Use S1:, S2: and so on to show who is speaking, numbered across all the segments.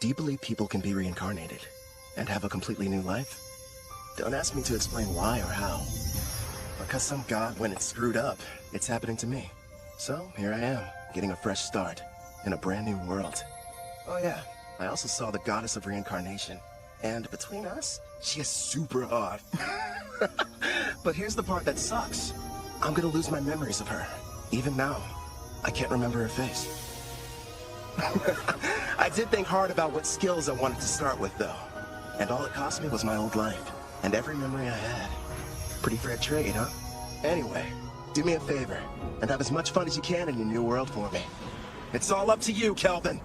S1: Do you believe people can be reincarnated and have a completely new life? Don't ask me to explain why or how. Because some god went and screwed up, it's happening to me. So here I am, getting a fresh start in a brand new world. Oh yeah, I also saw the goddess of reincarnation. And between us, she is super hot. But here's the part that sucks. I'm gonna lose my memories of her. Even now, I can't remember her face. I did think hard about what skills I wanted to start with, though. And all it cost me was my old life, and every memory I had. Pretty fair trade, huh? Anyway, do me a favor, and have as much fun as you can in your new world for me. It's all up to you, Kelvin.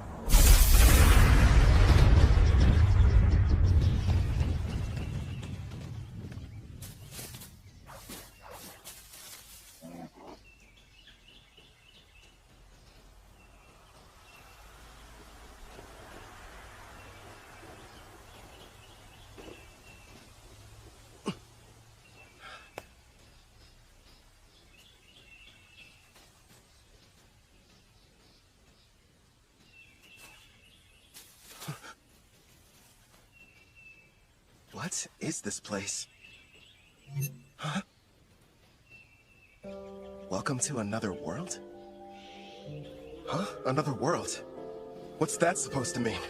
S1: What is this place? Huh? Welcome to another world? Huh? Another world? What's that supposed to mean?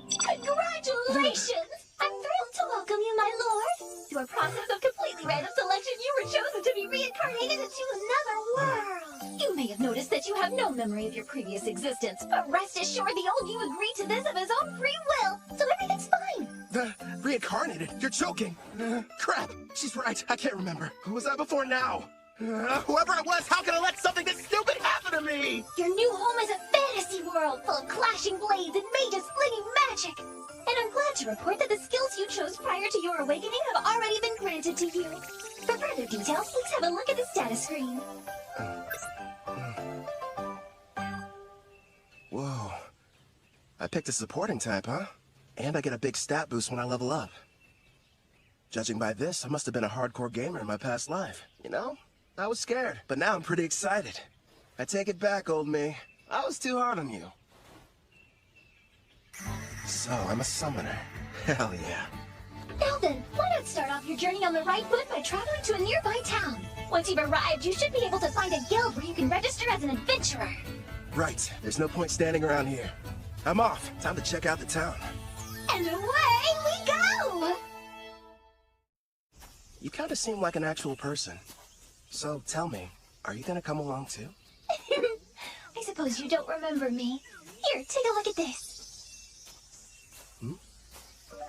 S2: Congratulations! I'm thrilled to welcome you, my lord. Through a process of completely random selection, you were chosen to be reincarnated into another world. You may have noticed that you have no memory of your previous existence, but rest assured the old you agreed to this of his own free will, so everything's fine.
S1: Reincarnated? You're joking! Crap! She's right, I can't remember. Who was I before now? Whoever I was, how could I let something this stupid happen to me?
S2: Your new home is a fantasy world full of clashing blades and mages flinging magic. And I'm glad to report that the skills you chose prior to your awakening have already been granted to you. For further details, please have a look at the status screen.
S1: Whoa. I picked a supporting type, huh? And I get a big stat boost when I level up. Judging by this, I must have been a hardcore gamer in my past life. You know? I was scared, but now I'm pretty excited. I take it back, old me. I was too hard on you. So, I'm a summoner. Hell yeah.
S2: Now then, why not start off your journey on the right foot by traveling to a nearby town? Once you've arrived, you should be able to find a guild where you can register as an adventurer.
S1: Right. There's no point standing around here. I'm off. Time to check out the town.
S2: And away we go!
S1: You kind of seem like an actual person. So, tell me, are you gonna come along too?
S2: I suppose you don't remember me. Here, take a look at this.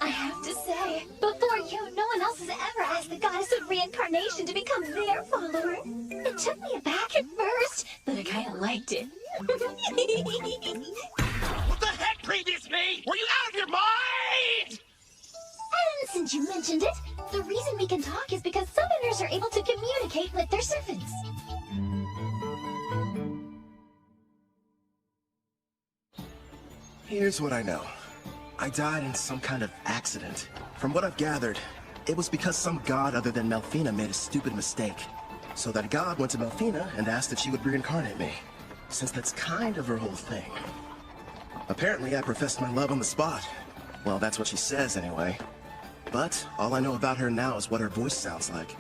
S2: I have to say, before you, no one else has ever asked the goddess of reincarnation to become their follower. It took me aback at first, but I kind of liked it.
S3: What the heck, previous me? Were you out of your mind?
S2: And since you mentioned it, the reason we can talk is because summoners are able to communicate with their servants.
S1: Here's what I know. I died in some kind of accident. From what I've gathered, it was because some god other than Melfina made a stupid mistake. So that god went to Melfina and asked if she would reincarnate me, since that's kind of her whole thing. Apparently I professed my love on the spot. Well, that's what she says anyway. But all I know about her now is what her voice sounds like.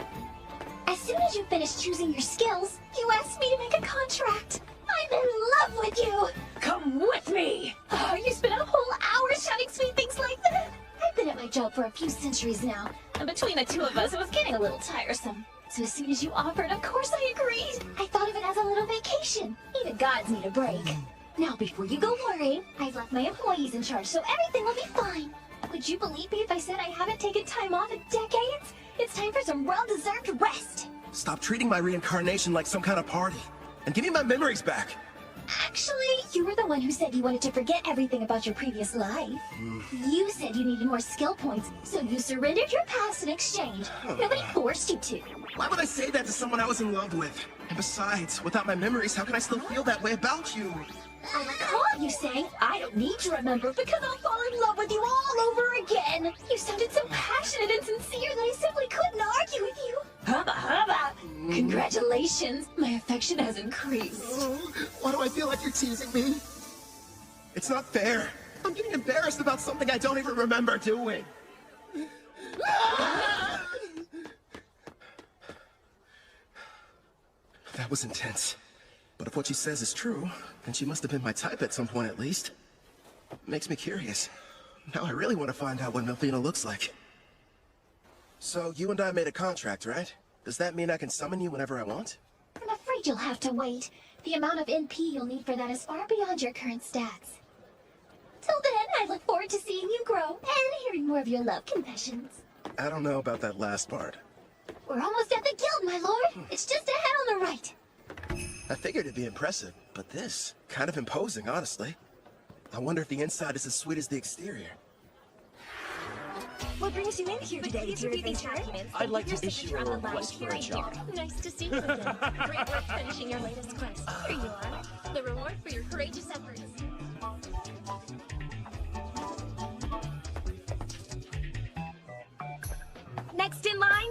S2: As soon as you finish choosing your skills, you asked me to make a contract. I'm in love with you! Come with me! Oh, you spent a whole hour shouting sweet things like that! I've been at my job for a few centuries now, and between the two of us, it was getting a little tiresome. So as soon as you offered, of course I agreed! I thought of it as a little vacation. Even gods need a break. Now, before you go worrying, I've left my employees in charge, so everything will be fine. Would you believe me if I said I haven't taken time off in decades? It's time for some well-deserved rest!
S1: Stop treating my reincarnation like some kind of party, and give me my memories back!
S2: Actually, you were the one who said you wanted to forget everything about your previous life. You said you needed more skill points, so you surrendered your past in exchange. Nobody forced you to.
S1: Why would I say that to someone I was in love with? And besides, without my memories, how can I still feel that way about you?
S2: I recall you saying, I don't need to remember because I'll fall in love with you all over again. You sounded so passionate and sincere that I simply couldn't argue with you. Hubba hubba! Congratulations, my affection has increased.
S1: Why do I feel like you're teasing me? It's not fair. I'm getting embarrassed about something I don't even remember doing. That was intense. But if what she says is true, then she must have been my type at some point at least. Makes me curious. Now I really want to find out what Melfina looks like. So you and I made a contract, right? Does that mean I can summon you whenever I want?
S2: I'm afraid you'll have to wait. The amount of NP you'll need for that is far beyond your current stats. Till then, I look forward to seeing you grow and hearing more of your love confessions.
S1: I don't know about that last part.
S2: We're almost at the guild, my lord. It's just ahead on the right.
S1: I figured it'd be impressive, but this, kind of imposing, honestly. I wonder if the inside is as sweet as the exterior.
S4: What brings you in here today, dear adventurer?
S5: I'd like to issue a request for a job.
S4: Nice to see you again. Great work finishing your latest quest. Here you are. The reward for your courageous efforts. Next in line?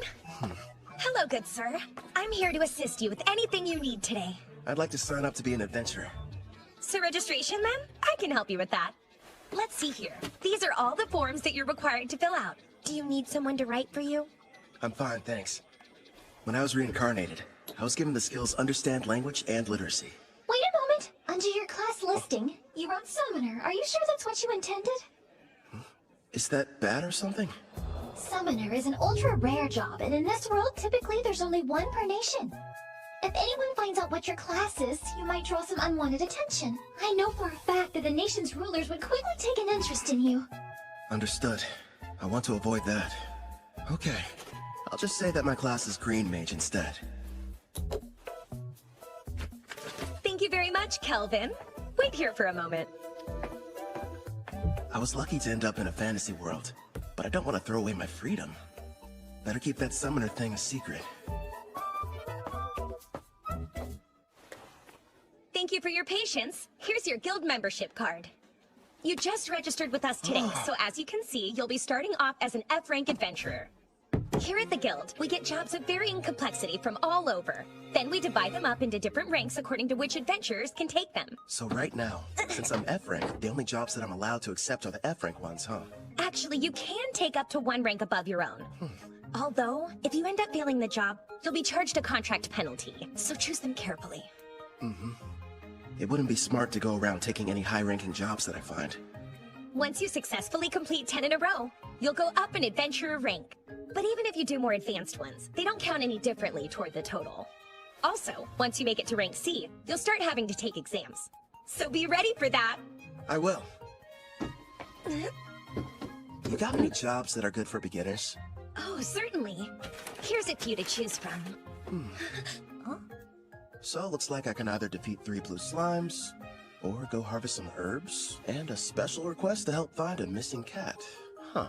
S4: Hello, good sir. I'm here to assist you with anything you need today.
S1: I'd like to sign up to be an adventurer.
S4: So registration, then? I can help you with that. Let's see here. These are all the forms that you're required to fill out. Do you need someone to write for you?
S1: I'm fine, thanks. When I was reincarnated, I was given the skills Understand Language and Literacy.
S2: Wait a moment. Under your class listing, you wrote Summoner. Are you sure that's what you intended?
S1: Is that bad or something?
S2: Summoner is an ultra-rare job, and in this world, typically there's only one per nation. If anyone finds out what your class is, you might draw some unwanted attention. I know for a fact that the nation's rulers would quickly take an interest in you.
S1: Understood. I want to avoid that. Okay. I'll just say that my class is Green Mage instead.
S4: Thank you very much, Kelvin. Wait here for a moment.
S1: I was lucky to end up in a fantasy world, but I don't want to throw away my freedom. Better keep that summoner thing a secret.
S4: Thank you for your patience. Here's your guild membership card. You just registered with us today, so as you can see, you'll be starting off as an F-rank adventurer. Here at the guild, we get jobs of varying complexity from all over. Then we divide them up into different ranks according to which adventurers can take them.
S1: So right now, since I'm F-rank, the only jobs that I'm allowed to accept are the F-rank ones, huh?
S4: Actually, you can take up to one rank above your own. Although, if you end up failing the job, you'll be charged a contract penalty, so choose them carefully.
S1: It wouldn't be smart to go around taking any high-ranking jobs that I find.
S4: Once you successfully complete 10 in a row, you'll go up an adventurer rank. But even if you do more advanced ones, they don't count any differently toward the total. Also, once you make it to rank C, you'll start having to take exams. So be ready for that!
S1: I will. You got any jobs that are good for beginners?
S4: Oh, certainly. Here's a few to choose from.
S1: So, looks like I can either defeat 3 blue slimes, or go harvest some herbs, and a special request to help find a missing cat. Huh.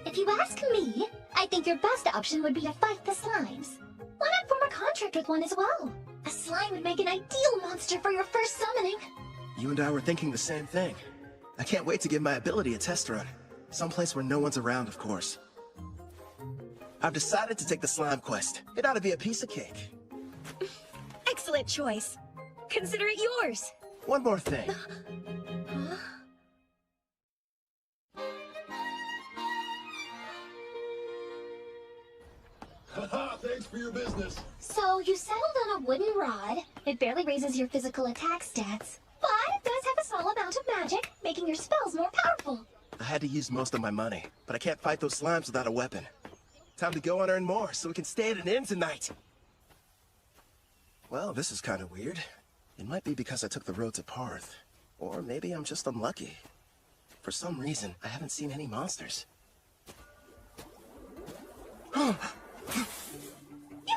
S2: If you ask me, I think your best option would be to fight the slimes. Why not form a contract with one as well? A slime would make an ideal monster for your first summoning.
S1: You and I were thinking the same thing. I can't wait to give my ability a test run. Someplace where no one's around, of course. I've decided to take the slime quest. It ought to be a piece of cake.
S4: Excellent choice. Consider it yours.
S1: One more thing.
S3: Haha, thanks for your business.
S2: So, you settled on a wooden rod. It barely raises your physical attack stats, but it does have a small amount of magic, making your spells more powerful.
S1: I had to use most of my money, but I can't fight those slimes without a weapon. Time to go and earn more so we can stay at an inn tonight. Well, this is kind of weird. It might be because I took the road to Parth. Or maybe I'm just unlucky. For some reason, I haven't seen any monsters.
S2: You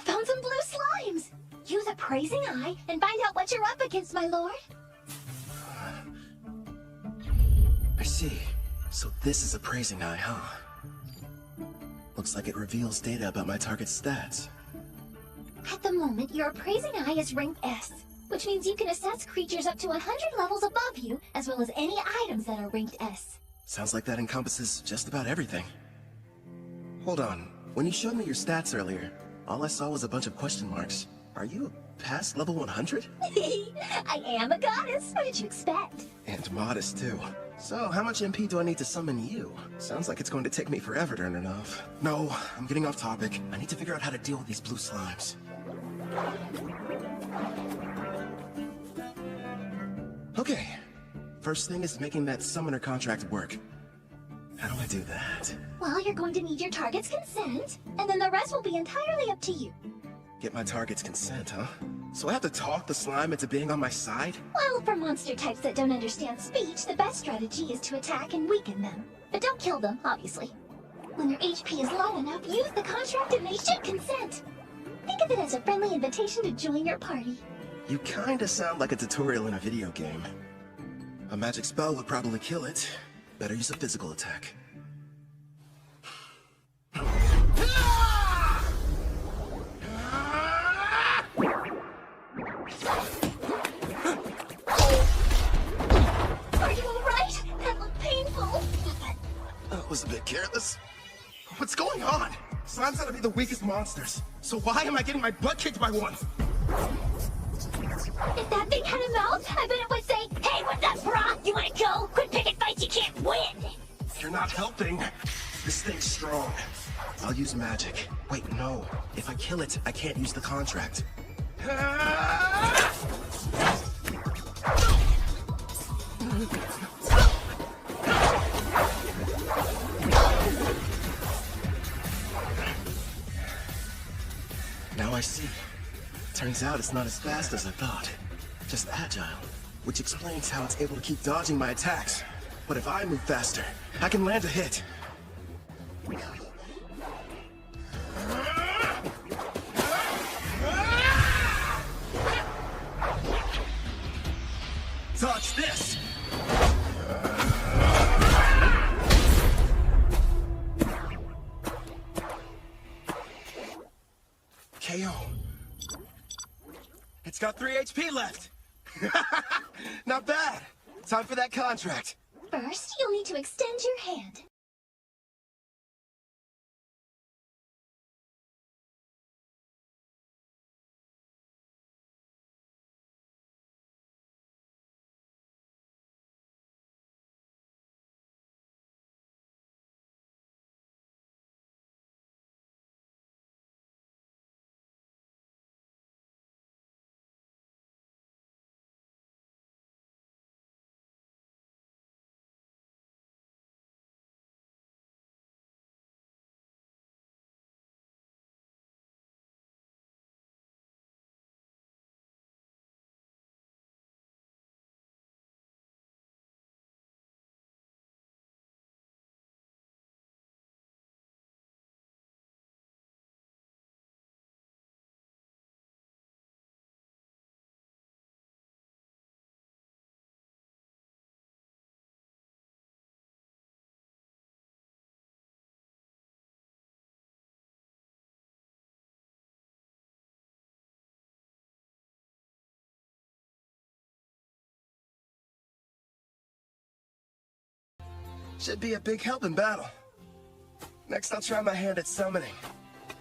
S2: found some blue slimes! Use a praising eye and find out what you're up against, my lord.
S1: I see. So this is a praising eye, huh? Looks like it reveals data about my target's stats.
S2: At the moment, your appraising eye is rank S, which means you can assess creatures up to 100 levels above you, as well as any items that are ranked S.
S1: Sounds like that encompasses just about everything. Hold on. When you showed me your stats earlier, all I saw was a bunch of question marks. Are you past level 100?
S2: I am a goddess. What did you expect?
S1: And modest, too. So, how much MP do I need to summon you? Sounds like it's going to take me forever to earn enough. No, I'm getting off topic. I need to figure out how to deal with these blue slimes. Okay. First thing is making that summoner contract work. How do I do that?
S2: Well, you're going to need your target's consent, and then the rest will be entirely up to you.
S1: Get my target's consent, huh? So I have to talk the slime into being on my side?
S2: Well, for monster types that don't understand speech, the best strategy is to attack and weaken them. But don't kill them, obviously. When their HP is low enough, use the contract and they should consent. Think of it as a friendly invitation to join your party.
S1: You kinda sound like a tutorial in a video game. A magic spell would probably kill it. Better use a physical attack.
S2: Are you alright? That looked painful.
S1: That was a bit careless. What's going on? Slimes ought to be the weakest monsters. So why am I getting my butt kicked by one?
S2: If that thing had a mouth, I bet it would say, "Hey, what's up, brah? You wanna go? Quit picking fights you can't win!"
S1: You're not helping. This thing's strong. I'll use magic. Wait, no. If I kill it, I can't use the contract. Now I see. Turns out it's not as fast as I thought. Just agile, which explains how it's able to keep dodging my attacks. But if I move faster, I can land a hit. Dodge this! KO. It's got 3 HP left. Not bad. Time for that contract.
S2: First, you'll need to extend your hand.
S1: Should be a big help in battle. Next, I'll try my hand at summoning.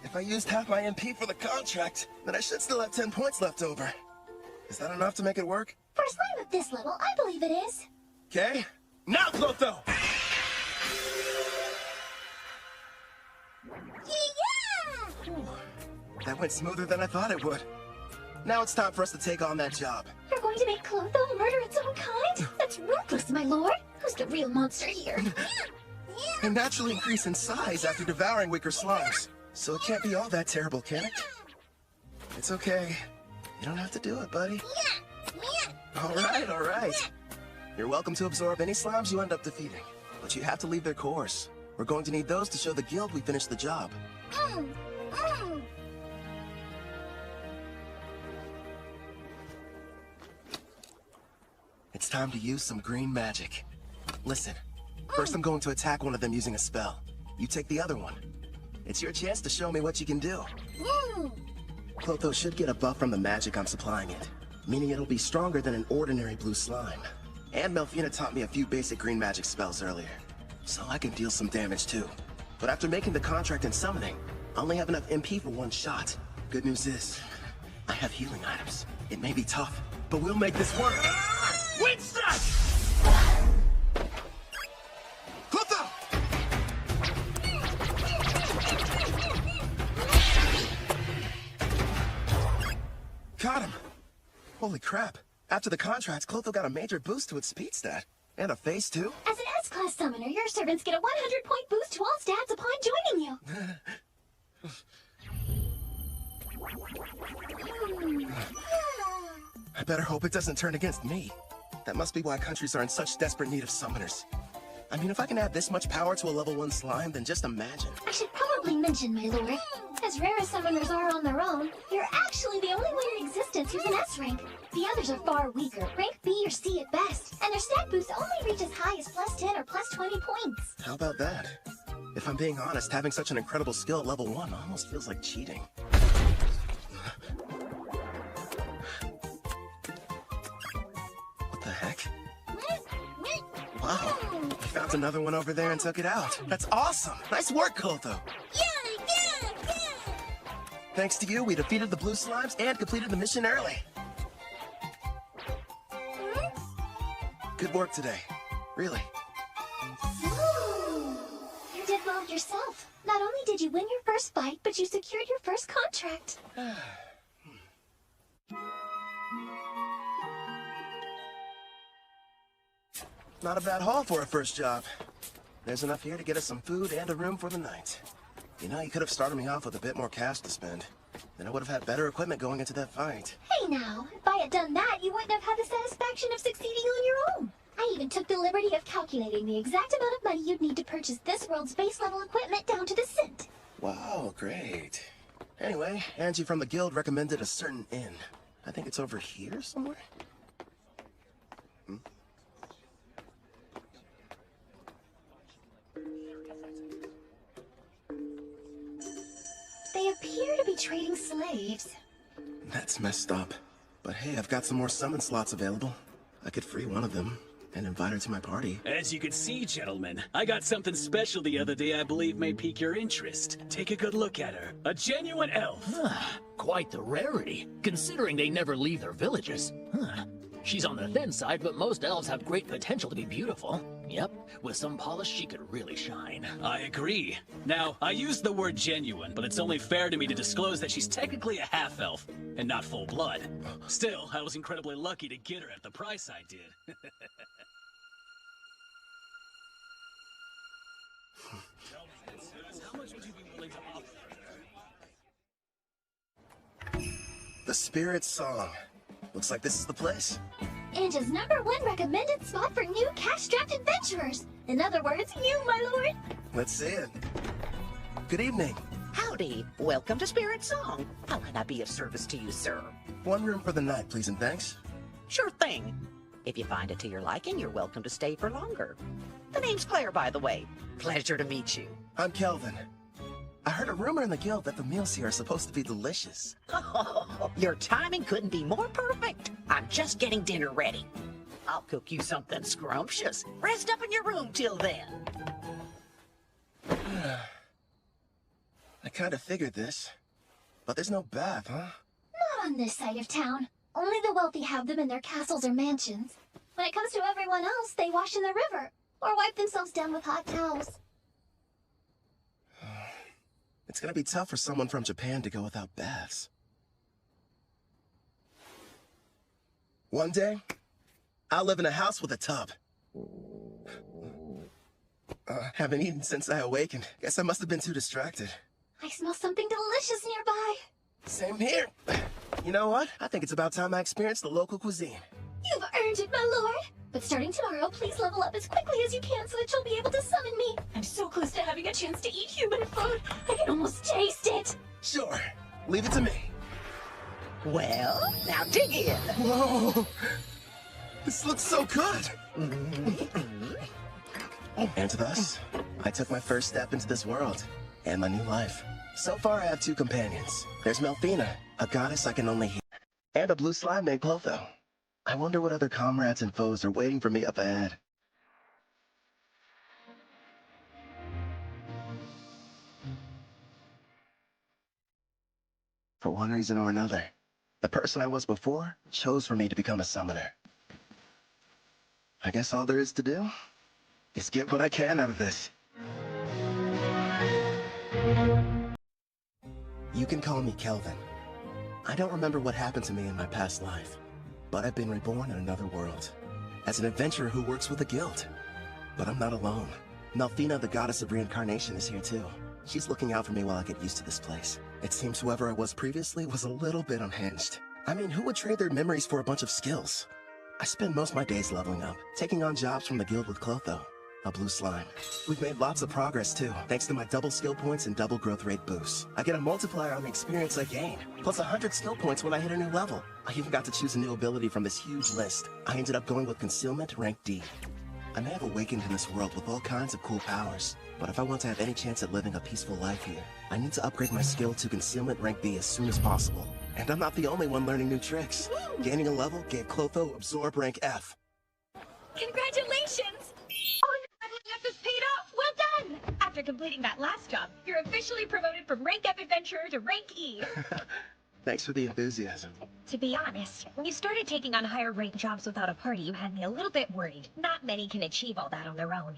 S1: If I used half my MP for the contract, then I should still have 10 points left over. Is that enough to make it work?
S2: For a slime of this level, I believe it is.
S1: Okay. Now, Clotho!
S2: Yeah!
S1: That went smoother than I thought it would. Now it's time for us to take on that job.
S2: You're going to make Clotho murder its own kind? That's ruthless, my lord. Who's the real monster here?
S1: They naturally increase in size after devouring weaker slimes. So it can't be all that terrible, can it? It's okay. You don't have to do it, buddy. All right. You're welcome to absorb any slimes you end up defeating. But you have to leave their cores. We're going to need those to show the guild we finished the job. It's time to use some green magic. Listen, first I'm going to attack one of them using a spell. You take the other one. It's your chance to show me what you can do. Clotho should get a buff from the magic I'm supplying it, meaning it'll be stronger than an ordinary blue slime. And Melfina taught me a few basic green magic spells earlier, so I can deal some damage too. But after making the contract and summoning, I only have enough MP for one shot. Good news is, I have healing items. It may be tough, but we'll make this work.
S3: Winston!
S1: Clotho! Got him! Holy crap. After the contract, Clotho got a major boost to its speed stat. And a phase too?
S2: As an S-Class summoner, your servants get a 100-point boost to all stats upon joining you.
S1: I better hope it doesn't turn against me. That must be why countries are in such desperate need of summoners. I mean, if I can add this much power to a level 1 slime, then just imagine.
S2: I should probably mention, my lord, as rare as summoners are on their own, you're actually the only one in existence who's an S rank. The others are far weaker, rank B or C at best, and their stat boosts only reach as high as plus 10 or plus 20 points.
S1: How about that? If I'm being honest, having such an incredible skill at level 1 almost feels like cheating. What the heck? Wow, he found another one over there and took it out. That's awesome! Nice work, Clotho!
S2: Yeah!
S1: Thanks to you, we defeated the blue slimes and completed the mission early. Good work today. Really.
S2: Ooh, you did well yourself. Not only did you win your first fight, but you secured your first contract.
S1: Not a bad haul for a first job. There's enough here to get us some food and a room for the night. You know, you could have started me off with a bit more cash to spend. Then I would have had better equipment going into that fight.
S2: Hey now, if I had done that, you wouldn't have had the satisfaction of succeeding on your own. I even took the liberty of calculating the exact amount of money you'd need to purchase this world's base level equipment down to the cent.
S1: Wow, great. Anyway, Angie from the guild recommended a certain inn. I think it's over here somewhere?
S2: They appear to be trading slaves.
S1: That's messed up. But hey, I've got some more summon slots available. I could free one of them and invite her to my party.
S6: As you can see, gentlemen, I got something special the other day I believe may pique your interest. Take a good look at her. A genuine elf.
S5: Quite the rarity, considering they never leave their villages. She's on the thin side, but most elves have great potential to be beautiful. Yep, with some polish, she could really shine.
S6: I agree. Now, I use the word genuine, but it's only fair to me to disclose that she's technically a half-elf, and not full-blood. Still, I was incredibly lucky to get her at the price I did. How much would you be willing to offer?
S1: The Spirit Song. Looks like this is the place.
S2: Anja's #1 recommended spot for new cash-strapped adventurers. In other words, you, my lord.
S1: Let's see it. Good evening.
S7: Howdy. Welcome to Spirit Song. How can I be of service to you, sir?
S1: One room for the night, please and thanks.
S7: Sure thing. If you find it to your liking, you're welcome to stay for longer. The name's Claire, by the way. Pleasure to meet you.
S1: I'm Kelvin. I heard a rumor in the guild that the meals here are supposed to be delicious.
S7: Your timing couldn't be more perfect. I'm just getting dinner ready. I'll cook you something scrumptious. Rest up in your room till then.
S1: I kind of figured this. But there's no bath, huh?
S2: Not on this side of town. Only the wealthy have them in their castles or mansions. When it comes to everyone else, they wash in the river or wipe themselves down with hot towels.
S1: It's gonna be tough for someone from Japan to go without baths. One day, I'll live in a house with a tub. Haven't eaten since I awakened. Guess I must have been too distracted.
S2: I smell something delicious nearby.
S1: Same here. You know what? I think it's about time I experienced the local cuisine.
S2: You've earned it, my lord. But starting tomorrow, please level up as quickly as you can so that you'll be able to summon me. I'm so close to having a chance to eat human food. I can almost taste it.
S1: Sure. Leave it to me.
S7: Well, now dig in.
S1: Whoa! This looks so good! And thus, I took my first step into this world and my new life. So far, I have 2 companions. There's Melfina, a goddess I can only hear, and a blue slime named Clotho. I wonder what other comrades and foes are waiting for me up ahead. For one reason or another, The person I was before chose for me to become a summoner. I guess all there is to do is get what I can out of this. You can call me Kelvin. I don't remember what happened to me in my past life, but I've been reborn in another world, as an adventurer who works with a guild. But I'm not alone. Melfina, the goddess of reincarnation, is here too. She's looking out for me while I get used to this place. It seems whoever I was previously was a little bit unhinged. I mean, who would trade their memories for a bunch of skills? I spend most of my days leveling up, taking on jobs from the guild with Clotho, a blue slime. We've made lots of progress too, thanks to my double skill points and double growth rate boosts. I get a multiplier on the experience I gain, plus 100 skill points when I hit a new level. I even got to choose a new ability from this huge list. I ended up going with Concealment rank D. I may have awakened in this world with all kinds of cool powers, but if I want to have any chance at living a peaceful life here, I need to upgrade my skill to Concealment rank B as soon as possible. And I'm not the only one learning new tricks. Gaining a level gave Clotho Absorb rank F.
S4: Congratulations! Oh, I got this paid off! Well done! After completing that last job, you're officially promoted from rank F adventurer to rank E.
S1: Thanks for the enthusiasm.
S4: To be honest, when you started taking on higher rank jobs without a party, you had me a little bit worried. Not many can achieve all that on their own.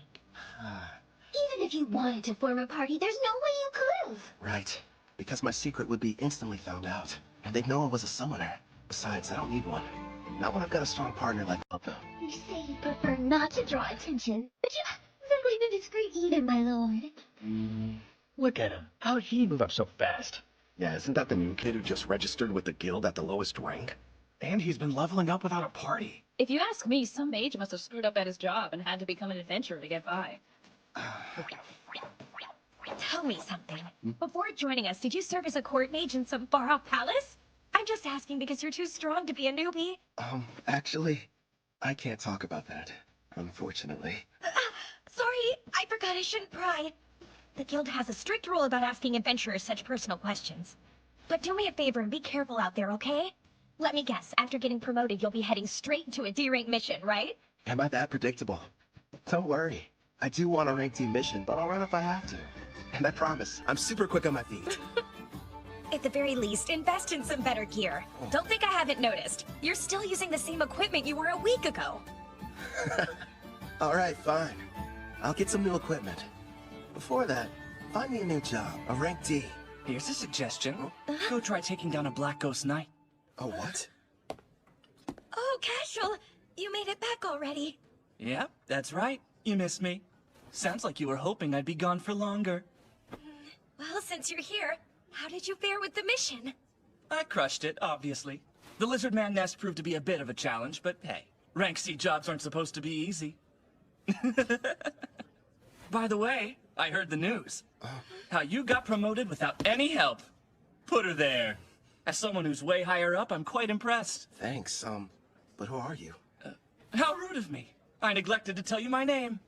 S2: Even if you wanted to form a party, there's no way you could have.
S1: Right. Because my secret would be instantly found out. And they'd know I was a summoner. Besides, I don't need one. Not when I've got a strong partner like Clotho.
S2: You say you prefer not to draw attention, but you haven't been discreet either, my lord.
S3: Look at him. How'd he move up so fast?
S1: Yeah, isn't that the new kid who just registered with the guild at the lowest rank?
S3: And he's been leveling up without a party.
S8: If you ask me, some mage must have screwed up at his job and had to become an adventurer to get by.
S4: Tell me something. Before joining us, did you serve as a court mage in some far-off palace? I'm just asking because you're too strong to be a newbie.
S1: Actually, I can't talk about that, unfortunately.
S4: Sorry, I forgot I shouldn't pry. The guild has a strict rule about asking adventurers such personal questions. But do me a favor and be careful out there, okay? Let me guess, after getting promoted, you'll be heading straight into a D-rank mission, right?
S1: Am I that predictable? Don't worry. I do want a rank D mission, but I'll run if I have to. And I promise, I'm super quick on my feet.
S4: At the very least, invest in some better gear. Don't think I haven't noticed. You're still using the same equipment you were a week ago.
S1: All right, fine. I'll get some new equipment. Before that, find me a new job, a rank D.
S9: Here's a suggestion. Go try taking down a Black Ghost Knight.
S1: Oh, what?
S4: Oh, Casual, you made it back already.
S9: Yep, that's right. You missed me. Sounds like you were hoping I'd be gone for longer.
S4: Well, since you're here, how did you fare with the mission?
S9: I crushed it, obviously. The Lizard Man nest proved to be a bit of a challenge, but hey, rank C jobs aren't supposed to be easy. By the way, I heard the news. How you got promoted without any help. Put her there. As someone who's way higher up, I'm quite impressed.
S1: Thanks, but who are you?
S9: How rude of me. I neglected to tell you my name.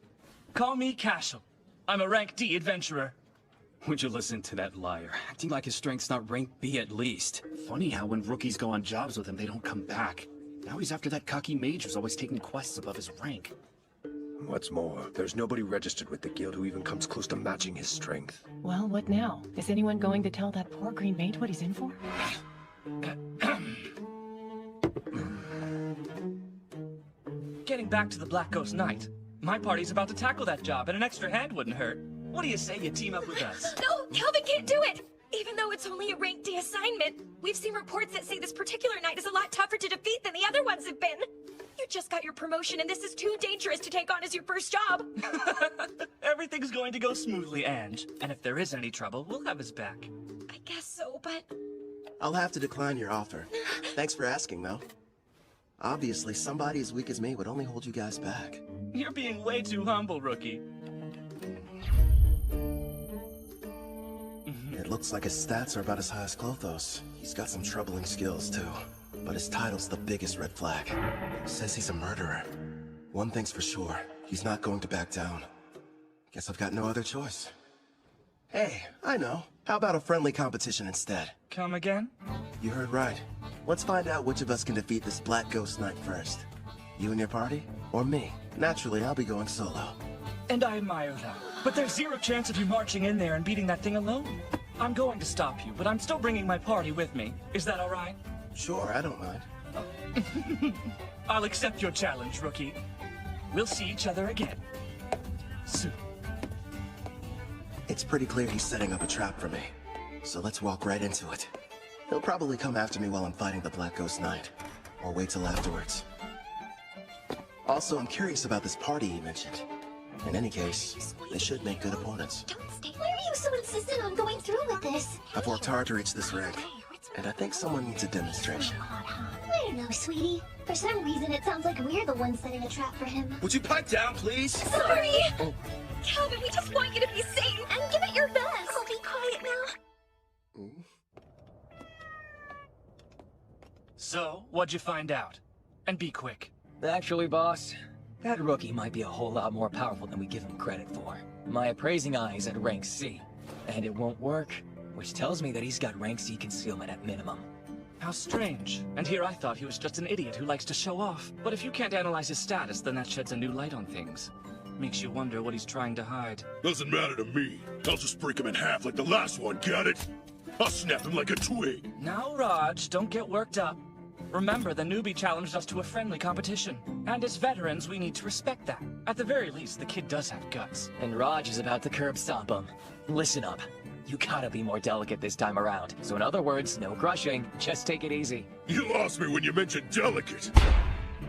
S9: Call me Cashel. I'm a rank D adventurer.
S10: Would you listen to that liar? Acting like his strength's not rank B at least. Funny how when rookies go on jobs with him, they don't come back. Now he's after that cocky mage who's always taking quests above his rank.
S11: What's more, there's nobody registered with the guild who even comes close to matching his strength.
S8: Well, what now? Is anyone going to tell that poor green mage what he's in for?
S9: Getting back to the Black Ghost Knight. My party's about to tackle that job, and an extra hand wouldn't hurt. What do you say you team up with us?
S4: No, Kelvin can't do it! Even though it's only a rank D assignment, we've seen reports that say this particular knight is a lot tougher to defeat than the other ones have been. You just got your promotion and this is too dangerous to take on as your first job.
S9: Everything's going to go smoothly, Ange. And if there is any trouble, we'll have his back.
S4: I guess so, but...
S1: I'll have to decline your offer. Thanks for asking, though. Obviously, somebody as weak as me would only hold you guys back.
S9: You're being way too humble, rookie.
S1: It looks like his stats are about as high as Clotho's. He's got some troubling skills, too. But his title's the biggest red flag. Says he's a murderer. One thing's for sure, he's not going to back down. Guess I've got no other choice. Hey, I know. How about a friendly competition instead?
S9: Come again?
S1: You heard right. Let's find out which of us can defeat this Black Ghost Knight first. You and your party? Or me? Naturally, I'll be going solo.
S9: And I admire that. But there's zero chance of you marching in there and beating that thing alone. I'm going to stop you, but I'm still bringing my party with me. Is that all right?
S1: Sure, I don't mind.
S9: I'll accept your challenge, rookie. We'll see each other again. Soon.
S1: It's pretty clear he's setting up a trap for me. So let's walk right into it. He'll probably come after me while I'm fighting the Black Ghost Knight. Or wait till afterwards. Also, I'm curious about this party you mentioned. In any case, they should make good opponents.
S2: Don't stay. Why are you so insistent on going through with this?
S1: I've worked hard to reach this rank, and I think someone needs a demonstration.
S2: I don't know, sweetie. For some reason, it sounds like we're the ones setting a trap for him.
S3: Would you pipe down, please?
S4: Sorry! Calvin, we just want you to be safe and give it your best!
S2: I'll be quiet now.
S9: So, what'd you find out? And be quick.
S5: Actually, boss, that rookie might be a whole lot more powerful than we give him credit for. My appraising eye is at rank C, and it won't work, which tells me that he's got rank C concealment at minimum.
S9: How strange. And here I thought he was just an idiot who likes to show off. But if you can't analyze his status, then that sheds a new light on things. Makes you wonder what he's trying to hide.
S11: Doesn't matter to me. I'll just break him in half like the last one, got it? I'll snap him like a twig.
S9: Now, Raj, don't get worked up. Remember, the newbie challenged us to a friendly competition. And as veterans, we need to respect that. At the very least, the kid does have guts.
S5: And Raj is about to curb stomp him. Listen up. You gotta be more delicate this time around. So in other words, no crushing. Just take it easy.
S11: You lost me when you mentioned delicate.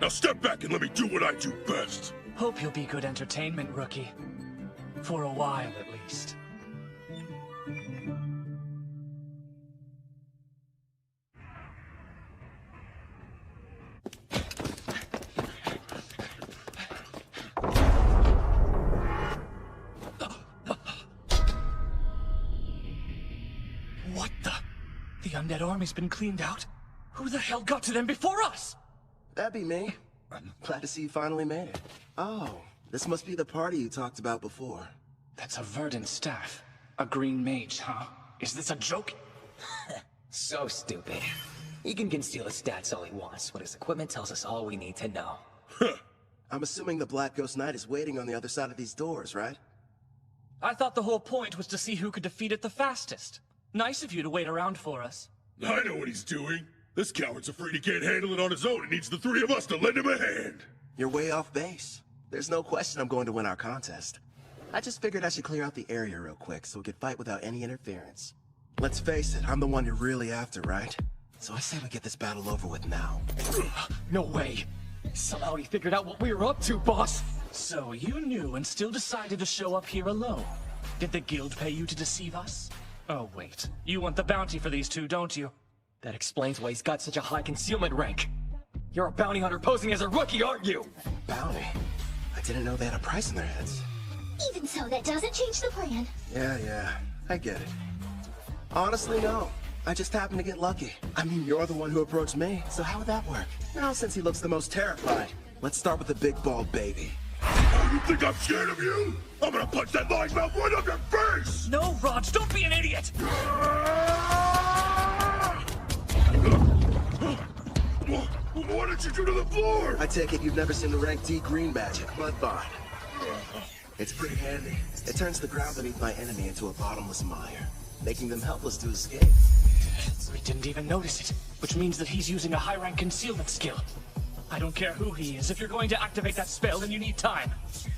S11: Now step back and let me do what I do best.
S9: Hope you'll be good entertainment, rookie. For a while, at least. What the? The undead army's been cleaned out? Who the hell got to them before us?
S1: That'd be me. I'm glad to see you finally made it. Oh, this must be the party you talked about before.
S9: That's a verdant staff. A green mage, huh? Is this a joke?
S5: So stupid. He can conceal his stats all he wants, but his equipment tells us all we need to know.
S1: I'm assuming the Black Ghost Knight is waiting on the other side of these doors, right?
S9: I thought the whole point was to see who could defeat it the fastest. Nice of you to wait around for us.
S11: I know what he's doing. This coward's afraid he can't handle it on his own and needs the three of us to lend him a hand.
S1: You're way off base. There's no question I'm going to win our contest. I just figured I should clear out the area real quick so we could fight without any interference. Let's face it, I'm the one you're really after, right? So I say we get this battle over with now.
S5: No way. Somehow he figured out what we were up to, boss.
S9: So you knew and still decided to show up here alone. Did the guild pay you to deceive us? Oh, wait. You want the bounty for these two, don't you?
S5: That explains why he's got such a high concealment rank. You're a bounty hunter posing as a rookie, aren't you?
S1: Bounty? I didn't know they had a price in their heads.
S2: Even so, that doesn't change the plan.
S1: Yeah, I get it. Honestly, no. I just happened to get lucky. I mean, you're the one who approached me, so how would that work? Now, since he looks the most terrified, let's start with the big bald baby.
S11: Oh, you think I'm scared of you? I'm gonna punch that lying mouth right up your face!
S9: No, Raj, don't be an idiot!
S11: What did you do to the floor?
S1: I take it you've never seen the rank D green magic, Mudbot. It's pretty handy. It turns the ground beneath my enemy into a bottomless mire, making them helpless to escape.
S9: We didn't even notice it, which means that he's using a high-rank concealment skill. I don't care who he is. If you're going to activate that spell, then you need time.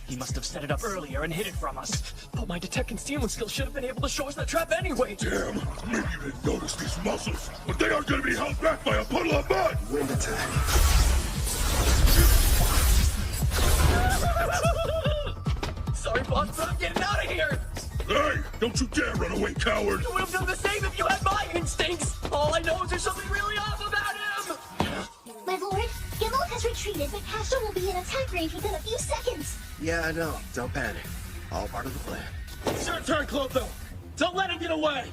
S9: He must have set it up earlier and hid it from us.
S5: But my detect concealment skill should have been able to show us that trap anyway.
S11: Damn, maybe you didn't notice these muscles, but they aren't gonna be held back by a puddle of mud!
S1: Wind attack.
S5: Sorry, boss, but I'm getting out of here!
S11: Hey, don't you dare run away, coward!
S5: You would have done the same if you had my instincts! All I know is there's something really off about him!
S2: My lord, Gimel has retreated, but Castro will be in attack range within a few seconds.
S1: Yeah, I know. Don't panic. All part of the plan.
S3: It's your turn, Clotho. Don't let him get away.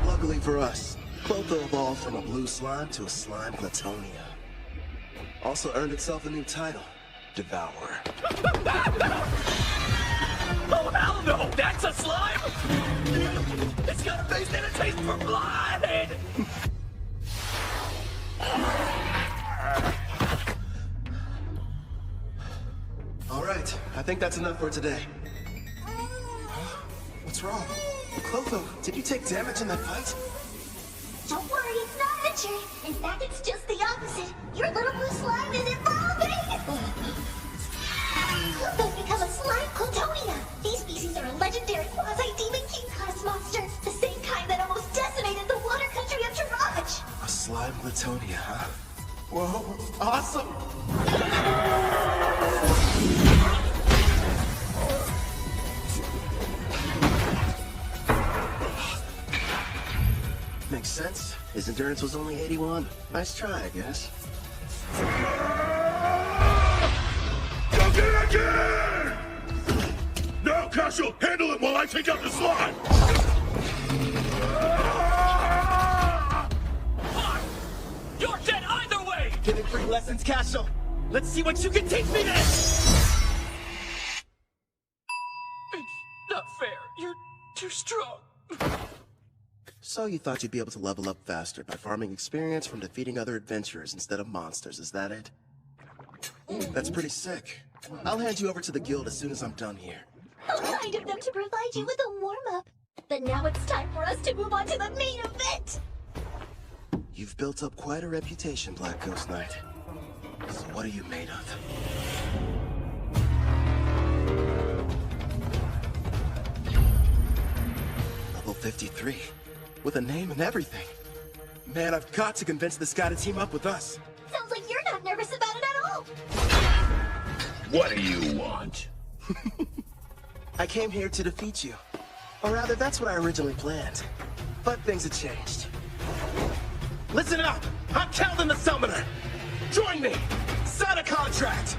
S1: Luckily for us, Clotho evolved from a blue slime to a slime platonia. Also earned itself a new title, Devourer.
S5: Oh, hell no! That's a slime! It's got a face and a taste for blood!
S1: All right, I think that's enough for today. What's wrong? Clotho, did you take damage in that fight?
S2: Don't worry, it's not injury. In fact, it's just the opposite. Your little blue slime is evolving! Clotho's become a slime Clatonia. These species are a legendary quasi-demon king-class monster. The same kind that almost decimated the water country of Taraj.
S1: A slime Latonia, huh? Whoa, awesome! Makes sense. His endurance was only 81. Nice try, I guess.
S11: Don't get it again! Now, Castle, handle it while I take out the slime!
S9: You're dead either way!
S1: Giving free lessons, Castle. Let's see what you can teach me then!
S9: It's not fair. You're too strong.
S1: So you thought you'd be able to level up faster by farming experience from defeating other adventurers instead of monsters, is that it? That's pretty sick. I'll hand you over to the guild as soon as I'm done here.
S2: How kind of them to provide you with a warm-up. But now it's time for us to move on to the main event!
S1: You've built up quite a reputation, Black Ghost Knight. So what are you made of? Level 53. With a name and everything. Man, I've got to convince this guy to team up with us.
S2: Sounds like you're not nervous about it at all!
S3: What do you want?
S1: I came here to defeat you. Or rather, that's what I originally planned. But things have changed. Listen up! I'm Keldon the Summoner! Join me! Sign a contract!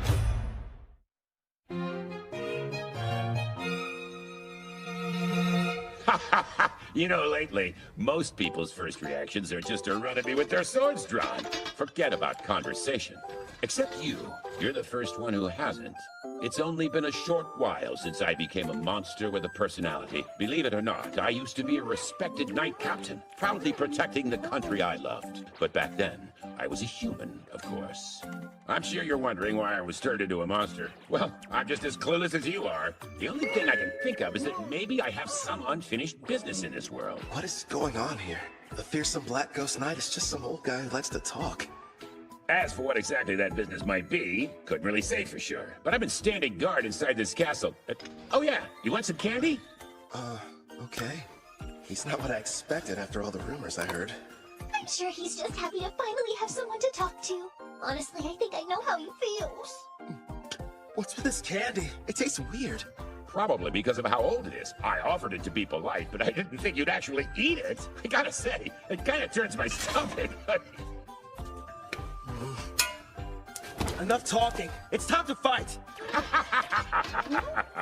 S3: You know, lately, most people's first reactions are just to run at me with their swords drawn. Forget about conversation. Except you. You're the first one who hasn't. It's only been a short while since I became a monster with a personality. Believe it or not, I used to be a respected knight captain, proudly protecting the country I loved. But back then, I was a human, of course. I'm sure you're wondering why I was turned into a monster. Well, I'm just as clueless as you are. The only thing I can think of is that maybe I have some unfinished business in this world.
S1: What is going on here? The fearsome Black Ghost Knight is just some old guy who likes to talk.
S3: As for what exactly that business might be, couldn't really say for sure. But I've been standing guard inside this castle. Oh yeah, you want some candy?
S1: Okay. He's not what I expected after all the rumors I heard.
S2: I'm sure he's just happy to finally have someone to talk to. Honestly, I think I know how he feels.
S1: What's with this candy? It tastes weird.
S3: Probably because of how old it is. I offered it to be polite, but I didn't think you'd actually eat it. I gotta say, it kind of turns my stomach.
S1: Enough talking. It's time to fight.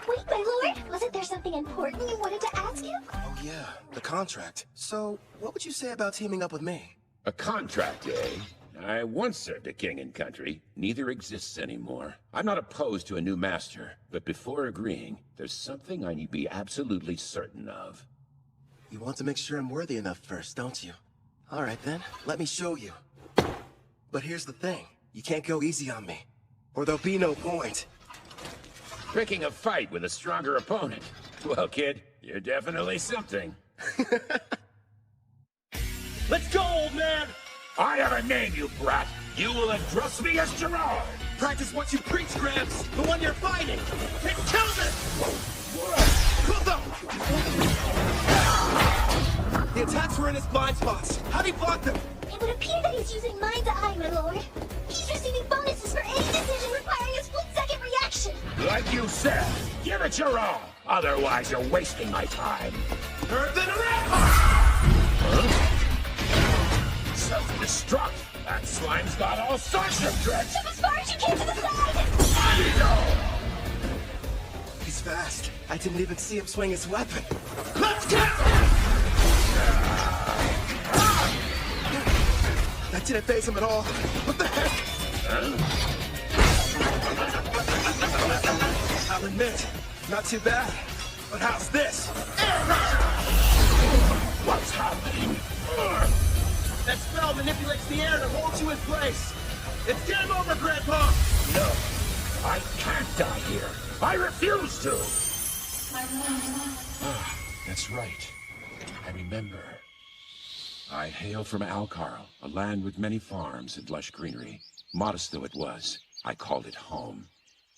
S2: Wait, my lord, wasn't there something important you wanted to ask him?
S1: Oh yeah, the contract. So, what would you say about teaming up with me?
S3: A contract, eh? I once served a king and country. Neither exists anymore. I'm not opposed to a new master, but before agreeing, there's something I need to be absolutely certain of.
S1: You want to make sure I'm worthy enough first, don't you? All right then, let me show you. But here's the thing. You can't go easy on me, or there'll be no point.
S3: Picking a fight with a stronger opponent. Well, kid, you're definitely something.
S1: Let's go, old man!
S3: I have a name, you brat. You will address me as Gerard.
S1: Practice what you preach, Gramps! The one you're fighting! Hit Keldon! The attacks were in his blind spots. How'd he block them?
S2: It would appear that he's using Mind's Eye, my lord. He's receiving bonuses for any decision requiring a split-second reaction.
S3: Like you said, give it your all. Otherwise, you're wasting my time.
S1: Earthen Red!
S3: Self-destruct. That slime's got all sorts of tricks.
S2: Jump as far as you can to the side!
S1: He's fast. I didn't even see him swing his weapon. Let's go! That didn't faze him at all. What the heck? I'll admit, not too bad. But how's this?
S3: What's happening?
S1: That spell manipulates the air to hold you in place. It's game over, Grandpa!
S3: No, I can't die here. I refuse to.
S10: That's right.
S3: I remember. I hail from Alcar, a land with many farms and lush greenery. Modest though it was, I called it home.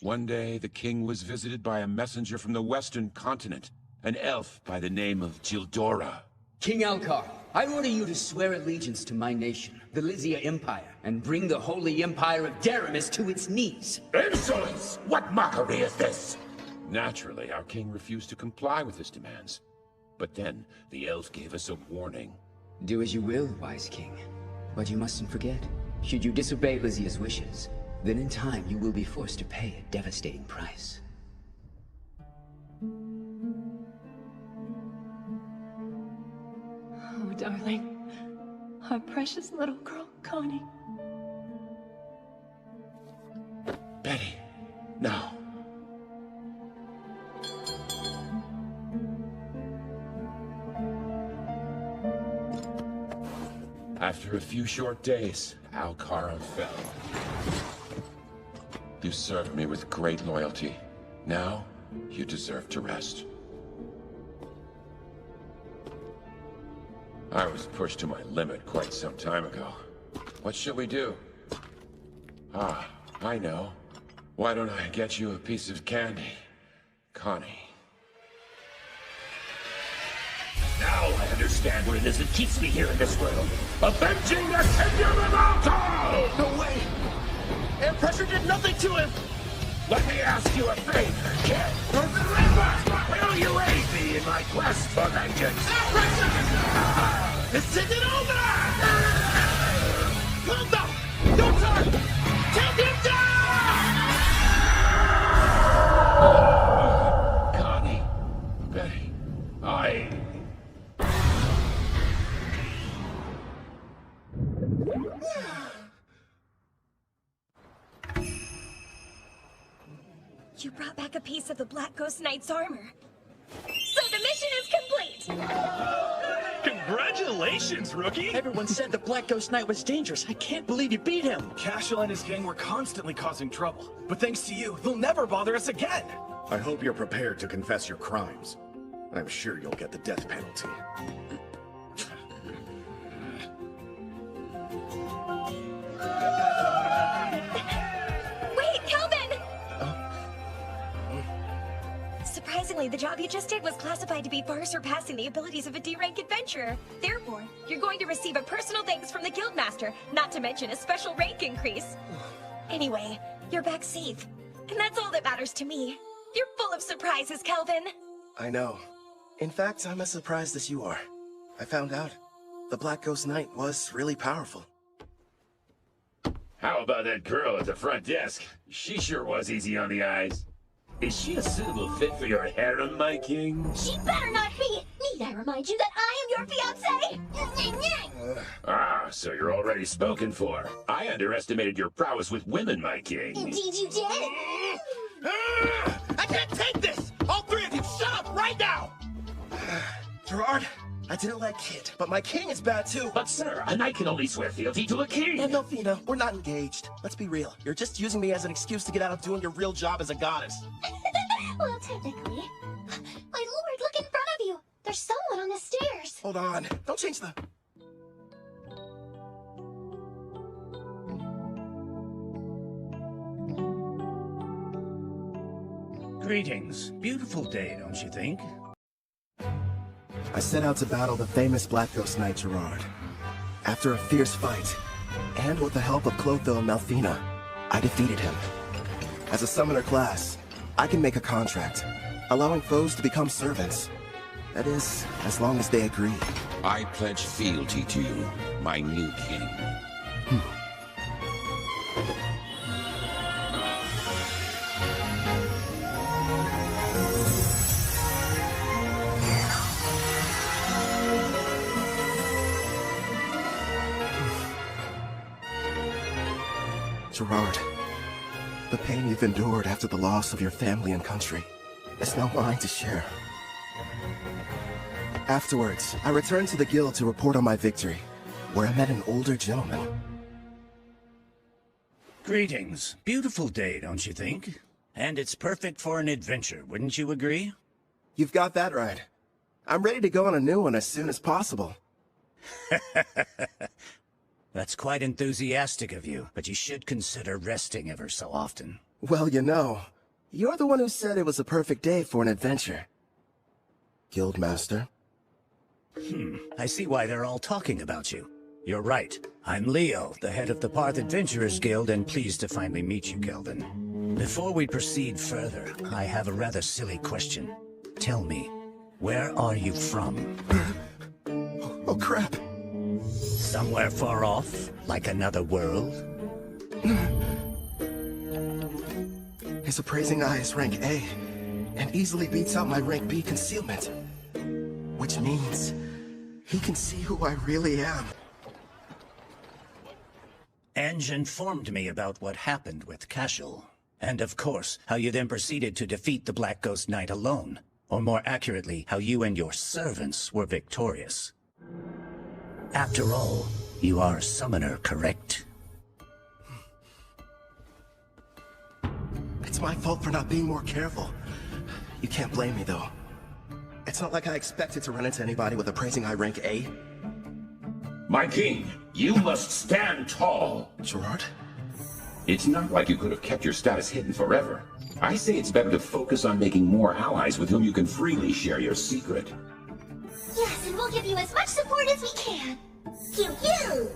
S3: One day, the king was visited by a messenger from the western continent, an elf by the name of Gildora.
S12: King Alcar, I order you to swear allegiance to my nation, the Lysia Empire, and bring the holy empire of Daramis to its knees.
S3: Insolence! What mockery is this? Naturally, our king refused to comply with his demands. But then, the elf gave us a warning.
S12: Do as you will, wise king. But you mustn't forget, should you disobey Lysia's wishes, then in time you will be forced to pay a devastating price.
S2: Oh, darling. Our precious little girl, Connie.
S3: Betty, no. After a few short days, Alcara fell. You served me with great loyalty. Now, you deserve to rest. I was pushed to my limit quite some time ago. What should we do? Ah, I know. Why don't I get you a piece of candy, Connie?
S11: Now I understand what it is that keeps me here in this world. Avenging the Kingdom of Altar!
S1: No way! Air pressure did nothing to him!
S11: Let me ask you a favor, kid. Will you aid me in my quest for vengeance? Air pressure!
S1: It's taking over! Calm down! No time! Take him down!
S3: Connie, Betty,
S4: You brought back a piece of the Black Ghost Knight's armor. So the mission is complete!
S9: Congratulations, rookie!
S7: Everyone said the Black Ghost Knight was dangerous. I can't believe you beat him.
S9: Cashel and his gang were constantly causing trouble. But thanks to you, they'll never bother us again!
S13: I hope you're prepared to confess your crimes. I'm sure you'll get the death penalty.
S4: Wait, Kelvin! Surprisingly, the job you just did was classified to be far surpassing the abilities of a D-rank adventurer. Therefore, you're going to receive a personal thanks from the Guildmaster, not to mention a special rank increase. Anyway, you're back safe. And that's all that matters to me. You're full of surprises, Kelvin.
S1: I know. In fact, I'm as surprised as you are. I found out the Black Ghost Knight was really powerful.
S3: how about that girl at the front desk? She sure was easy on the eyes. Is she a suitable fit for your harem, my king?
S2: She better not be! Need I remind you that I am your fiancé?
S3: Ah, so you're already spoken for. I underestimated your prowess with women, my king.
S2: Indeed you did!
S1: I can't take this! All three of you, shut up right now! Gerard, I didn't like Kid, but my king is bad too.
S3: But sir, a knight can only swear fealty to a king.
S1: And Melfina, we're not engaged. Let's be real. You're just using me as an excuse to get out of doing your real job as a goddess.
S2: Well, technically. My lord, look in front of you! There's someone on the stairs!
S1: Hold on. Don't change the...
S14: Greetings. Beautiful day, don't you think?
S1: I set out to battle the famous Black Ghost Knight Gerard. After a fierce fight, and with the help of Clotho and Melfina, I defeated him. As a summoner class, I can make a contract, allowing foes to become servants. That is, as long as they agree.
S3: I pledge fealty to you, my new king.
S1: Gerard, the pain you've endured after the loss of your family and country is now mine to share. Afterwards, I returned to the guild to report on my victory, where I met an older gentleman.
S14: Greetings. Beautiful day, don't you think? And it's perfect for an adventure, wouldn't you agree?
S1: You've got that right. I'm ready to go on a new one as soon as possible.
S14: That's quite enthusiastic of you, but you should consider resting ever so often.
S1: Well, you know, you're the one who said it was a perfect day for an adventure. Guildmaster.
S14: I see why they're all talking about you. You're right. I'm Leo, the head of the Parth Adventurers Guild, and pleased to finally meet you, Kelvin. Before we proceed further, I have a rather silly question. Tell me, where are you from?
S1: Oh, crap.
S14: Somewhere far off, like another world?
S1: His appraising eye is rank A, and easily beats out my rank B concealment. Which means he can see who I really am.
S14: Ange informed me about what happened with Cashel, and of course, how you then proceeded to defeat the Black Ghost Knight alone. Or more accurately, how you and your servants were victorious. After all, you are a summoner, correct?
S1: It's my fault for not being more careful. You can't blame me, though. It's not like I expected to run into anybody with appraising eye rank A.
S3: My king, you must stand tall.
S1: Gerard?
S3: It's not like you could have kept your status hidden forever. I say it's better to focus on making more allies with whom you can freely share your secret.
S2: Yes, and we'll give you as much support as we can. Pew pew!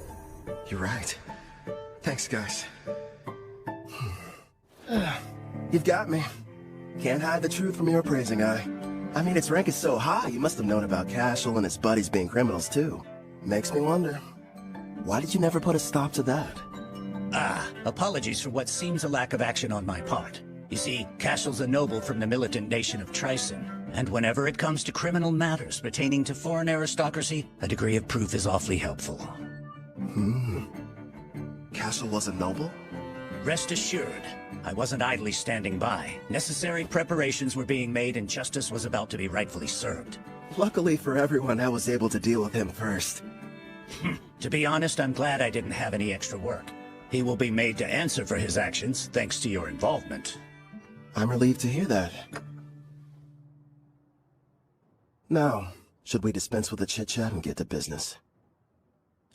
S1: You're right. Thanks, guys. You've got me. Can't hide the truth from your appraising eye. I mean, its rank is so high, you must have known about Cashel and his buddies being criminals, too. Makes me wonder, why did you never put a stop to that?
S14: Apologies for what seems a lack of action on my part. You see, Cashel's a noble from the militant nation of Tryson, and whenever it comes to criminal matters pertaining to foreign aristocracy, a degree of proof is awfully helpful.
S1: Cashel was a noble?
S14: Rest assured, I wasn't idly standing by. Necessary preparations were being made and justice was about to be rightfully served.
S1: Luckily for everyone, I was able to deal with him first.
S14: To be honest, I'm glad I didn't have any extra work. He will be made to answer for his actions, thanks to your involvement.
S1: I'm relieved to hear that. Now, should we dispense with the chit-chat and get to business?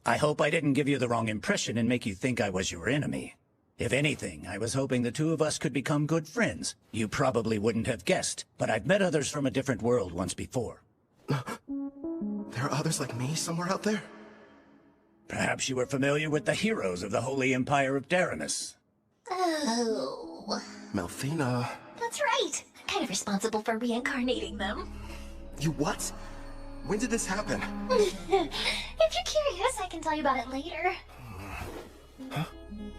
S14: I hope I didn't give you the wrong impression and make you think I was your enemy. If anything, I was hoping the two of us could become good friends. You probably wouldn't have guessed, but I've met others from a different world once before.
S1: There are others like me somewhere out there?
S14: Perhaps you were familiar with the heroes of the Holy Empire of Daramus.
S2: Oh.
S1: Melfina.
S2: That's right. I'm kind of responsible for reincarnating them.
S1: You what? When did this happen?
S2: If you're curious, I can tell you about it later.
S1: Huh?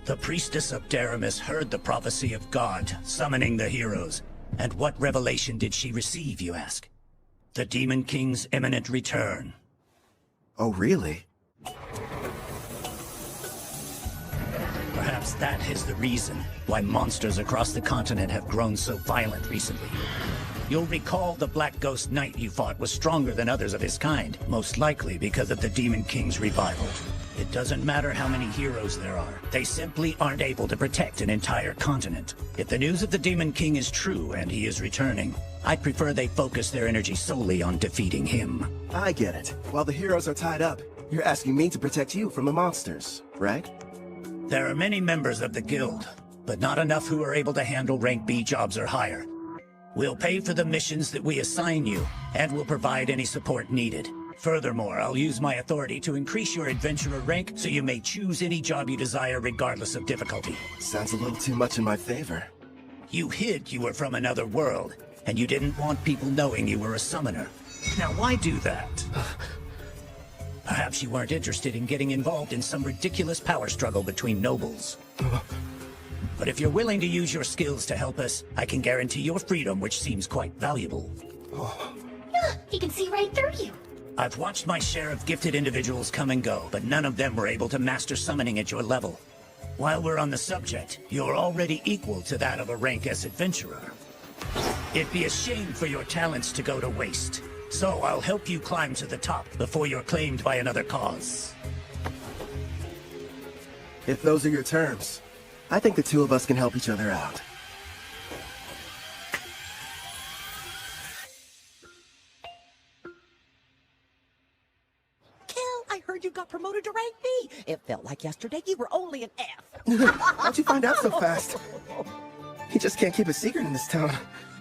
S14: The priestess of Daramus heard the prophecy of God, summoning the heroes. And what revelation did she receive, you ask? The Demon King's imminent return.
S1: Oh, really?
S14: Perhaps that is the reason why monsters across the continent have grown so violent recently. You'll recall the Black Ghost Knight you fought was stronger than others of his kind, most likely because of the Demon King's revival. It doesn't matter how many heroes there are, they simply aren't able to protect an entire continent. If the news of the Demon King is true and he is returning, I'd prefer they focus their energy solely on defeating him.
S1: I get it. While the heroes are tied up, you're asking me to protect you from the monsters, right?
S14: There are many members of the guild, but not enough who are able to handle rank B jobs or higher. We'll pay for the missions that we assign you, and we'll provide any support needed. Furthermore, I'll use my authority to increase your adventurer rank so you may choose any job you desire regardless of difficulty.
S1: Sounds a little too much in my favor.
S14: You hid you were from another world, and you didn't want people knowing you were a summoner. Now why do that? Perhaps you weren't interested in getting involved in some ridiculous power struggle between nobles. But if you're willing to use your skills to help us, I can guarantee your freedom, which seems quite valuable.
S2: He can see right through you.
S14: I've watched my share of gifted individuals come and go, but none of them were able to master summoning at your level. While we're on the subject, you're already equal to that of a rank S adventurer. It'd be a shame for your talents to go to waste. So I'll help you climb to the top before you're claimed by another cause.
S1: If those are your terms, I think the two of us can help each other out.
S7: promoted to rank B. It felt like yesterday you were only an F.
S1: How'd you find out so fast? He just can't keep a secret in this town.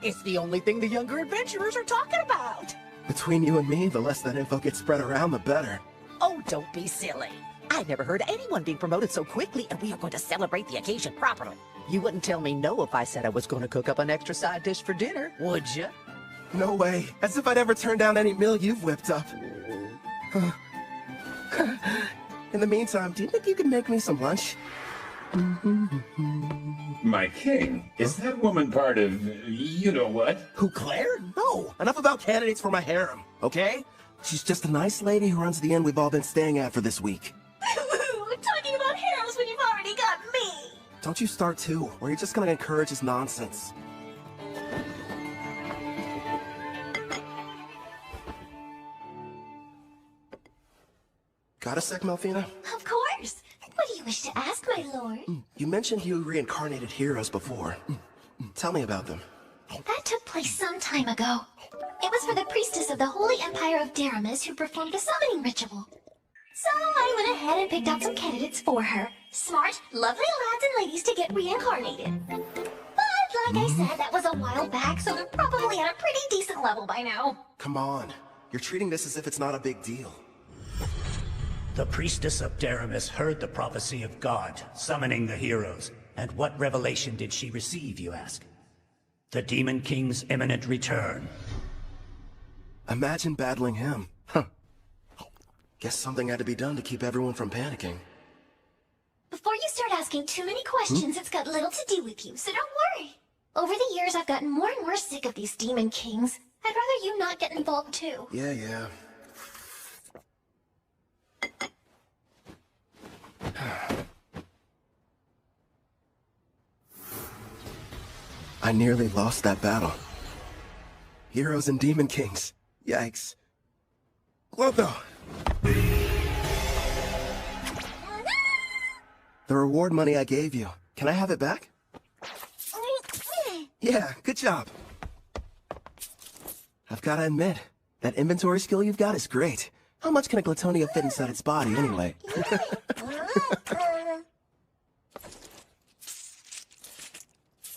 S7: It's the only thing the younger adventurers are talking about.
S1: Between you and me, the less that info gets spread around, the better.
S7: Oh, don't be silly. I never heard of anyone being promoted so quickly, and we are going to celebrate the occasion properly. You wouldn't tell me no if I said I was going to cook up an extra side dish for dinner, would you?
S1: No way. As if I'd ever turn down any meal you've whipped up. In the meantime, do you think you could make me some lunch?
S3: My king, is that woman part of you-know-what?
S1: Who, Claire? No. Enough about candidates for my harem, okay? She's just a nice lady who runs the inn we've all been staying at for this week.
S2: Talking about harems when you've already got me.
S1: Don't you start too, or you're just gonna encourage his nonsense. Got a sec, Melfina?
S2: Of course. What do you wish to ask, my lord?
S1: You mentioned you reincarnated heroes before. Tell me about them.
S2: That took place some time ago. It was for the priestess of the Holy Empire of Daramis who performed a summoning ritual. So I went ahead and picked out some candidates for her. Smart, lovely lads and ladies to get reincarnated. But like I said, that was a while back, so they're probably at a pretty decent level by now.
S1: Come on. You're treating this as if it's not a big deal.
S14: The priestess of Daramis heard the prophecy of God, summoning the heroes. And what revelation did she receive, you ask? The Demon King's imminent return.
S1: Imagine battling him. Huh. Guess something had to be done to keep everyone from panicking.
S2: Before you start asking too many questions, it's got little to do with you, so don't worry. Over the years, I've gotten more and more sick of these demon kings. I'd rather you not get involved too.
S1: Yeah. I nearly lost that battle. Heroes and Demon Kings. Yikes. Glotho! The reward money I gave you. Can I have it back? Yeah, good job. I've gotta admit, that inventory skill you've got is great. How much can a Glatonia fit inside its body, anyway?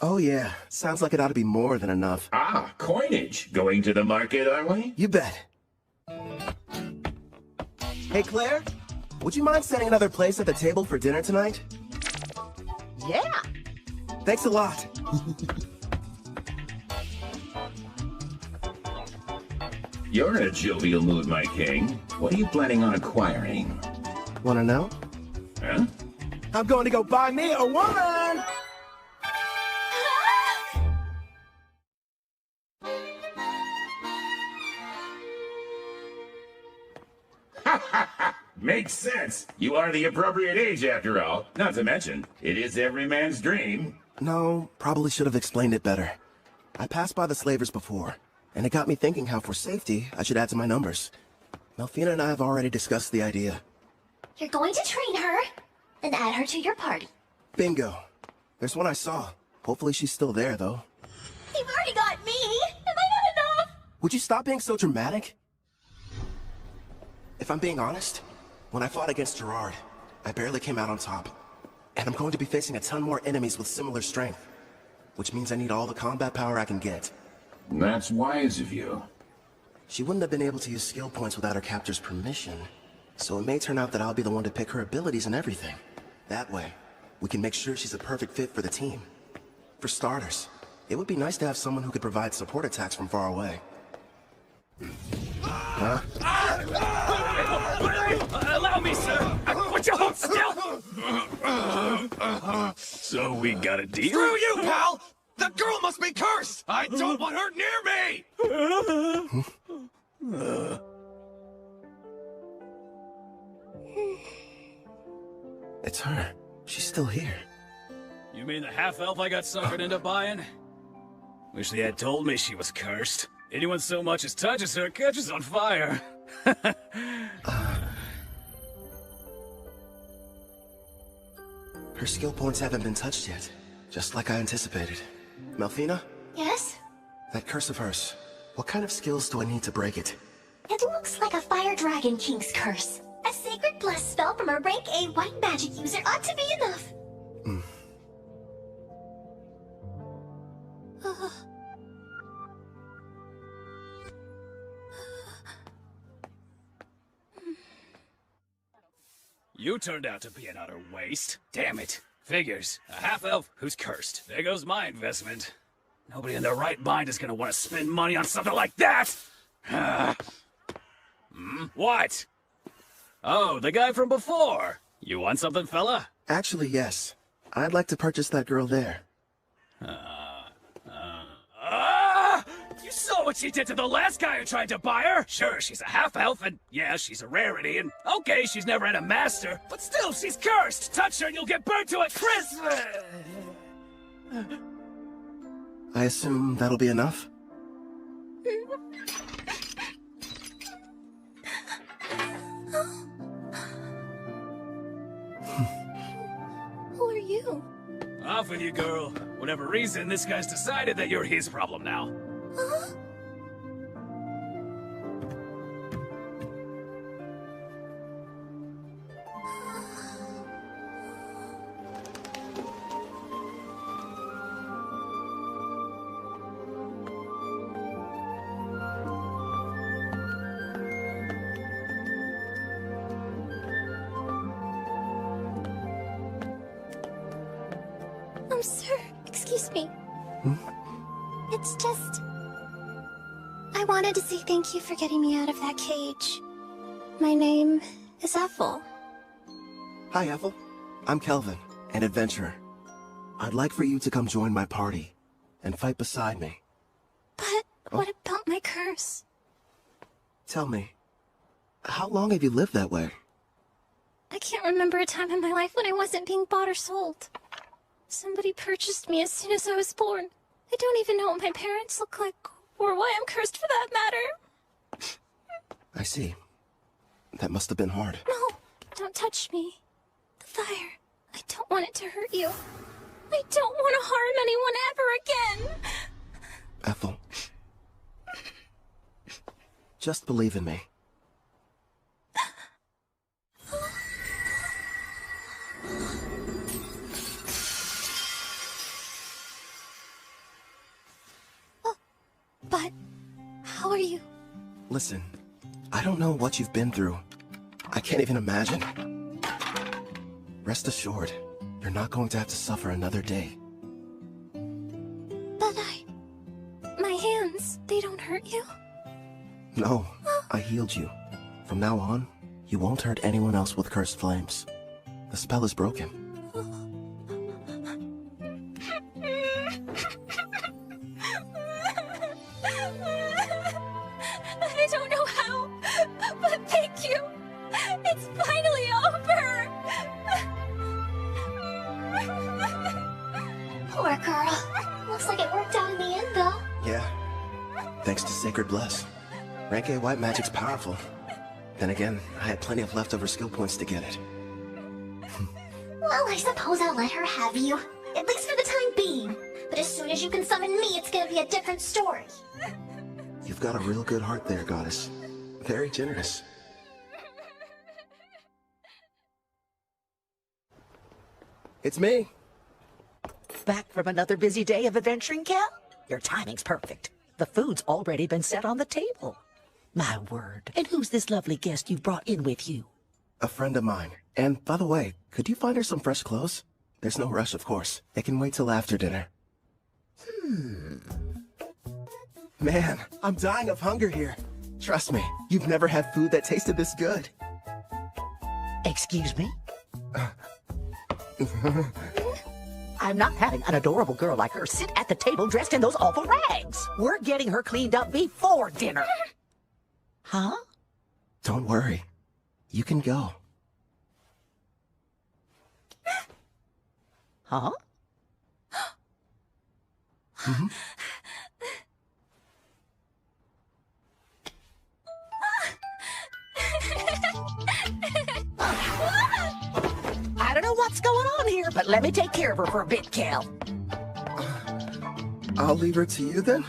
S1: Oh yeah, sounds like it ought to be more than enough.
S3: Ah, coinage. Going to the market, are we?
S1: You bet. Hey Claire, would you mind setting another place at the table for dinner tonight?
S7: Yeah.
S1: Thanks a lot.
S3: You're in a jovial mood, my king. What are you planning on acquiring?
S1: Wanna know?
S3: Huh?
S1: I'm going to go buy me a woman!
S3: Makes sense. You are the appropriate age, after all. Not to mention, it is every man's dream.
S1: No, probably should have explained it better. I passed by the slavers before, and it got me thinking how for safety, I should add to my numbers. Melfina and I have already discussed the idea.
S2: You're going to train her and add her to your party.
S1: Bingo. There's one I saw. Hopefully she's still there, though.
S2: You've already got me. Am I not enough?
S1: Would you stop being so dramatic? If I'm being honest, when I fought against Gerard, I barely came out on top. And I'm going to be facing a ton more enemies with similar strength. Which means I need all the combat power I can get.
S3: That's wise of you.
S1: She wouldn't have been able to use skill points without her captor's permission. So it may turn out that I'll be the one to pick her abilities and everything. That way, we can make sure she's a perfect fit for the team. For starters, it would be nice to have someone who could provide support attacks from far away. Huh?
S6: Allow me, sir! Would you hold still? So we got a deal?
S11: Screw you, pal! The girl must be cursed! I don't want her near me!
S1: It's her. She's still here.
S6: You mean the half-elf I got suckered into buying? Wish they had told me she was cursed. Anyone so much as touches her catches on fire.
S1: Her skill points haven't been touched yet, just like I anticipated. Melfina?
S2: Yes?
S1: That curse of hers, what kind of skills do I need to break it?
S2: It looks like a Fire Dragon King's curse. A sacred Blast spell from a rank A white magic user ought to be enough.
S6: You turned out to be an utter waste. Damn it. Figures. A half-elf who's cursed. There goes my investment. Nobody in their right mind is gonna want to spend money on something like that! What? Oh, the guy from before. You want something, fella?
S1: Actually, yes. I'd like to purchase that girl there.
S6: You saw what she did to the last guy who tried to buy her? Sure, she's a half-elf, and yeah, she's a rarity, and okay, she's never had a master, but still, she's cursed! Touch her and you'll get burnt to a crisp!
S1: I assume that'll be enough?
S2: Who are you?
S6: Off with you, girl. Whatever reason, this guy's decided that you're his problem now.
S2: Huh? Sir, excuse me. It's just... I wanted to say thank you for getting me out of that cage. My name is Ethel.
S1: Hi, Ethel. I'm Kelvin, an adventurer. I'd like for you to come join my party and fight beside me.
S2: But what about my curse?
S1: Tell me, how long have you lived that way?
S2: I can't remember a time in my life when I wasn't being bought or sold. Somebody purchased me as soon as I was born. I don't even know what my parents look like, or why I'm cursed for that matter.
S1: I see. That must have been hard.
S2: No, don't touch me. The fire. I don't want it to hurt you. I don't want to harm anyone ever again.
S1: Ethel. Just believe in me.
S2: But how are you?
S1: Listen, I don't know what you've been through. I can't even imagine. Rest assured, you're not going to have to suffer another day.
S2: But my hands, they don't hurt you?
S1: No, I healed you. From now on, you won't hurt anyone else with cursed flames. The spell is broken.
S2: I don't know how, but thank you. It's finally over. Poor girl. Looks like it worked out in the end, though.
S1: Yeah. Thanks to Sacred Bless. Rank A white magic's powerful. Then again, I had plenty of leftover skill points to get it.
S2: Well, I suppose I'll let her have you. At least for the time being. But as soon as you can summon me, it's gonna be a different story.
S1: You've got a real good heart there, Goddess. Very generous. It's me.
S7: Back from another busy day of adventuring, Cal? Your timing's perfect. The food's already been set on the table. My word. And who's this lovely guest you brought in with you?
S1: A friend of mine. And by the way, could you find her some fresh clothes? There's no rush, of course. It can wait till after dinner. Man, I'm dying of hunger here. Trust me, you've never had food that tasted this good.
S7: Excuse me? I'm not having an adorable girl like her sit at the table dressed in those awful rags. We're getting her cleaned up before dinner. Huh?
S1: Don't worry. You can go.
S7: Huh? I don't know what's going on here, but let me take care of her for a bit, Cal.
S1: I'll leave her to you then?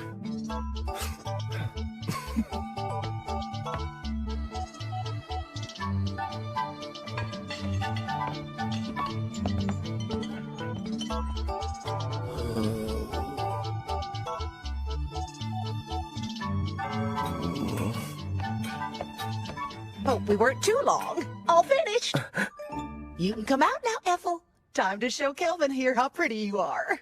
S7: Hope we weren't too long. All finished. You can come out now, Ethel. Time to show Kelvin here how pretty you are.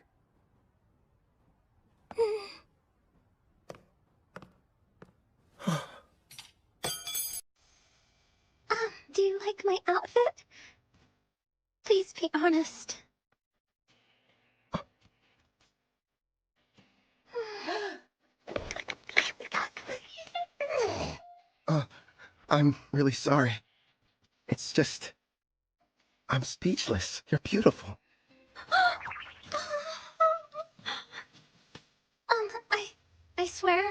S2: Do you like my outfit? Please be honest.
S1: I'm really sorry. It's just... I'm speechless. You're beautiful.
S2: I swear,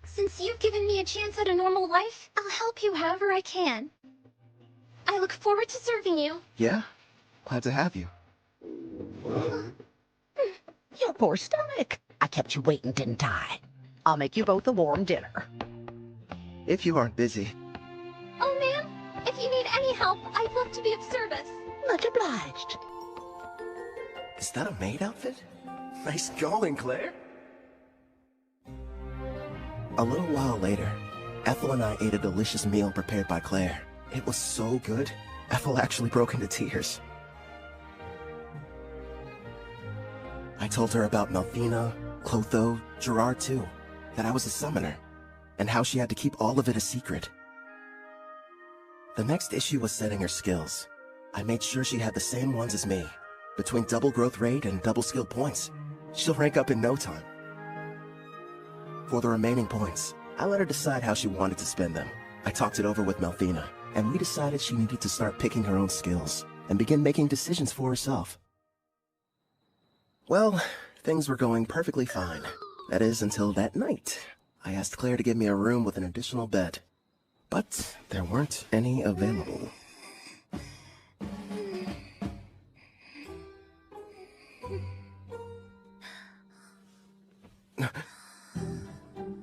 S2: since you've given me a chance at a normal life, I'll help you however I can. I look forward to serving you.
S1: Yeah? Glad to have you.
S7: Your poor stomach. I kept you waiting, didn't I? I'll make you both a warm dinner.
S1: If you aren't busy.
S2: Oh, ma'am, if you need any help, I'd love to be of service.
S7: Much obliged.
S1: Is that a maid outfit? Nice going, Claire. A little while later, Ethel and I ate a delicious meal prepared by Claire. It was so good, Ethel actually broke into tears. I told her about Melfina, Clotho, Gerard too, that I was a summoner, and how she had to keep all of it a secret. The next issue was setting her skills. I made sure she had the same ones as me, between double growth rate and double skill points. She'll rank up in no time. For the remaining points, I let her decide how she wanted to spend them. I talked it over with Melfina, and we decided she needed to start picking her own skills and begin making decisions for herself. Well, things were going perfectly fine. That is, until that night. I asked Claire to give me a room with an additional bed, but there weren't any available.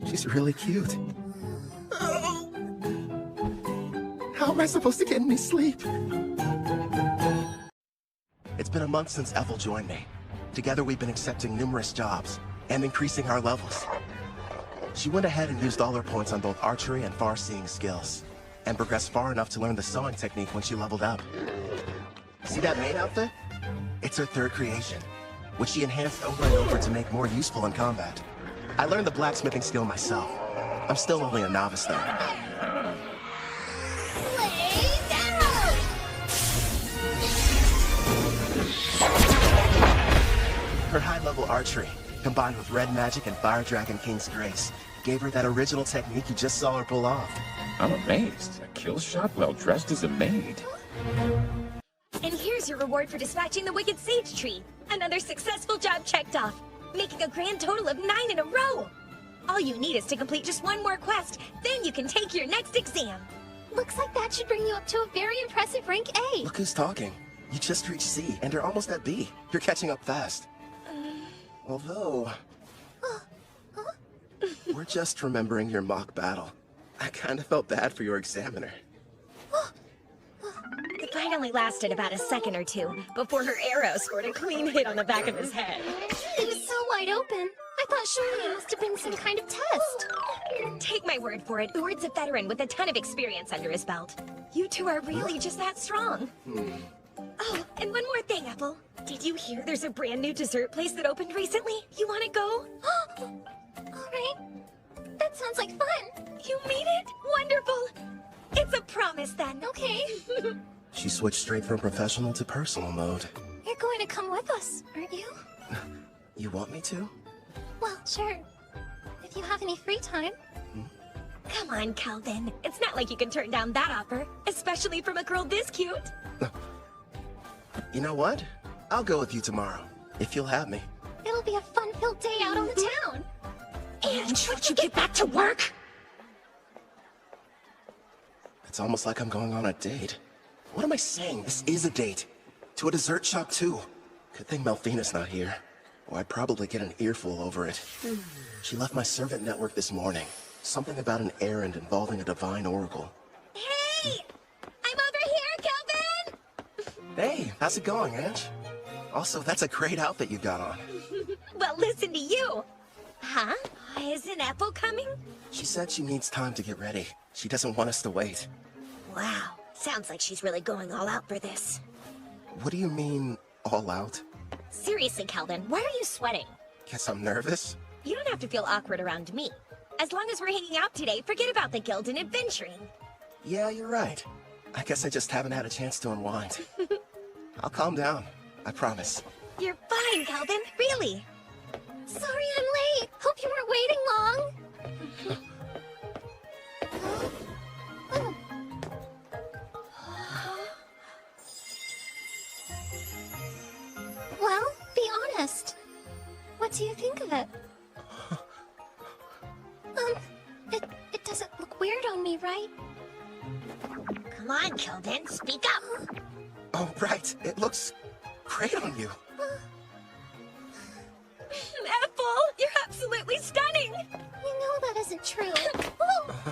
S1: She's really cute. Oh. How am I supposed to get any sleep? It's been a month since Ethel joined me. Together we've been accepting numerous jobs and increasing our levels. She went ahead and used all her points on both archery and far-seeing skills, and progressed far enough to learn the sewing technique when she leveled up. See that maid outfit? It's her third creation, which she enhanced over and over to make more useful in combat. I learned the blacksmithing skill myself. I'm still only a novice though. Her high-level archery, combined with red magic and Fire Dragon King's grace, gave her that original technique you just saw her pull off.
S3: I'm amazed. A kill shot well dressed as a maid.
S4: And here's your reward for dispatching the Wicked Sage Tree. Another successful job checked off, making a grand total of 9 in a row. All you need is to complete just one more quest, then you can take your next exam.
S2: Looks like that should bring you up to a very impressive rank A.
S1: Look who's talking. You just reached C, and you're almost at B. You're catching up fast. Although... we're just remembering your mock battle. I kind of felt bad for your examiner.
S4: The fight only lasted about a second or two before her arrow scored a clean hit on the back of his head.
S2: He was so wide open. I thought surely it must have been some kind of test.
S4: Take my word for it, Uard's a veteran with a ton of experience under his belt. You two are really just that strong. Oh, and one more thing, Ethel. Did you hear there's a brand new dessert place that opened recently? You want to go?
S2: Alright. That sounds like fun.
S4: You mean it? Wonderful. It's a promise then.
S2: Okay.
S1: She switched straight from professional to personal mode.
S2: You're going to come with us, aren't you?
S1: You want me to?
S2: Well, sure. If you have any free time.
S4: Come on, Calvin. It's not like you can turn down that offer, especially from a girl this cute.
S1: You know what? I'll go with you tomorrow, if you'll have me.
S2: It'll be a fun-filled day out on the town.
S4: And should you get back to work?
S1: It's almost like I'm going on a date. What am I saying? This is a date. To a dessert shop, too. Good thing Melfina's not here, or I'd probably get an earful over it. She left my servant network this morning. Something about an errand involving a divine oracle.
S4: Hey! I'm over here, Calvin!
S1: Hey, how's it going, Ange? Also, that's a great outfit you got on.
S4: Well, listen to you. Huh? Isn't Ethel coming?
S1: She said she needs time to get ready. She doesn't want us to wait.
S4: Wow, sounds like she's really going all out for this.
S1: What do you mean, all out?
S4: Seriously, Calvin, why are you sweating?
S1: Guess I'm nervous?
S4: You don't have to feel awkward around me. As long as we're hanging out today, forget about the guild and adventuring.
S1: Yeah, you're right. I guess I just haven't had a chance to unwind. I'll calm down. I promise.
S4: You're fine, Calvin. Really.
S2: Sorry I'm late. Hope you weren't waiting long. Well, be honest. What do you think of it? It doesn't look weird on me, right?
S4: Come on, Calvin, speak up.
S1: Oh, right. It looks great on you.
S4: Ethel, you're absolutely stunning.
S2: You know that isn't true.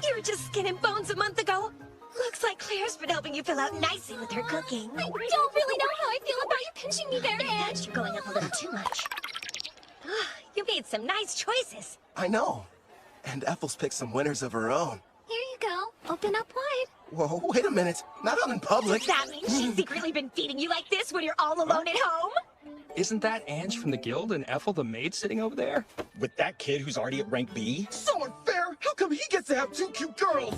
S4: You were just skin and bones a month ago. Looks like Claire's been helping you fill out nicely with her cooking.
S2: I don't really know how I feel about you pinching me there, Ange.
S4: You're going up a little too much. You made some nice choices.
S1: I know. And Ethel's picked some winners of her own.
S2: Here you go. Open up wide.
S1: Whoa, wait a minute. Not out in public.
S4: Does that mean she's secretly been feeding you like this when you're all alone at home?
S15: Isn't that Ange from the guild and Ethel the maid sitting over there?
S16: With that kid who's already at rank B?
S1: So unfair! How come he gets to have two cute girls?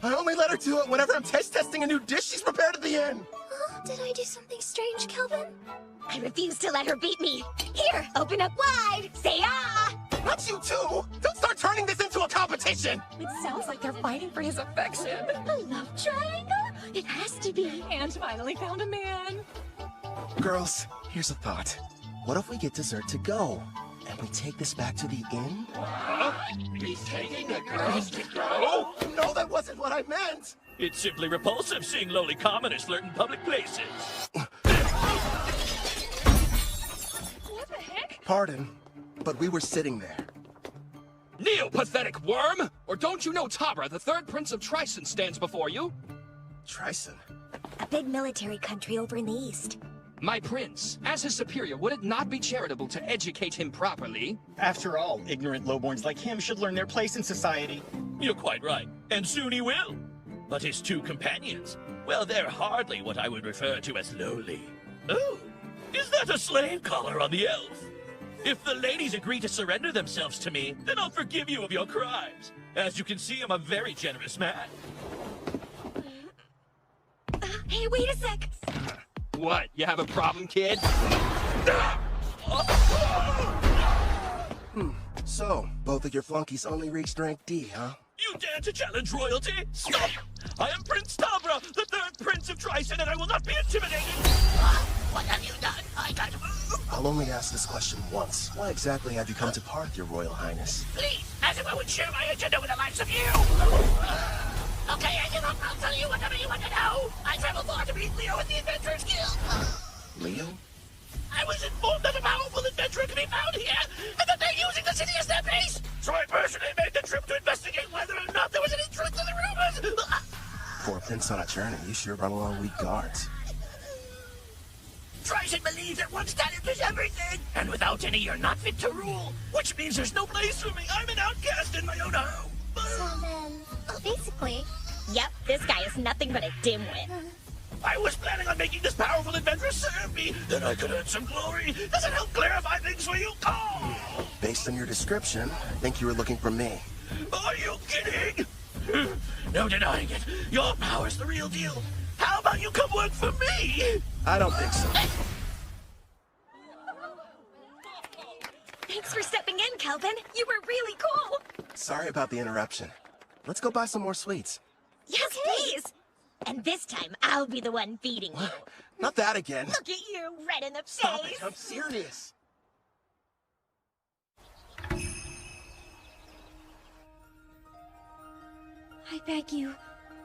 S1: I only let her do it whenever I'm testing a new dish she's prepared at the end.
S2: Did I do something strange, Kelvin?
S4: I refuse to let her beat me. Here, open up wide. Say ah!
S1: Not you too! Don't start turning this into a competition!
S8: It sounds like they're fighting for his affection.
S2: A love triangle? It has to be.
S8: Ange finally found a man.
S1: Girls, here's a thought. What if we get dessert to go? And we take this back to the inn?
S11: He's taking the girls to go?
S1: No, that wasn't what I meant!
S17: It's simply repulsive seeing lowly commoners flirt in public places.
S8: What the heck?
S1: Pardon, but we were sitting there.
S15: Neo-pathetic worm! Or don't you know Tabra, the third prince of Tryson, stands before you?
S1: Tryson?
S4: A big military country over in the east.
S15: My prince, as his superior, would it not be charitable to educate him properly?
S16: After all, ignorant lowborns like him should learn their place in society.
S17: You're quite right, and soon he will. But his two companions, well, they're hardly what I would refer to as lowly. Oh, is that a slave collar on the elf? If the ladies agree to surrender themselves to me, then I'll forgive you of your crimes. As you can see, I'm a very generous man.
S4: Hey, wait a sec.
S15: What, you have a problem, kid?
S1: So, both of your flunkies only reached rank D, huh?
S17: You dare to challenge royalty? Stop! I am Prince Tabra, the third prince of Tryson, and I will not be intimidated!
S11: What have you done? I can't move.
S1: I'll only ask this question once. Why exactly have you come to Parth, your royal highness?
S11: Please, as if I would share my agenda with the likes of you! Okay, I give up. I'll tell you whatever you want to know. I traveled far to meet Leo at the Adventurers Guild.
S1: Leo?
S11: I was informed that a powerful adventurer can be found here, and that they're using the city as their base. So I personally made the trip to investigate whether or not there was any truth to the rumors.
S1: For a prince on a journey, you sure run along weak guards.
S11: Tryson believes that one's talent is everything, and without any, you're not fit to rule. Which means there's no place for me. I'm an outcast in my own home.
S2: So then, basically...
S4: Yep, this guy is nothing but a dimwit.
S11: I was planning on making this powerful adventurer serve me, then I could earn some glory. Does it help clarify things for you? Oh!
S1: Based on your description, I think you were looking for me.
S11: Are you kidding? No denying it. Your power's the real deal. How about you come work for me?
S1: I don't think so.
S4: Thanks for stepping in, Kelvin. You were really cool.
S1: Sorry about the interruption. Let's go buy some more sweets.
S4: Yes, please. And this time, I'll be the one feeding you.
S1: Not that again.
S4: Look at you, red in the
S1: Stop
S4: face.
S1: it, I'm serious.
S2: I beg you,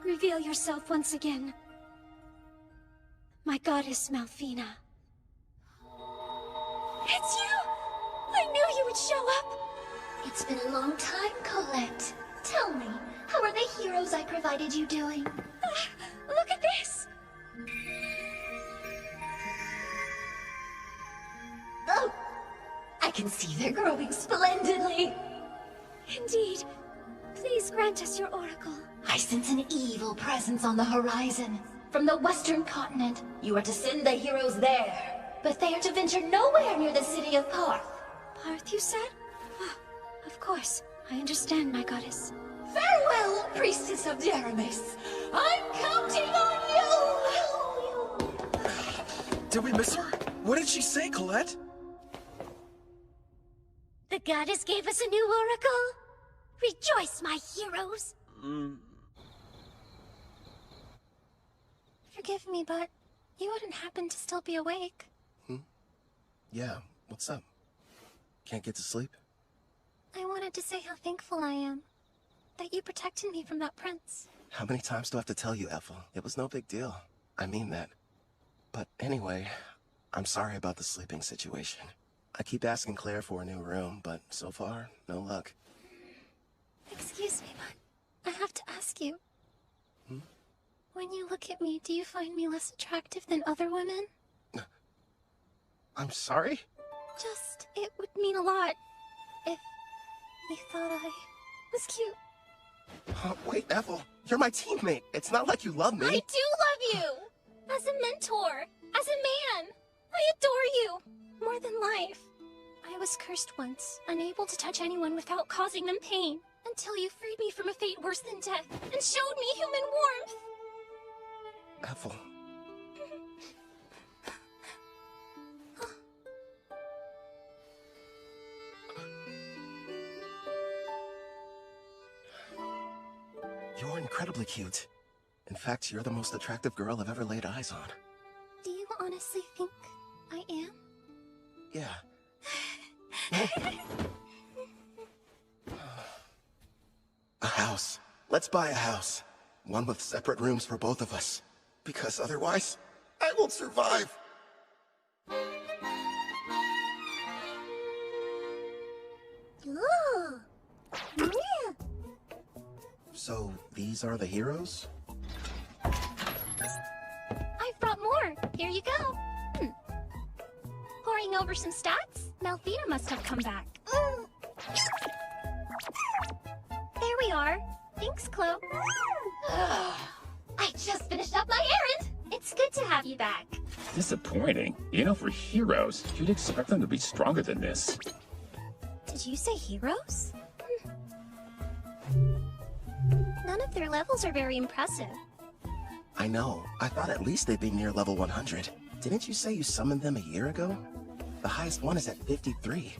S2: reveal yourself once again. My goddess Malfina. It's you! I knew you would show up! It's been a long time, Colette. Tell me, how are the heroes I provided you doing? Look at this! Oh! I can see they're growing splendidly. Indeed. Please grant us your oracle. I sense an evil presence on the horizon. From the western continent, you are to send the heroes there. But they are to venture nowhere near the city of Parth. Parth, you said? Ah, of course. I understand, my goddess. Farewell, priestess of Deramis. I'm counting on you!
S1: Did we miss her? What did she say, Colette?
S2: The goddess gave us a new oracle. Rejoice, my heroes. Forgive me, but you wouldn't happen to still be awake.
S1: Yeah, what's up? Can't get to sleep?
S2: I wanted to say how thankful I am that you protected me from that prince.
S1: How many times do I have to tell you, Ethel? It was no big deal. I mean that. But anyway, I'm sorry about the sleeping situation. I keep asking Claire for a new room, but so far, no luck.
S2: Excuse me, but I have to ask you. When you look at me, do you find me less attractive than other women?
S1: I'm sorry?
S2: Just, it would mean a lot if you thought I was cute.
S1: Wait, Ethel, you're my teammate. It's not like you love me.
S2: I do love you! As a mentor, as a man. I adore you, more than life. I was cursed once, unable to touch anyone without causing them pain, until you freed me from a fate worse than death, and showed me human warmth.
S1: Ethel. You're incredibly cute. In fact, you're the most attractive girl I've ever laid eyes on.
S2: Do you honestly think I am?
S1: Yeah. A house. Let's buy a house. One with separate rooms for both of us. Because otherwise, I won't survive.
S2: Ooh. Yeah.
S1: So, these are the heroes?
S2: I've brought more. Here you go. Poring over some stats? Melfina must have come back. There we are. Thanks, Chloe. I just finished up my errand. It's good to have you back.
S3: Disappointing. You know, for heroes, you'd expect them to be stronger than this.
S2: Did you say heroes? None of their levels are very impressive.
S1: I know. I thought at least they'd be near level 100. Didn't you say you summoned them a year ago? The highest one is at 53.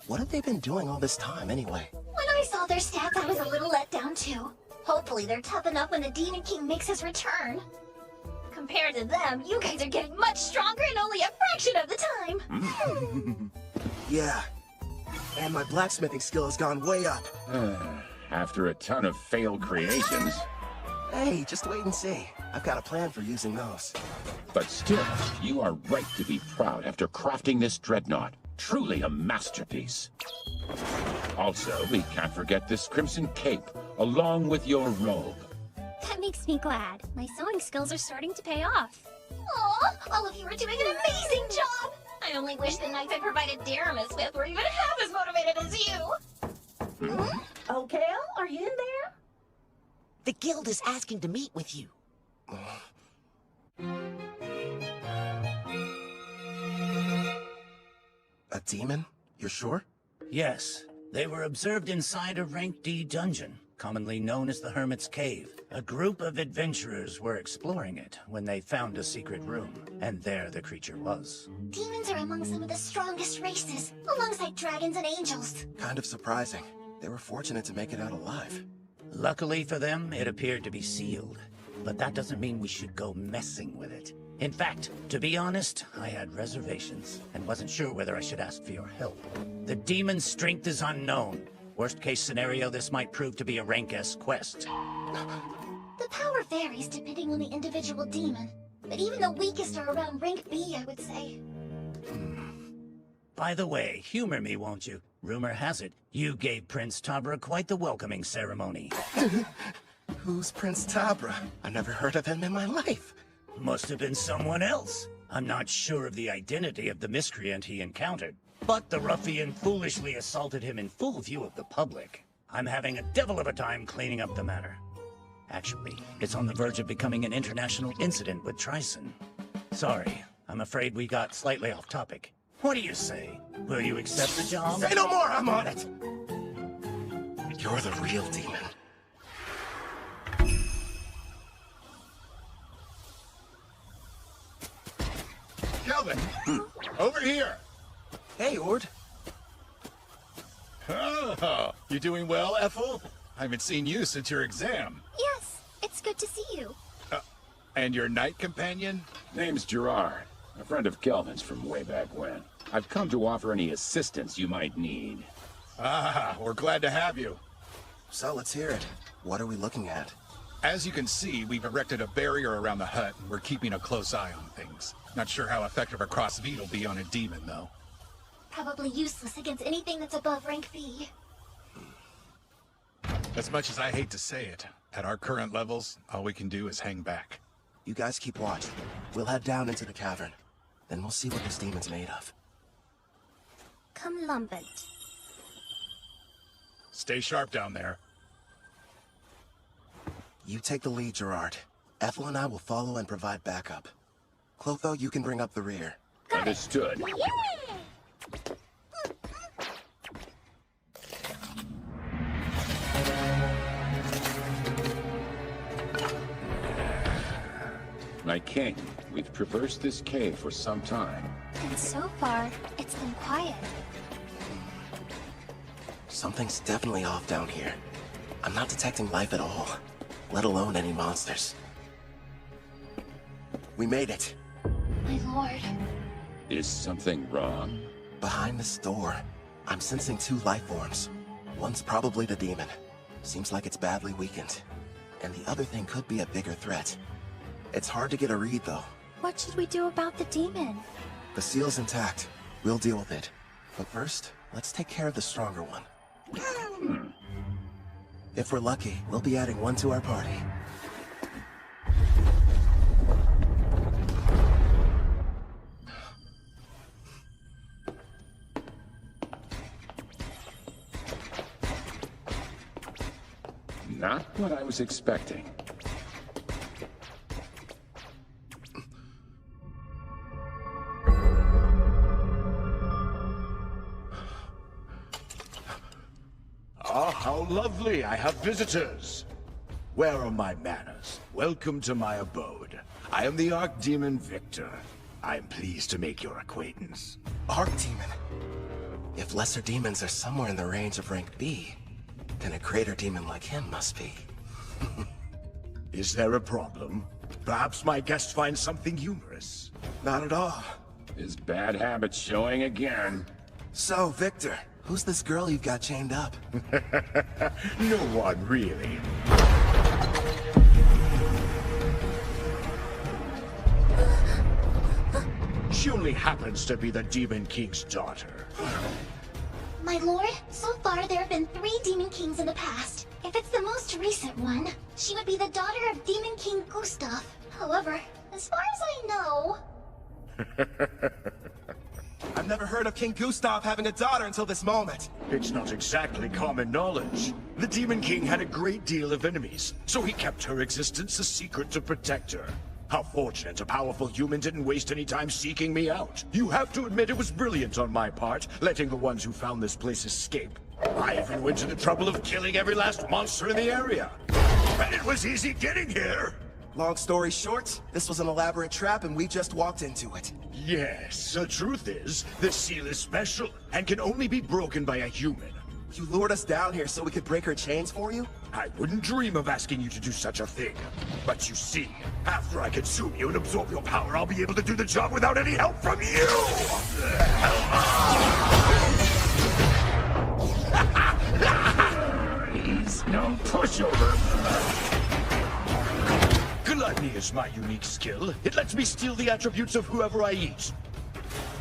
S1: What have they been doing all this time, anyway?
S2: When I saw their stats, I was a little let down, too. Hopefully they're tough enough when the Demon King makes his return. Compared to them, you guys are getting much stronger in only a fraction of the time.
S1: Yeah. And my blacksmithing skill has gone way up.
S3: After a ton of failed creations.
S1: Hey, just wait and see. I've got a plan for using those.
S3: But still, you are right to be proud after crafting this dreadnought. Truly a masterpiece. Also, we can't forget this crimson cape, along with your robe.
S2: That makes me glad. My sewing skills are starting to pay off. Aw, all of you are doing an amazing job! I only wish the knights I provided Deramis with were even half as motivated as you!
S7: Okay, are you in there? The guild is asking to meet with you.
S1: A demon? You're sure?
S14: Yes. They were observed inside a Rank D dungeon, commonly known as the Hermit's Cave. A group of adventurers were exploring it when they found a secret room, and there the creature was.
S2: Demons are among some of the strongest races, alongside dragons and angels.
S1: Kind of surprising. They were fortunate to make it out alive.
S14: Luckily for them, it appeared to be sealed. But that doesn't mean we should go messing with it. In fact, to be honest, I had reservations, and wasn't sure whether I should ask for your help. The demon's strength is unknown. Worst case scenario, this might prove to be a Rank S quest.
S2: The power varies depending on the individual demon, but even the weakest are around rank B, I would say.
S14: By the way, humor me, won't you? Rumor has it, you gave Prince Tabra quite the welcoming ceremony.
S1: Who's Prince Tabra? I never heard of him in my life.
S14: Must have been someone else. I'm not sure of the identity of the miscreant he encountered, but the ruffian foolishly assaulted him in full view of the public. I'm having a devil of a time cleaning up the matter. Actually, it's on the verge of becoming an international incident with Tryson. Sorry, I'm afraid we got slightly off topic. What do you say? Will you accept the job?
S1: Say no more, I'm on it! You're the real demon.
S13: Kelvin! Over here!
S1: Hey, Ord.
S13: Oh, you doing well, Ethel? I haven't seen you since your exam.
S2: Yes, it's good to see you.
S13: And your knight companion?
S3: Name's Gerard, a friend of Kelvin's from way back when. I've come to offer any assistance you might need.
S13: Ah, we're glad to have you.
S1: So let's hear it. What are we looking at?
S13: As you can see, we've erected a barrier around the hut, and we're keeping a close eye on things. Not sure how effective a cross-feed will be on a demon, though.
S2: Probably useless against anything that's above rank V.
S13: As much as I hate to say it, at our current levels, all we can do is hang back.
S1: You guys keep watch. We'll head down into the cavern. Then we'll see what this demon's made of.
S2: Come Lambent.
S13: Stay sharp down there.
S1: You take the lead, Gerard. Ethel and I will follow and provide backup. Clotho, you can bring up the rear.
S3: Understood. My king, we've traversed this cave for some time.
S2: And so far, it's been quiet.
S1: Something's definitely off down here. I'm not detecting life at all, let alone any monsters. We made it.
S2: My lord.
S3: Is something wrong?
S1: Behind this door, I'm sensing two life forms. One's probably the demon. Seems like it's badly weakened. And the other thing could be a bigger threat. It's hard to get a read, though.
S2: What should we do about the demon?
S1: The seal's intact. We'll deal with it. But first, let's take care of the stronger one. If we're lucky, we'll be adding one to our party.
S3: Not what I was expecting.
S18: Ah, how lovely. I have visitors. Where are my manners? Welcome to my abode. I am the Archdemon Victor. I am pleased to make your acquaintance.
S1: Archdemon? If lesser demons are somewhere in the range of rank B, then a greater demon like him must be.
S18: Is there a problem? Perhaps my guest finds something humorous.
S1: Not at all.
S3: His bad habits showing again.
S1: So, Victor, who's this girl you've got chained up?
S18: No one, really. She only happens to be the Demon King's daughter.
S2: My lord, so far there have been 3 Demon Kings in the past. If it's the most recent one, she would be the daughter of Demon King Gustav. However, as far as I know...
S1: I've never heard of King Gustav having a daughter until this moment.
S18: It's not exactly common knowledge. The Demon King had a great deal of enemies, so he kept her existence a secret to protect her. How fortunate a powerful human didn't waste any time seeking me out. You have to admit it was brilliant on my part, letting the ones who found this place escape. I even went to the trouble of killing every last monster in the area. And it was easy getting here.
S1: Long story short, this was an elaborate trap and we just walked into it.
S18: Yes, the truth is, this seal is special and can only be broken by a human.
S1: You lured us down here so we could break her chains for you?
S18: I wouldn't dream of asking you to do such a thing. But you see, after I consume you and absorb your power, I'll be able to do the job without any help from you!
S3: He's no pushover.
S18: Gluttony is my unique skill. It lets me steal the attributes of whoever I eat.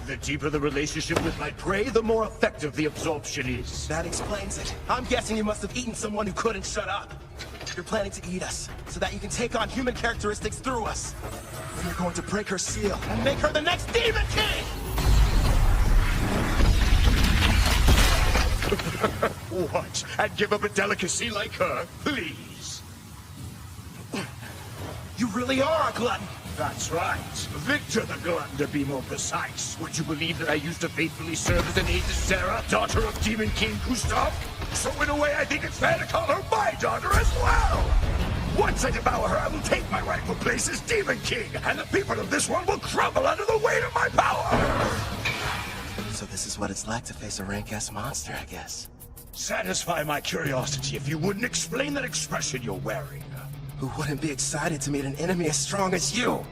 S18: The deeper the relationship with my prey, the more effective the absorption is.
S1: That explains it. I'm guessing you must have eaten someone who couldn't shut up. You're planning to eat us, so that you can take on human characteristics through us. You're going to break her seal and make her the next Demon King!
S18: What? And give up a delicacy like her? Please.
S11: You really are a glutton.
S18: That's right. Victor the Glutton, to be more precise. Would you believe that I used to faithfully serve as an aide to Sarah, daughter of Demon King Gustav? So in a way, I think it's fair to call her my daughter as well. Once I devour her, I will take my rightful place as Demon King, and the people of this world will crumble under the weight of my power.
S1: So this is what it's like to face a rank-ass monster, I guess.
S18: Satisfy my curiosity if you wouldn't explain that expression you're wearing.
S1: Who wouldn't be excited to meet an enemy as strong as you?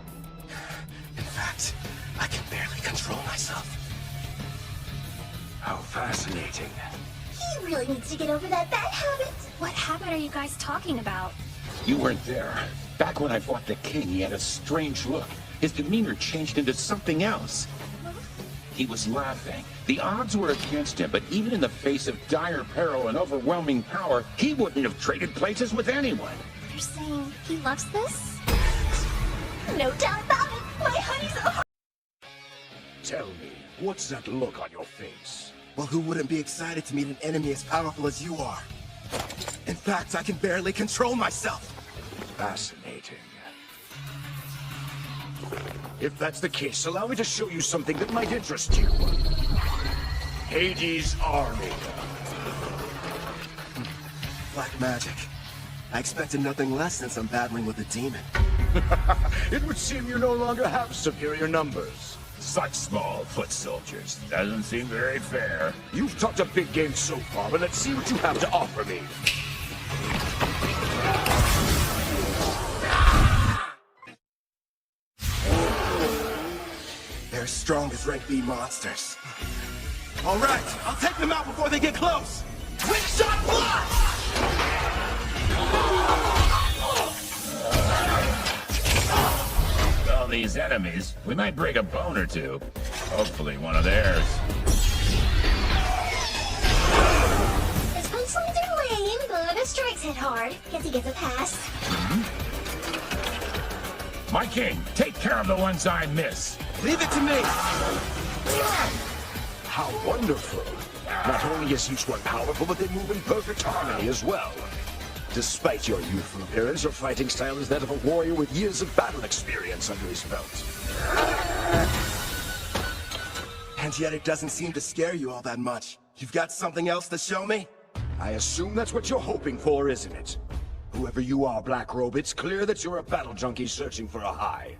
S1: In fact, I can barely control myself.
S18: How fascinating.
S2: He really needs to get over that bad habit.
S4: What habit are you guys talking about?
S3: You weren't there. Back when I fought the king, he had a strange look. His demeanor changed into something else. He was laughing. The odds were against him, but even in the face of dire peril and overwhelming power, he wouldn't have traded places with anyone.
S2: You're saying he loves this? No doubt about it. My honey's a...
S18: Tell me, what's that look on your face?
S1: Well, who wouldn't be excited to meet an enemy as powerful as you are? In fact, I can barely control myself.
S18: Fascinating. If that's the case, allow me to show you something that might interest you. Hades' army.
S1: Black magic. I expected nothing less since I'm battling with a demon.
S18: It would seem you no longer have superior numbers.
S3: Such small foot soldiers. Doesn't seem very fair.
S18: You've talked a big game so far, but let's see what you have to offer me.
S1: They're as strong as rank B monsters. All right, I'll take them out before they get close. Quick shot block!
S3: All these enemies, we might break a bone or two. Hopefully one of theirs.
S2: His punchlines are lame, but his strikes hit hard. Guess he gets a pass.
S3: My king, take care of the ones I miss.
S1: Leave it to me!
S18: How wonderful. Not only is each one powerful, but they move in perfect harmony as well. Despite your youthful appearance, your fighting style is that of a warrior with years of battle experience under his belt.
S1: And yet it doesn't seem to scare you all that much. You've got something else to show me?
S18: I assume that's what you're hoping for, isn't it? Whoever you are, Black Robe, it's clear that you're a battle junkie searching for a high.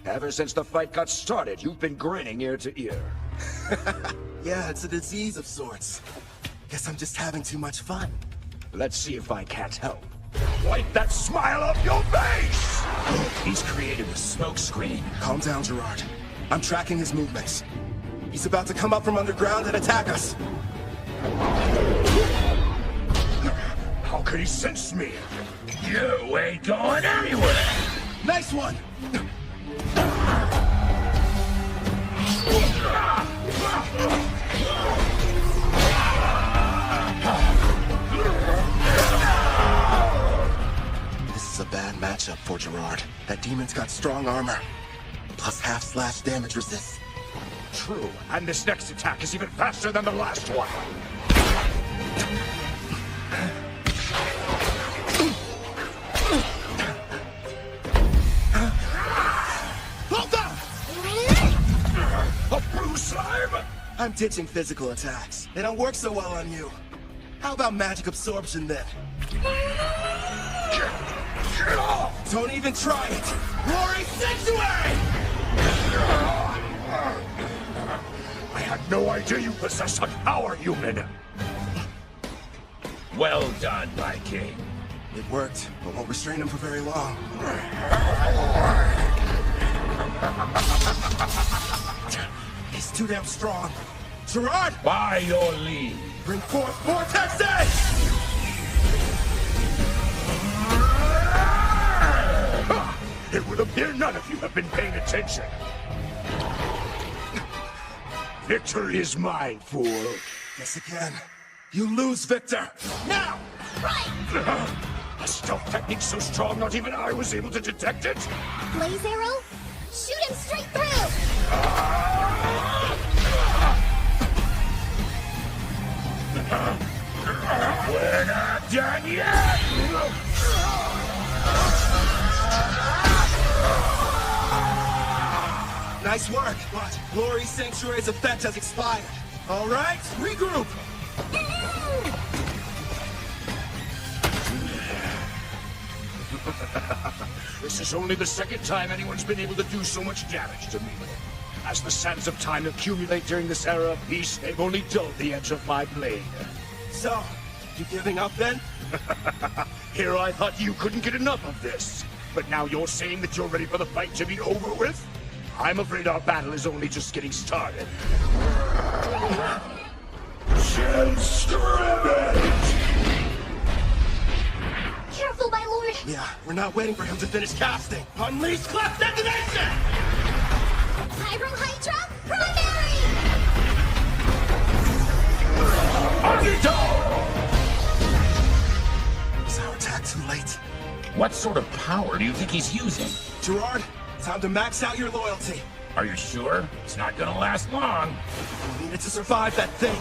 S18: Ever since the fight got started, you've been grinning ear to ear.
S1: Yeah, it's a disease of sorts. Guess I'm just having too much fun.
S18: Let's see if I can't help. Wipe that smile off your face!
S3: He's created a smoke screen.
S1: Calm down, Gerard. I'm tracking his movements. He's about to come up from underground and attack us.
S18: How could he sense me?
S3: You ain't going anywhere!
S1: Nice one! This is a bad matchup for Gerard. That demon's got strong armor, plus half-slash damage resist.
S18: True, and this next attack is even faster than the last one.
S1: Hold up!
S18: A blue slime?
S1: I'm ditching physical attacks. They don't work so well on you. How about magic absorption then?
S18: Get off!
S1: Don't even try it! Roaring Sanctuary!
S18: I had no idea you possessed such power, human!
S3: Well done, my king.
S1: It worked, but won't restrain him for very long. He's too damn strong. Gerard!
S3: By your leave.
S1: Bring forth Vortex Edge!
S18: It would appear none of you have been paying attention. Victory is mine, fool.
S1: Guess again. You lose, Victor!
S2: Now! Right!
S18: A stealth technique so strong not even I was able to detect it?
S2: Blaze arrow? Shoot him straight through!
S1: Glory Sanctuary's effect has expired. All right, regroup!
S18: This is only the second time anyone's been able to do so much damage to me. As the sands of time accumulate during this era of peace, they've only dulled the edge of my blade.
S1: So, you giving up then?
S18: Here I thought you couldn't get enough of this. But now you're saying that you're ready for the fight to be over with? I'm afraid our battle is only just getting started.
S2: Careful, my lord!
S1: Yeah, we're not waiting for him to finish casting. Unleash Clef Detonation!
S2: Pyro Hydra, primary!
S1: Is our attack too late?
S3: What sort of power do you think he's using?
S1: Gerard, time to max out your loyalty.
S3: Are you sure? It's not gonna last long.
S1: We needed to survive that thing.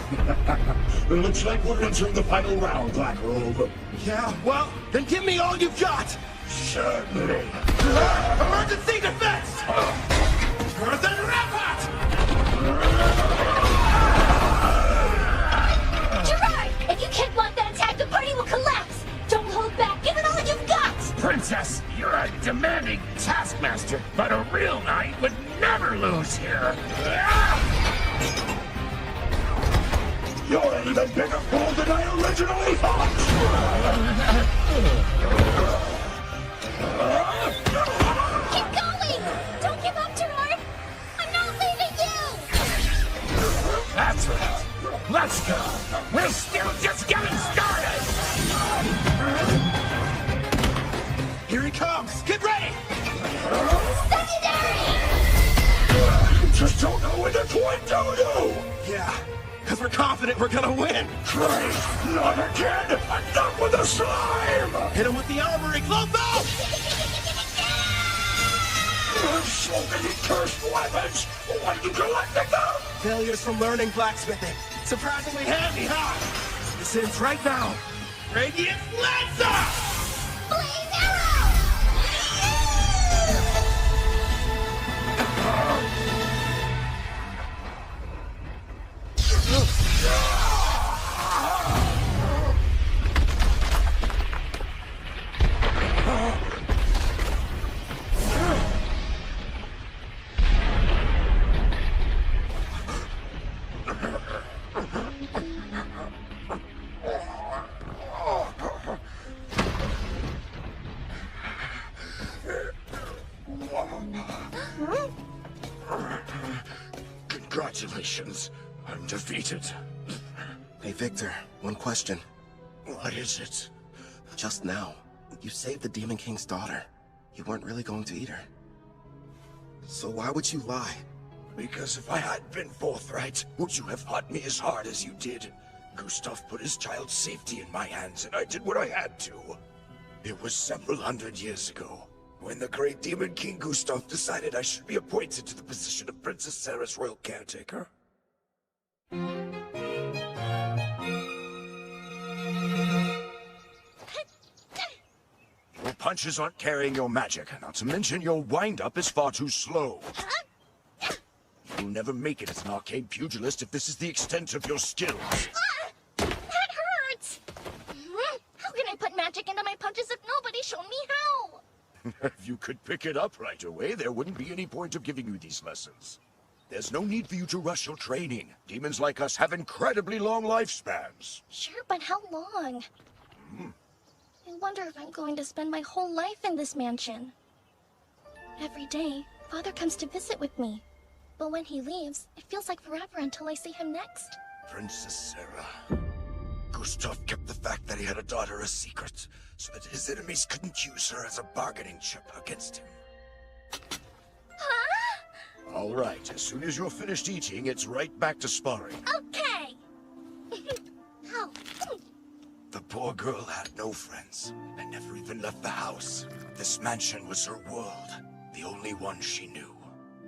S18: It looks like we're entering the final round, Black Robe.
S1: Yeah, well, then give me all you've got!
S18: Certainly.
S1: Emergency defense! Earth and Rampart!
S2: Gerard! If you can't block that attack, the party will collapse! Don't hold back! Give it all you've got!
S3: Princess, you're a demanding taskmaster, but a real knight would never lose here.
S18: You're an even bigger fool than I originally thought!
S2: Keep going! Don't give up, Gerard! I'm not leaving you!
S3: That's right. Let's go. We're still just getting started.
S1: Here he comes! Get ready!
S2: Secondary!
S18: You just don't know when to point, do you?
S1: Yeah, because we're confident we're gonna win!
S18: Christ, not again! Enough with the slime!
S1: Hit him with the armory, Clotho!
S18: So many cursed weapons! When you collecting them?
S1: Failures from learning blacksmithing. Surprisingly handy, huh? This ends right now. Radiant Lancer!
S2: Blaze arrow!
S18: Congratulations. I'm defeated.
S1: Hey, Victor, one question.
S18: What is it?
S1: Just now, you saved the Demon King's daughter. You weren't really going to eat her. So why would you lie?
S18: Because if I had been forthright, would you have fought me as hard as you did? Gustav put his child's safety in my hands, and I did what I had to. It was several hundred years ago, when the great Demon King Gustav decided I should be appointed to the position of Princess Sarah's royal caretaker. Your punches aren't carrying your magic, not to mention your wind-up is far too slow. You'll never make it as an arcade pugilist if this is the extent of your skills.
S2: That hurts! How can I put magic into my punches if nobody's shown me how?
S18: If you could pick it up right away, there wouldn't be any point of giving you these lessons. There's no need for you to rush your training. Demons like us have incredibly long lifespans.
S2: Sure, but how long? I wonder if I'm going to spend my whole life in this mansion. Every day, Father comes to visit with me. But when he leaves, it feels like forever until I see him next.
S18: Princess Sarah. Gustav kept the fact that he had a daughter a secret, so that his enemies couldn't use her as a bargaining chip against him.
S2: Huh?
S18: All right, as soon as you're finished eating, it's right back to sparring.
S2: Okay! Ow.
S18: The poor girl had no friends, and never even left the house. This mansion was her world, the only one she knew.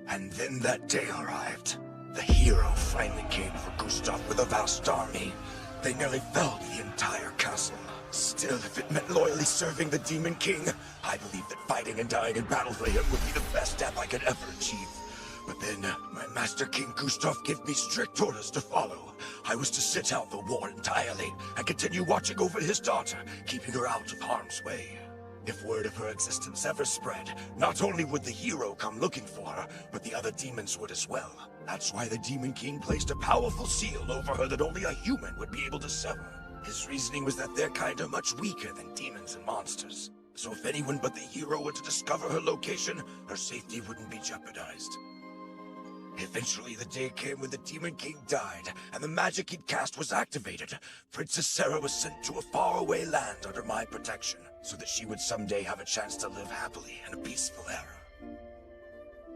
S18: And then that day arrived. The hero finally came for Gustav with a vast army. They nearly felled the entire castle. Still, if it meant loyally serving the Demon King, I believe that fighting and dying in battle for him would be the best death I could ever achieve. But then, my Master King Gustav gave me strict orders to follow. I was to sit out the war entirely, and continue watching over his daughter, keeping her out of harm's way. If word of her existence ever spread, not only would the hero come looking for her, but the other demons would as well. That's why the Demon King placed a powerful seal over her that only a human would be able to sever. His reasoning was that their kind are much weaker than demons and monsters. So if anyone but the hero were to discover her location, her safety wouldn't be jeopardized. Eventually, the day came when the Demon King died, and the magic he'd cast was activated. Princess Sarah was sent to a faraway land under my protection, so that she would someday have a chance to live happily in a peaceful era.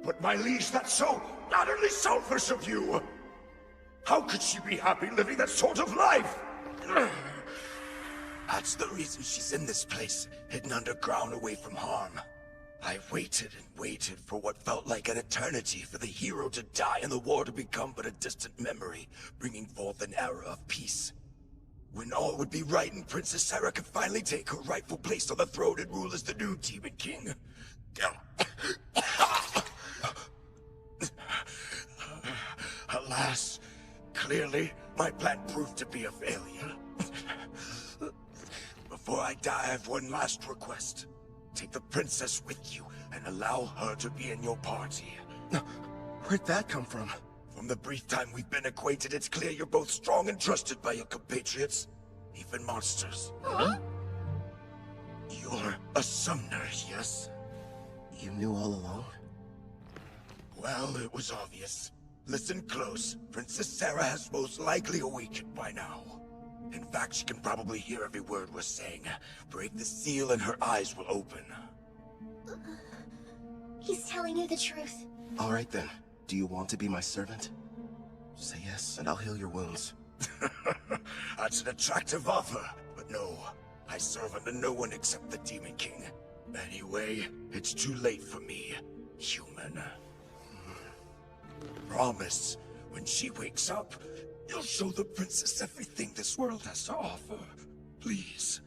S11: But my liege, that's so utterly selfish of you! How could she be happy living that sort of life?
S18: That's the reason she's in this place, hidden underground away from harm. I waited and waited for what felt like an eternity for the hero to die and the war to become but a distant memory, bringing forth an era of peace. When all would be right and Princess Sarah could finally take her rightful place on the throne and rule as the new Demon King. Alas, clearly my plan proved to be a failure. Before I die, I have one last request. Take the princess with you and allow her to be in your party.
S1: Where'd that come from?
S18: From the brief time we've been acquainted, it's clear you're both strong and trusted by your compatriots, even monsters.
S2: Huh?
S18: You're a summoner, yes?
S1: You knew all along?
S18: Well, it was obvious. Listen close. Princess Sarah has most likely awakened by now. In fact, she can probably hear every word we're saying. Break the seal and her eyes will open.
S2: He's telling you the truth.
S1: All right then. Do you want to be my servant? Say yes, and I'll heal your wounds.
S18: That's an attractive offer, but no. I serve under no one except the Demon King. Anyway, it's too late for me, human. Promise, when she wakes up, you'll show the princess everything this world has to offer. Please.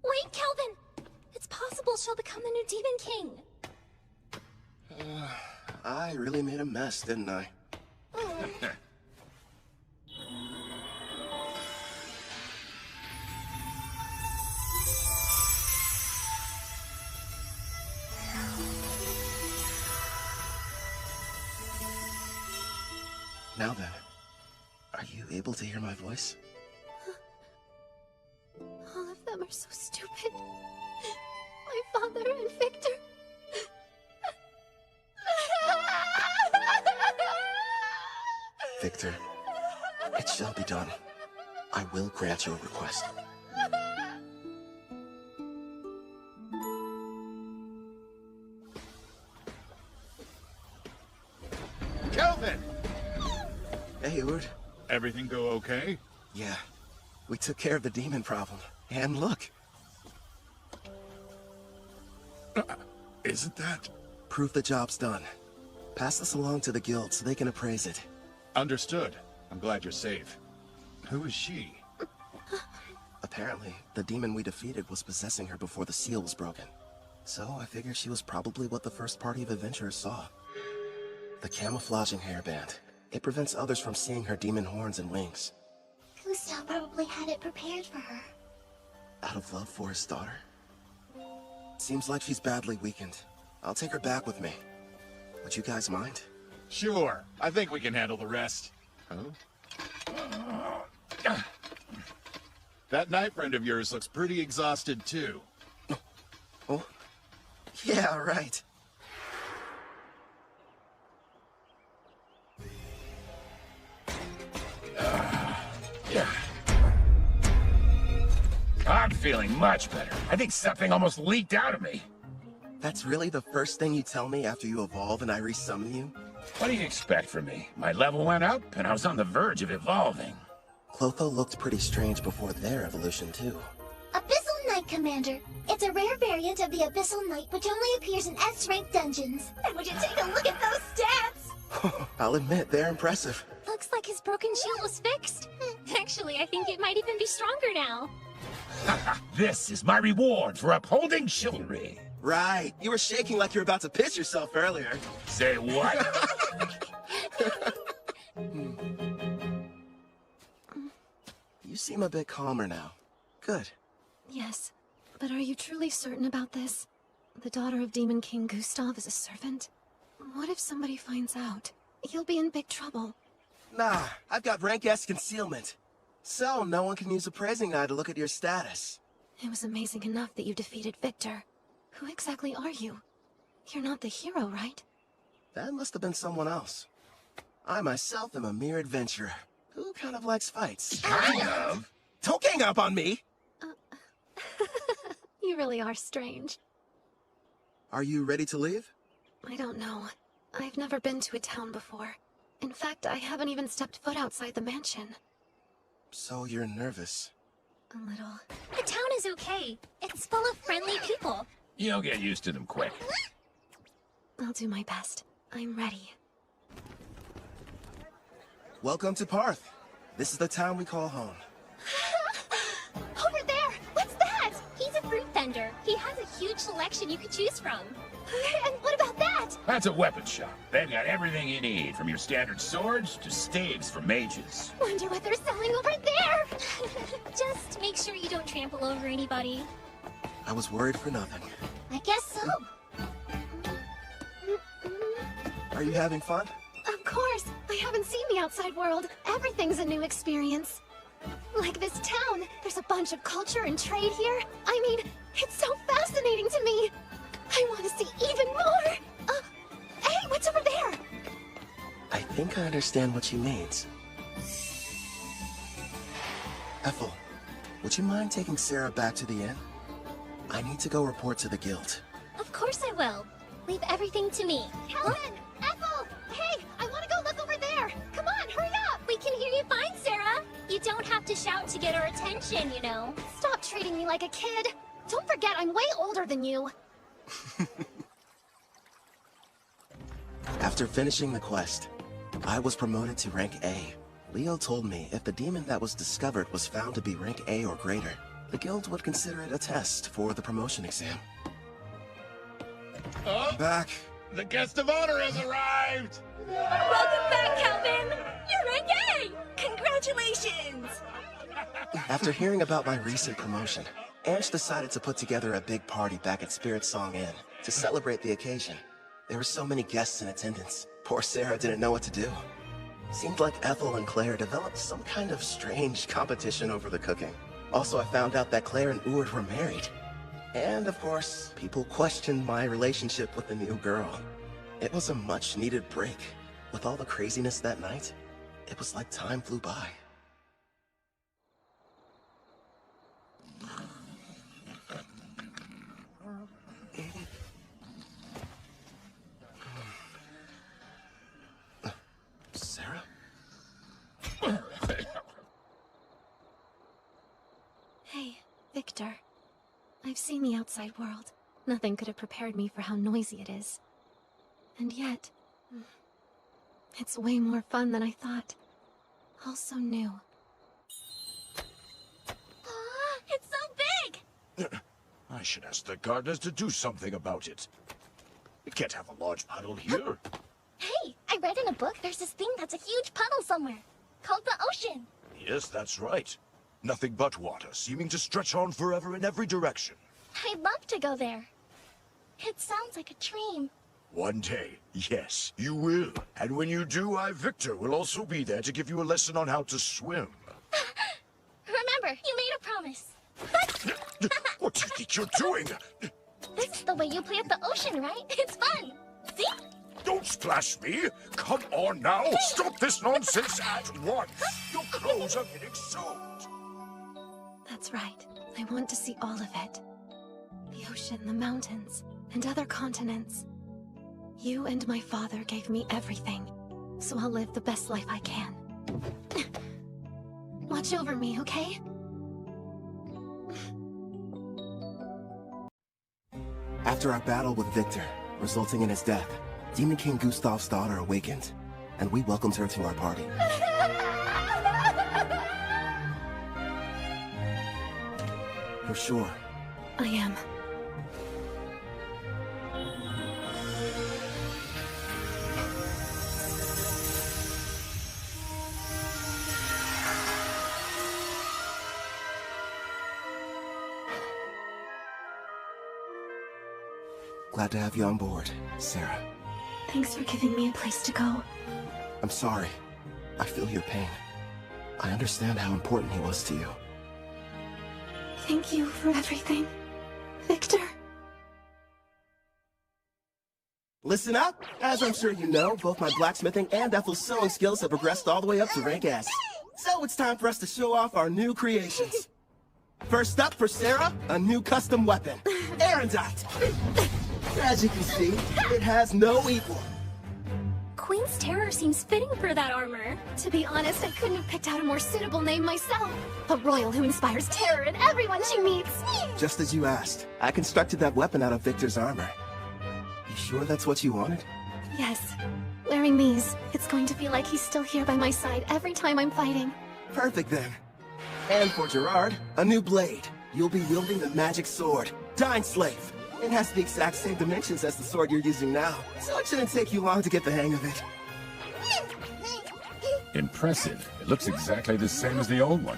S2: Wait, Kelvin! It's possible she'll become the new Demon King.
S1: I really made a mess, didn't I? Now then, are you able to hear my voice?
S2: All of them are so stupid. My father and Victor.
S1: Victor, it shall be done. I will grant your request.
S13: Kelvin!
S1: Hey, Ord.
S13: Everything go okay?
S1: Yeah. We took care of the demon problem. And look.
S13: Isn't that?
S1: Proof the job's done. Pass this along to the guild so they can appraise it.
S13: Understood. I'm glad you're safe. Who is she?
S1: Apparently, the demon we defeated was possessing her before the seal was broken. So I figured she was probably what the first party of adventurers saw. The camouflaging hairband. It prevents others from seeing her demon horns and wings.
S2: Gustav probably had it prepared for her.
S1: Out of love for his daughter? Seems like she's badly weakened. I'll take her back with me. Would you guys mind?
S13: Sure. I think we can handle the rest. Huh? That knight friend of yours looks pretty exhausted, too.
S1: Oh? Yeah, right.
S3: I'm feeling much better. I think something almost leaked out of me.
S1: That's really the first thing you tell me after you evolve and I resummon you?
S3: What do you expect from me? My level went up, and I was on the verge of evolving.
S1: Clotho looked pretty strange before their evolution, too.
S2: Abyssal Knight, Commander. It's a rare variant of the Abyssal Knight, which only appears in S-rank dungeons. And would you take a look at those stats?
S1: I'll admit, they're impressive.
S2: Looks like his broken shield was fixed.
S19: Actually, I think it might even be stronger now.
S3: This is my reward for upholding chivalry.
S1: Right. You were shaking like you were about to piss yourself earlier.
S3: Say what?
S1: You seem a bit calmer now. Good.
S2: Yes, but are you truly certain about this? The daughter of Demon King Gustav is a servant? What if somebody finds out? You'll be in big trouble.
S1: Nah, I've got rank S concealment. So no one can use a praising eye to look at your status.
S2: It was amazing enough that you defeated Victor. Who exactly are you? You're not the hero, right?
S1: That must have been someone else. I myself am a mere adventurer. Who kind of likes fights?
S3: Kind of?
S1: Don't gang up on me!
S2: You really are strange.
S1: Are you ready to leave?
S2: I don't know. I've never been to a town before. In fact, I haven't even stepped foot outside the mansion.
S1: So you're nervous.
S2: A little.
S4: The town is okay. It's full of friendly people.
S3: You'll get used to them quick.
S2: I'll do my best. I'm ready.
S1: Welcome to Parth. This is the town we call home.
S4: Over there! What's that? He's a fruit vendor. He has a huge selection you could choose from. And what about that?
S3: That's a weapon shop. They've got everything you need, from your standard swords to staves for mages.
S4: Wonder what they're selling over there! Just make sure you don't trample over anybody.
S1: I was worried for nothing.
S4: I guess so.
S1: Are you having fun?
S2: Of course! I haven't seen the outside world. Everything's a new experience. Like this town, there's a bunch of culture and trade here. I mean, it's so fascinating to me. I want to see even more! Hey, what's over there?
S1: I think I understand what she means. Ethel, would you mind taking Sarah back to the inn? I need to go report to the guild.
S4: Of course I will. Leave everything to me. Helen! Ethel! Hey, I want to go look over there! Come on, hurry up! We can hear you fine, Sarah. You don't have to shout to get our attention, you know.
S2: Stop treating me like a kid. Don't forget, I'm way older than you.
S1: After finishing the quest, I was promoted to rank A. Leo told me if the demon that was discovered was found to be rank A or greater, the guild would consider it a test for the promotion exam.
S18: Oh,
S1: Back.
S18: The guest of honor has arrived!
S4: Welcome back, Calvin! You're rank A! Congratulations!
S1: After hearing about my recent promotion, Ange decided to put together a big party back at Spirit Song Inn to celebrate the occasion. There were so many guests in attendance. Poor Sarah didn't know what to do. Seemed like Ethel and Claire developed some kind of strange competition over the cooking. Also, I found out that Claire and Urt were married. And of course, people questioned my relationship with the new girl. It was a much-needed break. With all the craziness that night, it was like time flew by. Sarah?
S2: Hey, Victor. I've seen the outside world. Nothing could have prepared me for how noisy it is. And yet, it's way more fun than I thought. All so new.
S4: It's so big!
S18: I should ask the gardeners to do something about it. We can't have a large puddle here.
S4: Hey, I read in a book there's this thing that's a huge puddle somewhere. Called the ocean.
S18: Yes, that's right. Nothing but water, seeming to stretch on forever in every direction.
S4: I'd love to go there. It sounds like a dream.
S18: One day, yes, you will. And when you do, I, Victor, will also be there to give you a lesson on how to swim.
S4: Remember, you made a promise.
S18: What do you think you're doing?
S4: This is the way you play at the ocean, right? It's fun. See?
S18: Don't splash me! Come on now! Stop this nonsense at once! Your clothes are getting soaked!
S2: That's right. I want to see all of it. The ocean, the mountains, and other continents. You and my father gave me everything, so I'll live the best life I can. Watch over me, okay?
S1: After our battle with Victor, resulting in his death, Demon King Gustav's daughter awakened, and we welcomed her to our party. You're sure?
S19: I am.
S1: Glad to have you on board, Sarah.
S19: Thanks for giving me a place to go.
S1: I'm sorry. I feel your pain. I understand how important he was to you.
S19: Thank you for everything, Victor.
S1: Listen up! As I'm sure you know, both my blacksmithing and Ethel's sewing skills have progressed all the way up to rank S. So it's time for us to show off our new creations. First up for Sarah, a new custom weapon, Erendite. As you can see, it has no equal.
S19: Queen's Terror seems fitting for that armor. To be honest, I couldn't have picked out a more suitable name myself. A royal who inspires terror in everyone she meets.
S1: Just as you asked, I constructed that weapon out of Victor's armor. You sure that's what you wanted?
S19: Yes. Wearing these, it's going to feel like he's still here by my side every time I'm fighting.
S1: Perfect then. And for Gerard, a new blade. You'll be wielding the magic sword, Dine Slave. It has the exact same dimensions as the sword you're using now, so it shouldn't take you long to get the hang of it.
S3: Impressive. It looks exactly the same as the old one.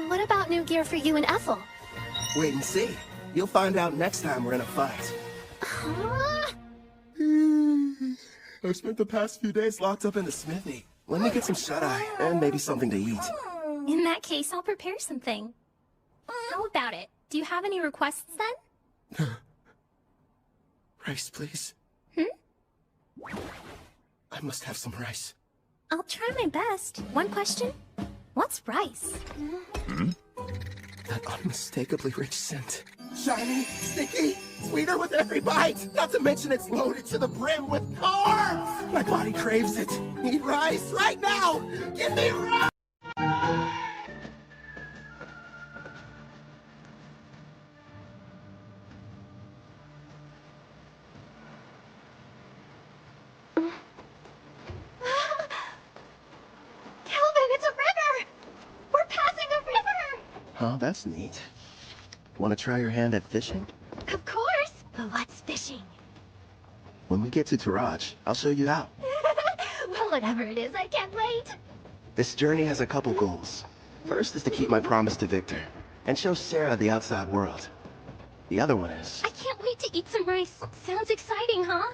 S19: What about new gear for you and Ethel?
S1: Wait and see. You'll find out next time we're in a fight. I've spent the past few days locked up in the smithy. Let me get some shut-eye, and maybe something to eat.
S19: In that case, I'll prepare something. How about it? Do you have any requests then?
S1: Rice, please. I must have some rice.
S19: I'll try my best. One question? What's rice?
S1: That unmistakably rich scent. Shiny, sticky, sweeter with every bite. Not to mention it's loaded to the brim with carbs. My body craves it. Need rice right now. Give me rice. Oh, that's neat. Want to try your hand at fishing?
S19: Of course! But what's fishing?
S1: When we get to Taraj, I'll show you how.
S19: Well, whatever it is, I can't wait!
S1: This journey has a couple goals. First is to keep my promise to Victor, and show Sarah the outside world. The other one is...
S19: I can't wait to eat some rice. Sounds exciting, huh?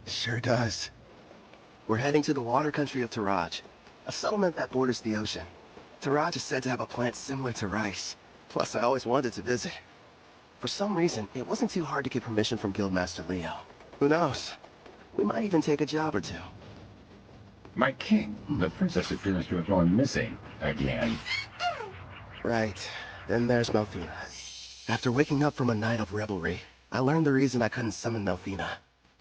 S1: Sure does. We're heading to the water country of Taraj, a settlement that borders the ocean. Taraj is said to have a plant similar to rice. Plus, I always wanted to visit. For some reason, it wasn't too hard to get permission from Guildmaster Leo. Who knows? We might even take a job or two.
S3: My king, the princess appears to have gone missing again.
S1: Right. Then there's Melfina. After waking up from a night of revelry, I learned the reason I couldn't summon Melfina.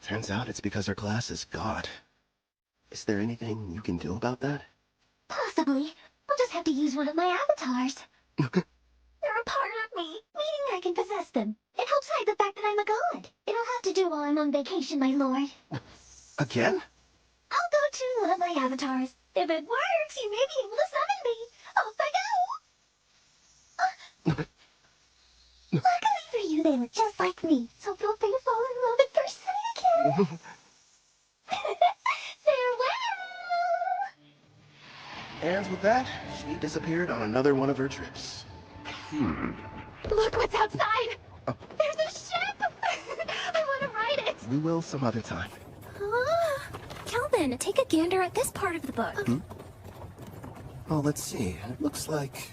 S1: Turns out it's because her class is God. Is there anything you can do about that?
S2: Possibly. I'll just have to use one of my avatars. They're a part of me, meaning I can possess them. It helps hide the fact that I'm a god. It'll have to do while I'm on vacation, my lord.
S1: Again?
S2: I'll go to one of my avatars. If it works, you may be able to summon me. Off I go! Luckily for you, they were just like me, so feel free to fall in love at first sight again.
S1: And with that, she disappeared on another one of her trips.
S19: Look what's outside! There's a ship! I want to ride it!
S1: We will some other time.
S19: Calvin, take a gander at this part of the book.
S1: Oh, let's see. It looks like...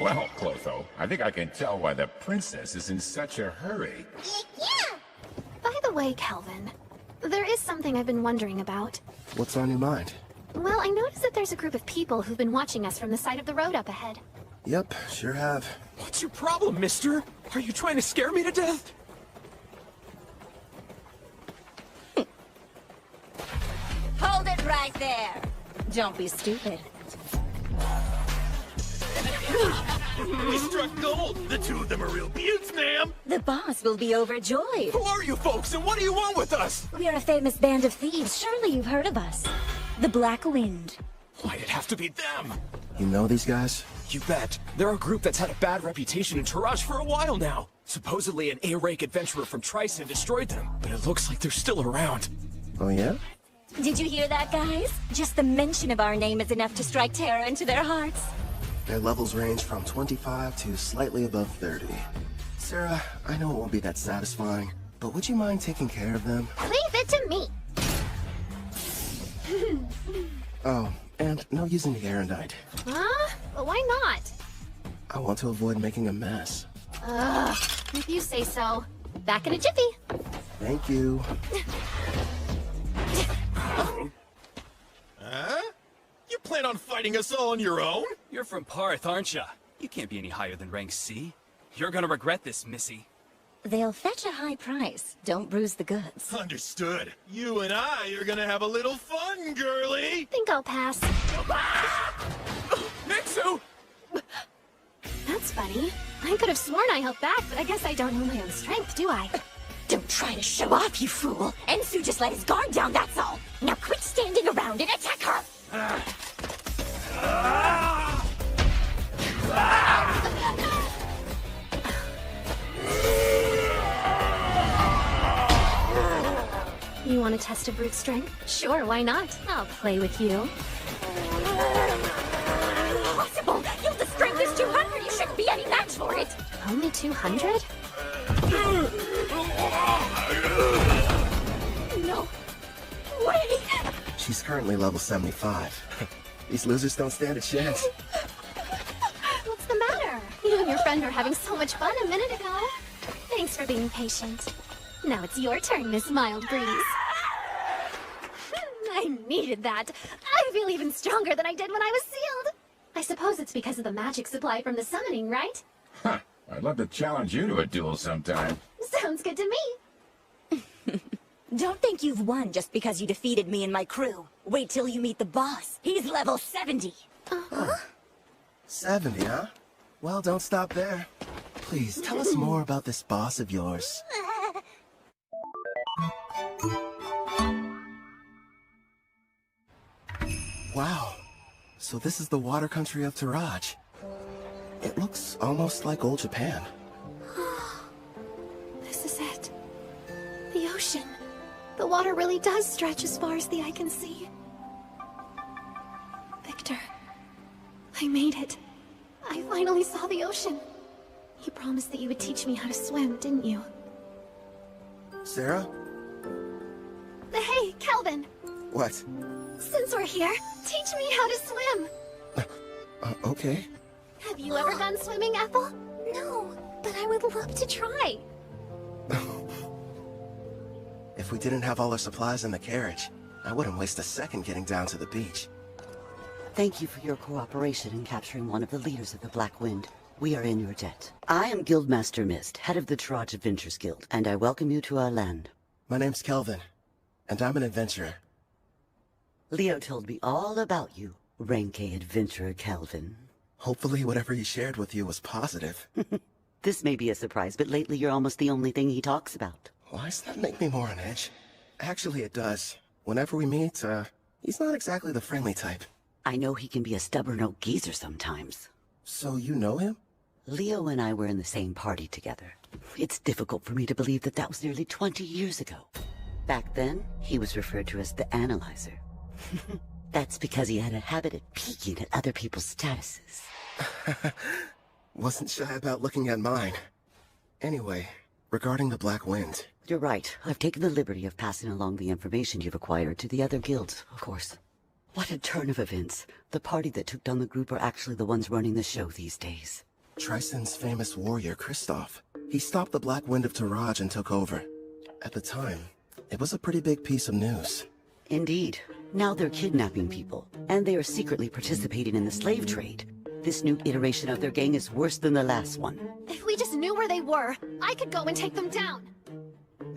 S3: Well, Clotho, I think I can tell why the princess is in such a hurry.
S19: By the way, Calvin, there is something I've been wondering about.
S1: What's on your mind?
S19: Well, I noticed that there's a group of people who've been watching us from the side of the road up ahead.
S1: Yep, sure have.
S6: What's your problem, mister? Are you trying to scare me to death?
S4: Hold it right there. Don't be stupid.
S17: We struck gold. The two of them are real beauts, ma'am.
S4: The boss will be overjoyed.
S6: Who are you folks, and what do you want with us?
S4: We're a famous band of thieves. Surely you've heard of us. The Black Wind.
S6: Why'd it have to be them?
S1: You know these guys?
S6: You bet. They're a group that's had a bad reputation in Taraj for a while now. Supposedly an A-rank adventurer from Tryson destroyed them, but it looks like they're still around.
S1: Oh yeah?
S4: Did you hear that, guys? Just the mention of our name is enough to strike terror into their hearts.
S1: Their levels range from 25 to slightly above 30. Sarah, I know it won't be that satisfying, but would you mind taking care of them?
S19: Leave it to me.
S1: Oh, and no using the Erendite.
S19: Huh? Well, why not?
S1: I want to avoid making a mess.
S19: Ugh, if you say so. Back in a jiffy.
S1: Thank you.
S6: Huh? You plan on fighting us all on your own? You're from Parth, aren't ya? You can't be any higher than rank C. You're gonna regret this, Missy.
S4: They'll fetch a high price. Don't bruise the goods.
S11: Understood. You and I are gonna have a little fun, girly.
S19: Think I'll pass.
S6: Mixu!
S19: That's funny. I could have sworn I held back, but I guess I don't know my own strength, do I?
S4: Don't try to show off, you fool. Ensu just let his guard down, that's all. Now quit standing around and attack her.
S19: You want to test a brute strength? Sure, why not? I'll play with you.
S4: Impossible! Gilda's strength is 200! You shouldn't be any match for it!
S19: Only 200?
S4: No way!
S1: She's currently level 75. These losers don't stand a chance.
S19: What's the matter? You and your friend were having so much fun a minute ago. Thanks for being patient. Now it's your turn, Miss Mild Breeze. I needed that. I feel even stronger than I did when I was sealed. I suppose it's because of the magic supply from the summoning, right?
S3: Huh. I'd love to challenge you to a duel sometime.
S19: Sounds good to me.
S4: Don't think you've won just because you defeated me and my crew. Wait till you meet the boss. He's level 70.
S1: 70, huh? Well, don't stop there. Please, tell us more about this boss of yours. Wow. So this is the water country of Taraj. It looks almost like old Japan.
S19: This is it. The ocean. The water really does stretch as far as the eye can see. Victor, I made it. I finally saw the ocean. You promised that you would teach me how to swim, didn't you?
S1: Sarah?
S19: Hey, Calvin.
S1: What?
S19: Since we're here, teach me how to swim.
S1: Okay.
S19: Have you ever gone swimming, Ethel?
S4: No, but I would love to try.
S1: If we didn't have all our supplies in the carriage, I wouldn't waste a second getting down to the beach.
S7: Thank you for your cooperation in capturing one of the leaders of the Black Wind. We are in your debt. I am Guildmaster Mist, head of the Taraj Adventures Guild, and I welcome you to our land.
S1: My name's Kelvin, and I'm an adventurer.
S7: Leo told me all about you, Rank A adventurer Kelvin.
S1: Hopefully whatever he shared with you was positive.
S7: This may be a surprise, but lately you're almost the only thing he talks about.
S1: Why does that make me more on edge? Actually, it does. Whenever we meet, he's not exactly the friendly type.
S7: I know he can be a stubborn old geezer sometimes.
S1: So you know him?
S7: Leo and I were in the same party together. It's difficult for me to believe that that was nearly 20 years ago. Back then, he was referred to as the Analyzer. That's because he had a habit of peeking at other people's statuses.
S1: Wasn't shy about looking at mine. Anyway, regarding the Black Wind.
S7: You're right. I've taken the liberty of passing along the information you've acquired to the other guilds, of course. What a turn of events. The party that took down the group are actually the ones running the show these days.
S1: Tryson's famous warrior, Kristoff. He stopped the Black Wind of Taraj and took over. At the time, it was a pretty big piece of news.
S7: Indeed. Now they're kidnapping people, and they are secretly participating in the slave trade. This new iteration of their gang is worse than the last one.
S19: If we just knew where they were, I could go and take them down.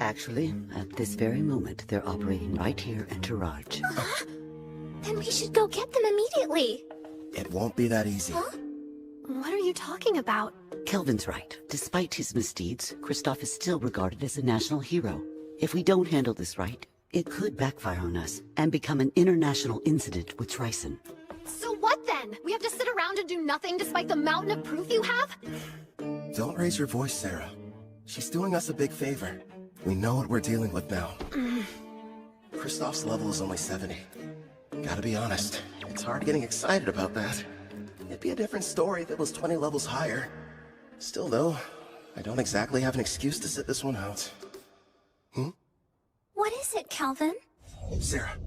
S7: Actually, at this very moment, they're operating right here in Taraj.
S19: Then we should go get them immediately.
S1: It won't be that easy.
S19: What are you talking about?
S7: Kelvin's right. Despite his misdeeds, Kristoff is still regarded as a national hero. If we don't handle this right, it could backfire on us and become an international incident with Tryson.
S19: So what then? We have to sit around and do nothing despite the mountain of proof you have?
S1: Don't raise your voice, Sarah. She's doing us a big favor. We know what we're dealing with now. Kristoff's level is only 70. Gotta be honest, it's hard getting excited about that. It'd be a different story if it was 20 levels higher. Still though, I don't exactly have an excuse to sit this one out.
S19: What is it, Calvin?
S1: Sarah,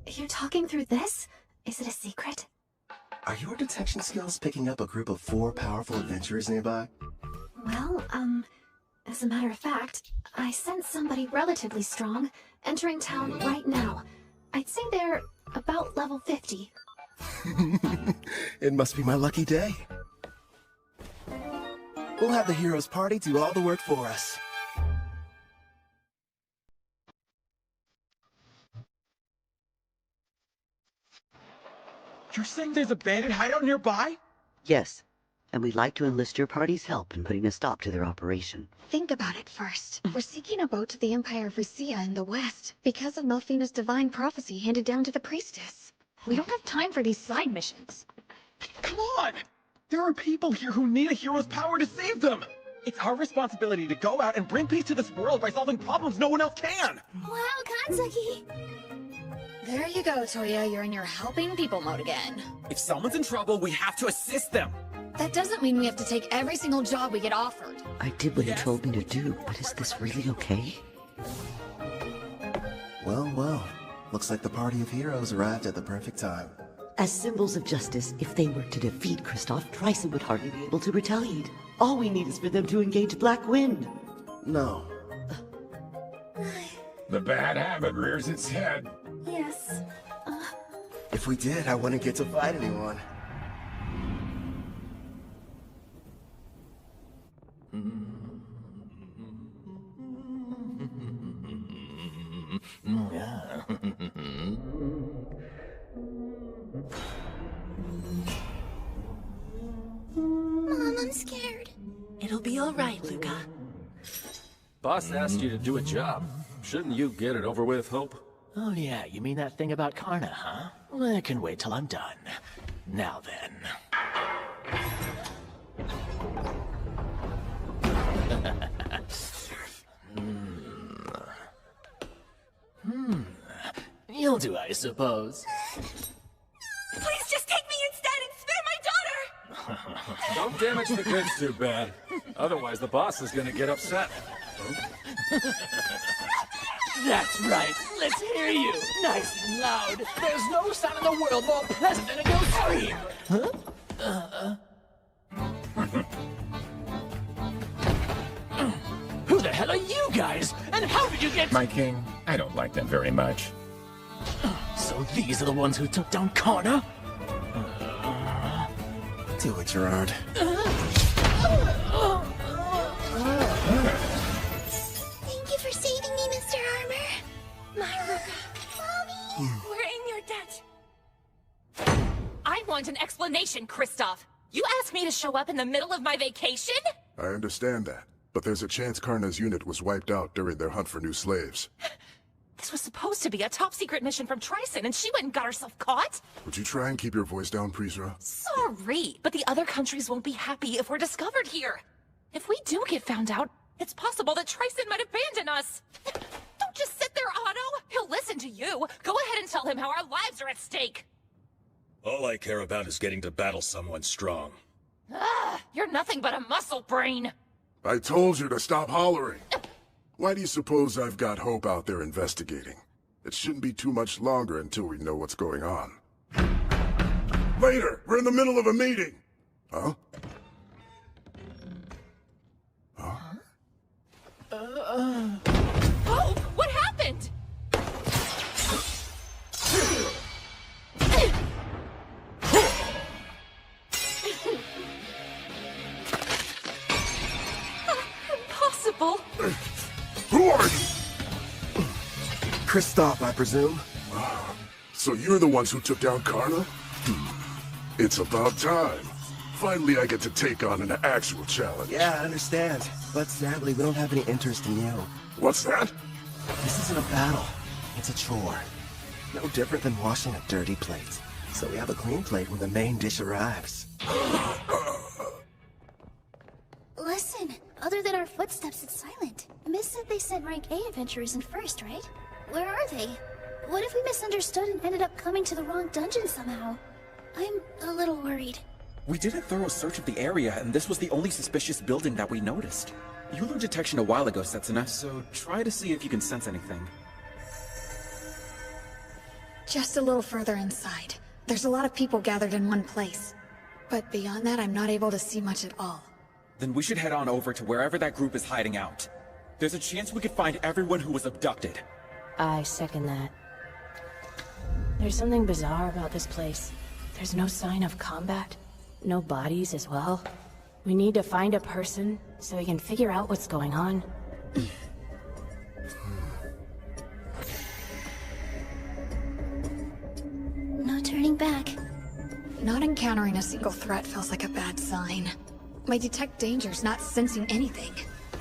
S19: You're talking through this? Is it a secret?
S1: are your detection skills picking up a group of 4 powerful adventurers nearby?
S19: Well, as a matter of fact, I sense somebody relatively strong entering town right now. I'd say they're about level 50.
S1: It must be my lucky day. We'll have the heroes party do all the work for us.
S16: You're saying there's a bandit hideout nearby?
S7: Yes, and we'd like to enlist your party's help in putting a stop to their operation.
S20: Think about it first. We're seeking a boat to the Empire of Rusia in the west because of Melfina's divine prophecy handed down to the priestess.
S8: We don't have time for these side missions.
S16: Come on! There are people here who need a hero's power to save them! It's our responsibility to go out and bring peace to this world by solving problems no one else can!
S19: Wow, Kanzaki!
S20: There you go, Toya. You're in your helping people mode again.
S6: If someone's in trouble, we have to assist them.
S20: That doesn't mean we have to take every single job we get offered.
S7: I did what you told me to do, but is this really okay?
S1: Well, well. Looks like the party of heroes arrived at the perfect time.
S7: As symbols of justice, if they were to defeat Kristoff, Tryson would hardly be able to retaliate. All we need is for them to engage Black Wind.
S1: No.
S3: The bad habit rears its head.
S19: Yes.
S1: If we did, I wouldn't get to fight anyone.
S19: Mom, I'm scared.
S21: It'll be all right, Luca.
S22: Boss asked you to do a job. Shouldn't you get it over with, Hope?
S5: Oh yeah, you mean that thing about Karna, huh? Well, I can wait till I'm done. Now then. You'll do, I suppose.
S21: Please just take me instead and spare my daughter!
S22: Don't damage the goods too bad. Otherwise, the boss is gonna get upset.
S5: That's right. Let's hear you. Nice and loud. There's no sound in the world more pleasant than a girl scream. Huh? Who the hell are you guys? And how did you get...
S3: My king, I don't like them very much.
S5: So these are the ones who took down Karna?
S1: Do it, Gerard.
S19: Thank you for saving me, Mr. Armor.
S21: My Luca. Mommy! We're in your debt. I want an explanation, Kristoff. You asked me to show up in the middle of my vacation?
S23: I understand that, but there's a chance Karna's unit was wiped out during their hunt for new slaves.
S21: This was supposed to be a top-secret mission from Tryson, and she went and got herself caught?
S23: Would you try and keep your voice down, Prisra?
S21: Sorry, but the other countries won't be happy if we're discovered here. If we do get found out, it's possible that Tryson might abandon us. Don't just sit there, Otto. He'll listen to you. Go ahead and tell him how our lives are at stake.
S17: All I care about is getting to battle someone strong.
S21: You're nothing but a muscle brain.
S23: I told you to stop hollering. Why do you suppose I've got Hope out there investigating? It shouldn't be too much longer until we know what's going on. Later! We're in the middle of a meeting! Huh?
S21: Hope, what happened? Impossible.
S23: Who are you?
S1: Kristoff, I presume.
S23: So you're the ones who took down Karna? It's about time. Finally, I get to take on an actual challenge.
S1: Yeah, I understand. But sadly, we don't have any interest in you.
S23: What's that?
S1: This isn't a battle. It's a chore. No different than washing a dirty plate. So we have a clean plate when the main dish arrives.
S2: Listen, other than our footsteps, it's silent. Miss said they sent rank A adventurers in first, right? Where are they? What if we misunderstood and ended up coming to the wrong dungeon somehow? I'm a little worried.
S9: We did a thorough search of the area, and this was the only suspicious building that we noticed. You learned detection a while ago, Setsuna, so try to see if you can sense anything.
S20: Just a little further inside. There's a lot of people gathered in one place. But beyond that, I'm not able to see much at all.
S9: Then we should head on over to wherever that group is hiding out. There's a chance we could find everyone who was abducted.
S10: I second that. There's something bizarre about this place. There's no sign of combat. No bodies as well. We need to find a person so we can figure out what's going on.
S2: No turning back.
S20: Not encountering a single threat feels like a bad sign. My detect danger's not sensing anything.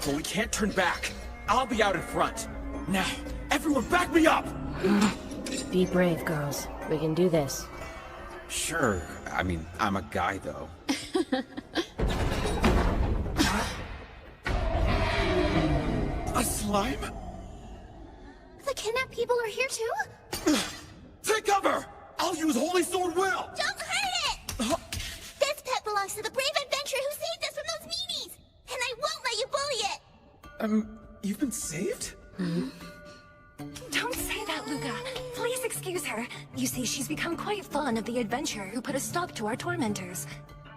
S9: But we can't turn back. I'll be out in front. Now, everyone back me up!
S10: Be brave, girls. We can do this.
S9: Sure. I mean, I'm a guy, though. A slime?
S2: The kidnapped people are here too?
S9: Take cover! I'll use Holy Sword Will!
S2: Don't hurt it! This pet belongs to the brave adventurer who saved us from those meanies! And I won't let you bully it!
S9: You've been saved?
S4: Don't say that, Luca. Please excuse her. You see, she's become quite fond of the adventurer who put a stop to our tormentors.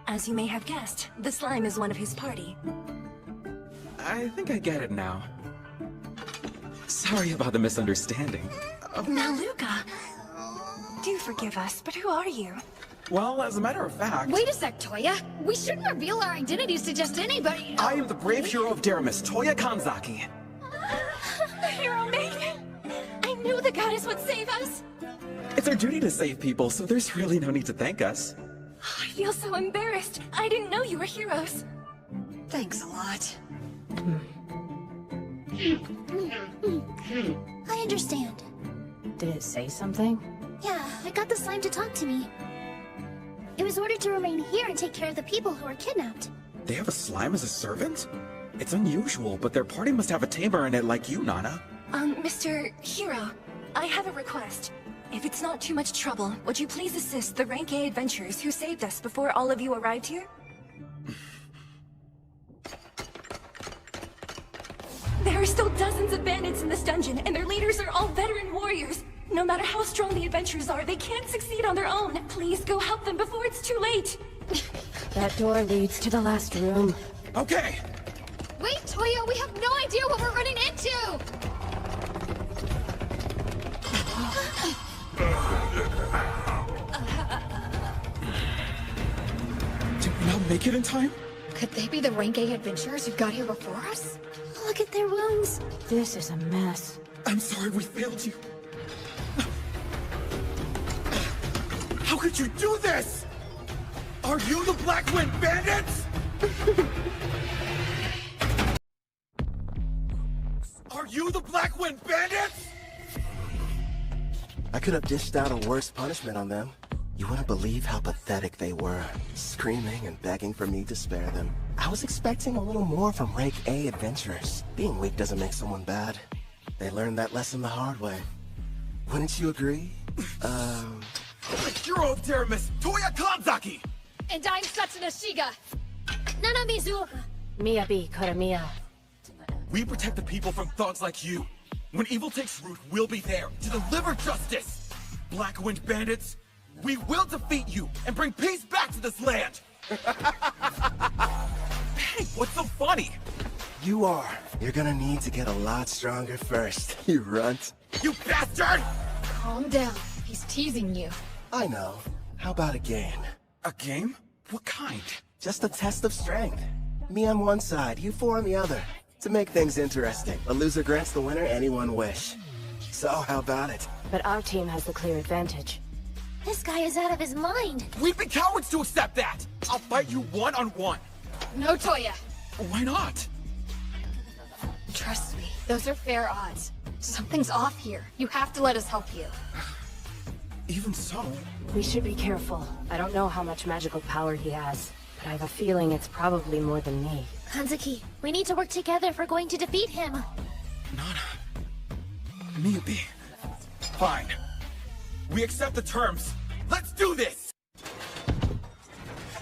S4: As you may have guessed, the slime is one of his party.
S9: I think I get it now. Sorry about the misunderstanding.
S4: Now, Luca, do forgive us, but who are you?
S9: Well, as a matter of fact...
S20: Wait a sec, Toya. We shouldn't reveal our identities to just anybody.
S9: I am the brave hero of Deramis, Toya Kanzaki.
S4: The hero maiden! I knew the goddess would save us!
S9: It's our duty to save people, so there's really no need to thank us.
S4: I feel so embarrassed. I didn't know you were heroes.
S20: Thanks a lot.
S2: I understand.
S10: Did it say something?
S2: Yeah, I got the slime to talk to me. It was ordered to remain here and take care of the people who were kidnapped.
S9: They have a slime as a servant? It's unusual, but their party must have a tamer in it like you, Nana.
S4: Mr. Hero, I have a request. If it's not too much trouble, would you please assist the Rank A adventurers who saved us before all of you arrived here? There are still dozens of bandits in this dungeon, and their leaders are all veteran warriors. No matter how strong the adventurers are, they can't succeed on their own. Please go help them before it's too late.
S10: That door leads to the last room.
S9: Okay.
S20: Wait, Toya, we have no idea what we're running into!
S9: Did we not make it in time?
S20: Could they be the Rank A adventurers who got here before us?
S2: Look at their wounds.
S10: This is a mess.
S9: I'm sorry we failed you. How could you do this? Are you the Black Wind Bandits? Are you the Black Wind Bandits?
S1: I could have dished out a worse punishment on them. You wouldn't believe how pathetic they were, screaming and begging for me to spare them. I was expecting a little more from Rank A adventurers. Being weak doesn't make someone bad. They learned that lesson the hard way. Wouldn't you agree?
S9: The hero of Deramis, Toya Kanzaki!
S20: And I'm Setsuna Shiga.
S2: Nana Mizuoka.
S10: Miyabi Kuramiya.
S9: We protect the people from thugs like you. When evil takes root, we'll be there to deliver justice. Black Wind Bandits, we will defeat you and bring peace back to this land. Hey, what's so funny?
S1: You are. You're gonna need to get a lot stronger first, you runt.
S9: You bastard!
S20: Calm down. He's teasing you.
S1: I know. How about a game?
S9: A game? What kind?
S1: Just a test of strength. Me on one side, you four on the other. To make things interesting, a loser grants the winner any one wish. So, how about it?
S10: But our team has the clear advantage.
S2: This guy is out of his mind.
S9: We'd be cowards to accept that! I'll fight you one-on-one.
S20: No, Toya.
S9: Why not?
S20: Trust me, those are fair odds. Something's off here. You have to let us help you.
S9: Even so...
S10: We should be careful. I don't know how much magical power he has, but I have a feeling it's probably more than me.
S19: Hanzuki, we need to work together if we're going to defeat him.
S9: Miyabi. Fine. We accept the terms. Let's do this!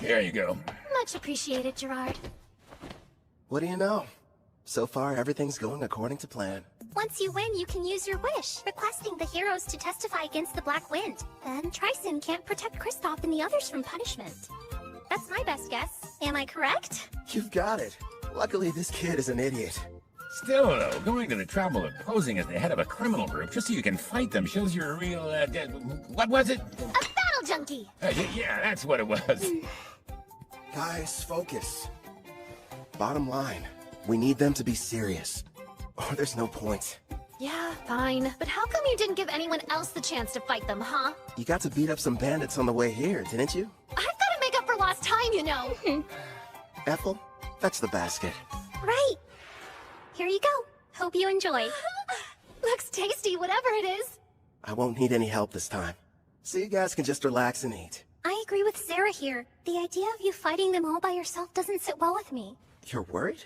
S3: Here you go.
S19: Much appreciated, Gerard.
S1: What do you know? So far, everything's going according to plan.
S19: Once you win, you can use your wish, requesting the heroes to testify against the Black Wind. Then Tryson can't protect Kristoff and the others from punishment. That's my best guess. Am I correct?
S1: You've got it. Luckily, this kid is an idiot.
S3: Still, though, going to the trouble of posing as the head of a criminal group just so you can fight them shows you're a real, what was it?
S19: A battle junkie!
S3: Yeah, that's what it was.
S1: Guys, focus. Bottom line, we need them to be serious. Or there's no point.
S19: Yeah, fine. But how come you didn't give anyone else the chance to fight them, huh?
S1: You got to beat up some bandits on the way here, didn't you?
S19: I've got to make up for lost time, you know.
S1: Ethel, fetch the basket.
S19: Right. Here you go. Hope you enjoy. Looks tasty, whatever it is.
S1: I won't need any help this time. So you guys can just relax and eat.
S19: I agree with Sarah here. The idea of you fighting them all by yourself doesn't sit well with me.
S1: You're worried?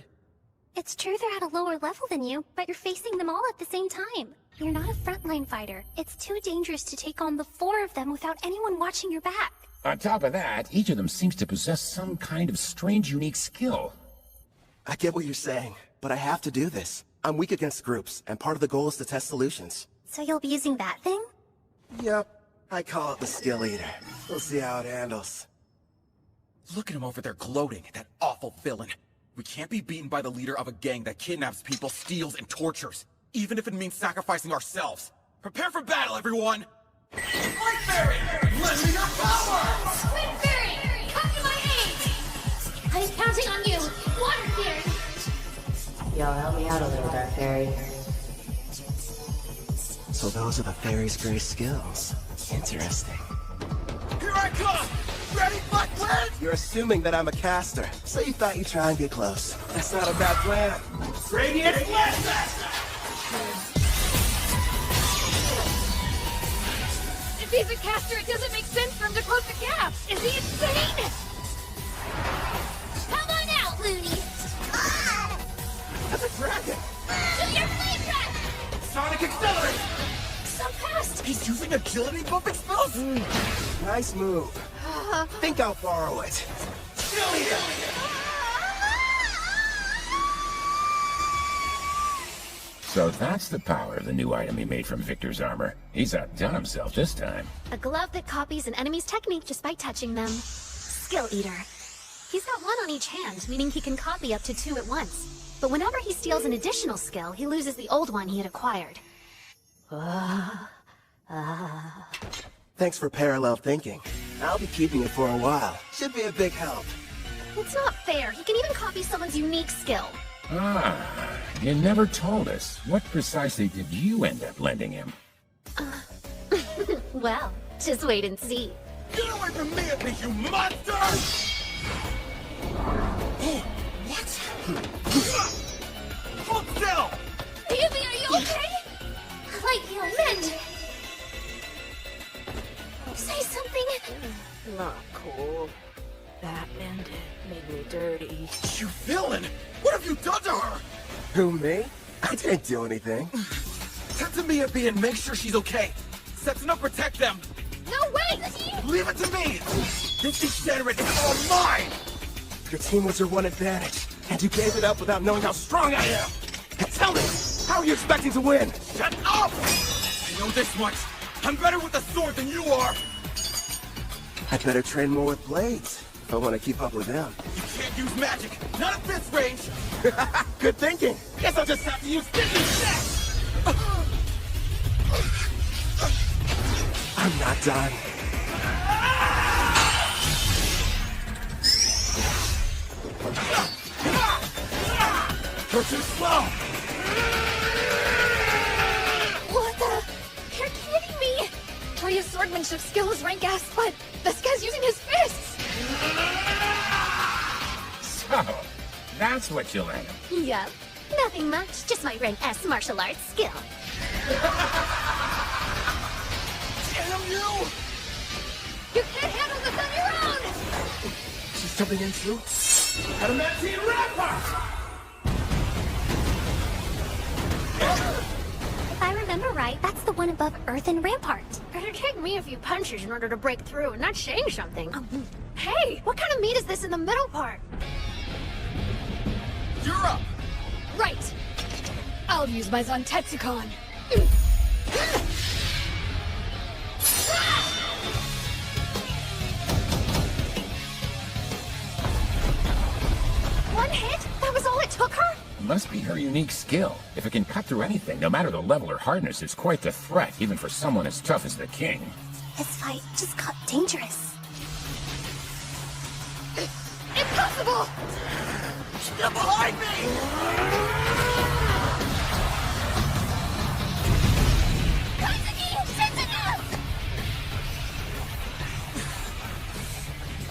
S19: It's true they're at a lower level than you, but you're facing them all at the same time. You're not a frontline fighter. It's too dangerous to take on the 4 of them without anyone watching your back.
S3: On top of that, each of them seems to possess some kind of strange, unique skill.
S1: I get what you're saying, but I have to do this. I'm weak against groups, and part of the goal is to test solutions.
S19: So you'll be using that thing?
S1: Yep. I call it the Skill Eater. We'll see how it handles.
S9: Look at him over there gloating, that awful villain. We can't be beaten by the leader of a gang that kidnaps people, steals, and tortures, even if it means sacrificing ourselves. Prepare for battle, everyone! Squid Fairy! Lend me your power!
S19: Squid Fairy! Come to my aid! I'm counting on you! Water Fairy!
S10: Y'all help me out a little, Dark Fairy.
S1: So those are the fairy's great skills. Interesting.
S9: Here I come! Ready, Black Wind?
S1: You're assuming that I'm a caster, so you thought you'd try and get close. That's not a bad plan.
S9: Radiant Blast!
S19: If he's a caster, it doesn't make sense for him to close the gap! Is he insane? Come on out, Looney! Ah!
S1: That's a dragon!
S19: Do your flame trap!
S9: Sonic Accelerate!
S19: So fast!
S9: He's using agility buffing spells?
S1: Nice move. Think I'll borrow it.
S9: Skill Eater!
S3: So that's the power of the new item he made from Victor's armor. He's outdone himself this time.
S19: A glove that copies an enemy's technique just by touching them. Skill Eater. He's got 1 on each hand, meaning he can copy up to 2 at once. But whenever he steals an additional skill, he loses the old one he had acquired.
S1: Thanks for parallel thinking. I'll be keeping it for a while. Should be a big help.
S19: It's not fair. He can even copy someone's unique skill.
S3: Ah, you never told us. What precisely did you end up lending him?
S19: Well, just wait and see.
S9: Get away from me, you monster! What? Hold still!
S19: Yubi, are you okay? Like you meant. Say something.
S10: Not cool. That bandit made me dirty.
S9: You villain! What have you done to her?
S1: Who, me? I didn't do anything.
S9: Tend to Miyabi and make sure she's okay. Setsuna, protect them!
S19: No, wait!
S9: Leave it to me! This degenerate is all mine!
S1: Your team was your one advantage, and you gave it up without knowing how strong I am. Now tell me, how are you expecting to win?
S9: Shut up! I know this much. I'm better with the sword than you are!
S1: I'd better train more with blades if I want to keep up with them.
S9: You can't use magic! Not at this range!
S1: Good thinking! Guess I'll just have to use this instead! I'm not done.
S9: You're too slow!
S19: What the? You're kidding me! Toya's swordmanship skill is rank S, but this guy's using his fists!
S3: So, that's what you lent him.
S19: Yep. Nothing much, just my rank S martial arts skill.
S9: Damn you!
S1: jumping into?
S11: Adamantine Rampart!
S19: If I remember right, that's the one above Earth and Rampart.
S10: Better take me a few punches in order to break through and not saying something.
S19: Hey, what kind of meat is this in the middle part?
S16: You're up!
S10: Right. I'll use my Zantetsucon.
S19: One hit? That was all it took her?
S3: Must be her unique skill. If it can cut through anything, no matter the level or hardness, it's quite the threat, even for someone as tough as the king.
S19: This fight just got dangerous.
S10: Impossible!
S11: Get behind me!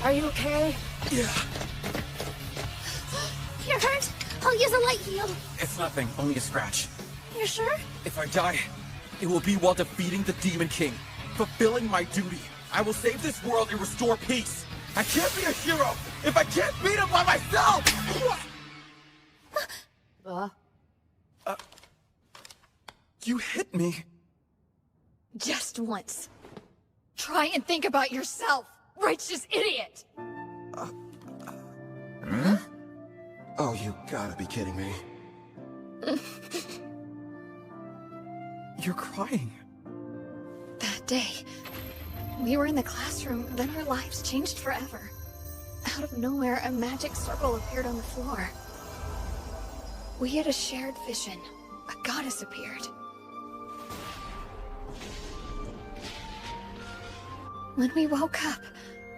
S10: Are you okay?
S16: Yeah.
S19: You're hurt? I'll use a light heal.
S16: It's nothing, only a scratch.
S19: You're sure?
S16: If I die, it will be while defeating the Demon King. Fulfilling my duty. I will save this world and restore peace. I can't be a hero if I can't beat him by myself! You hit me.
S10: Just once. Try and think about yourself, righteous idiot!
S1: Oh, you gotta be kidding me.
S16: You're crying.
S20: That day, we were in the classroom, then our lives changed forever. Out of nowhere, a magic circle appeared on the floor. We had a shared vision. A goddess appeared. When we woke up,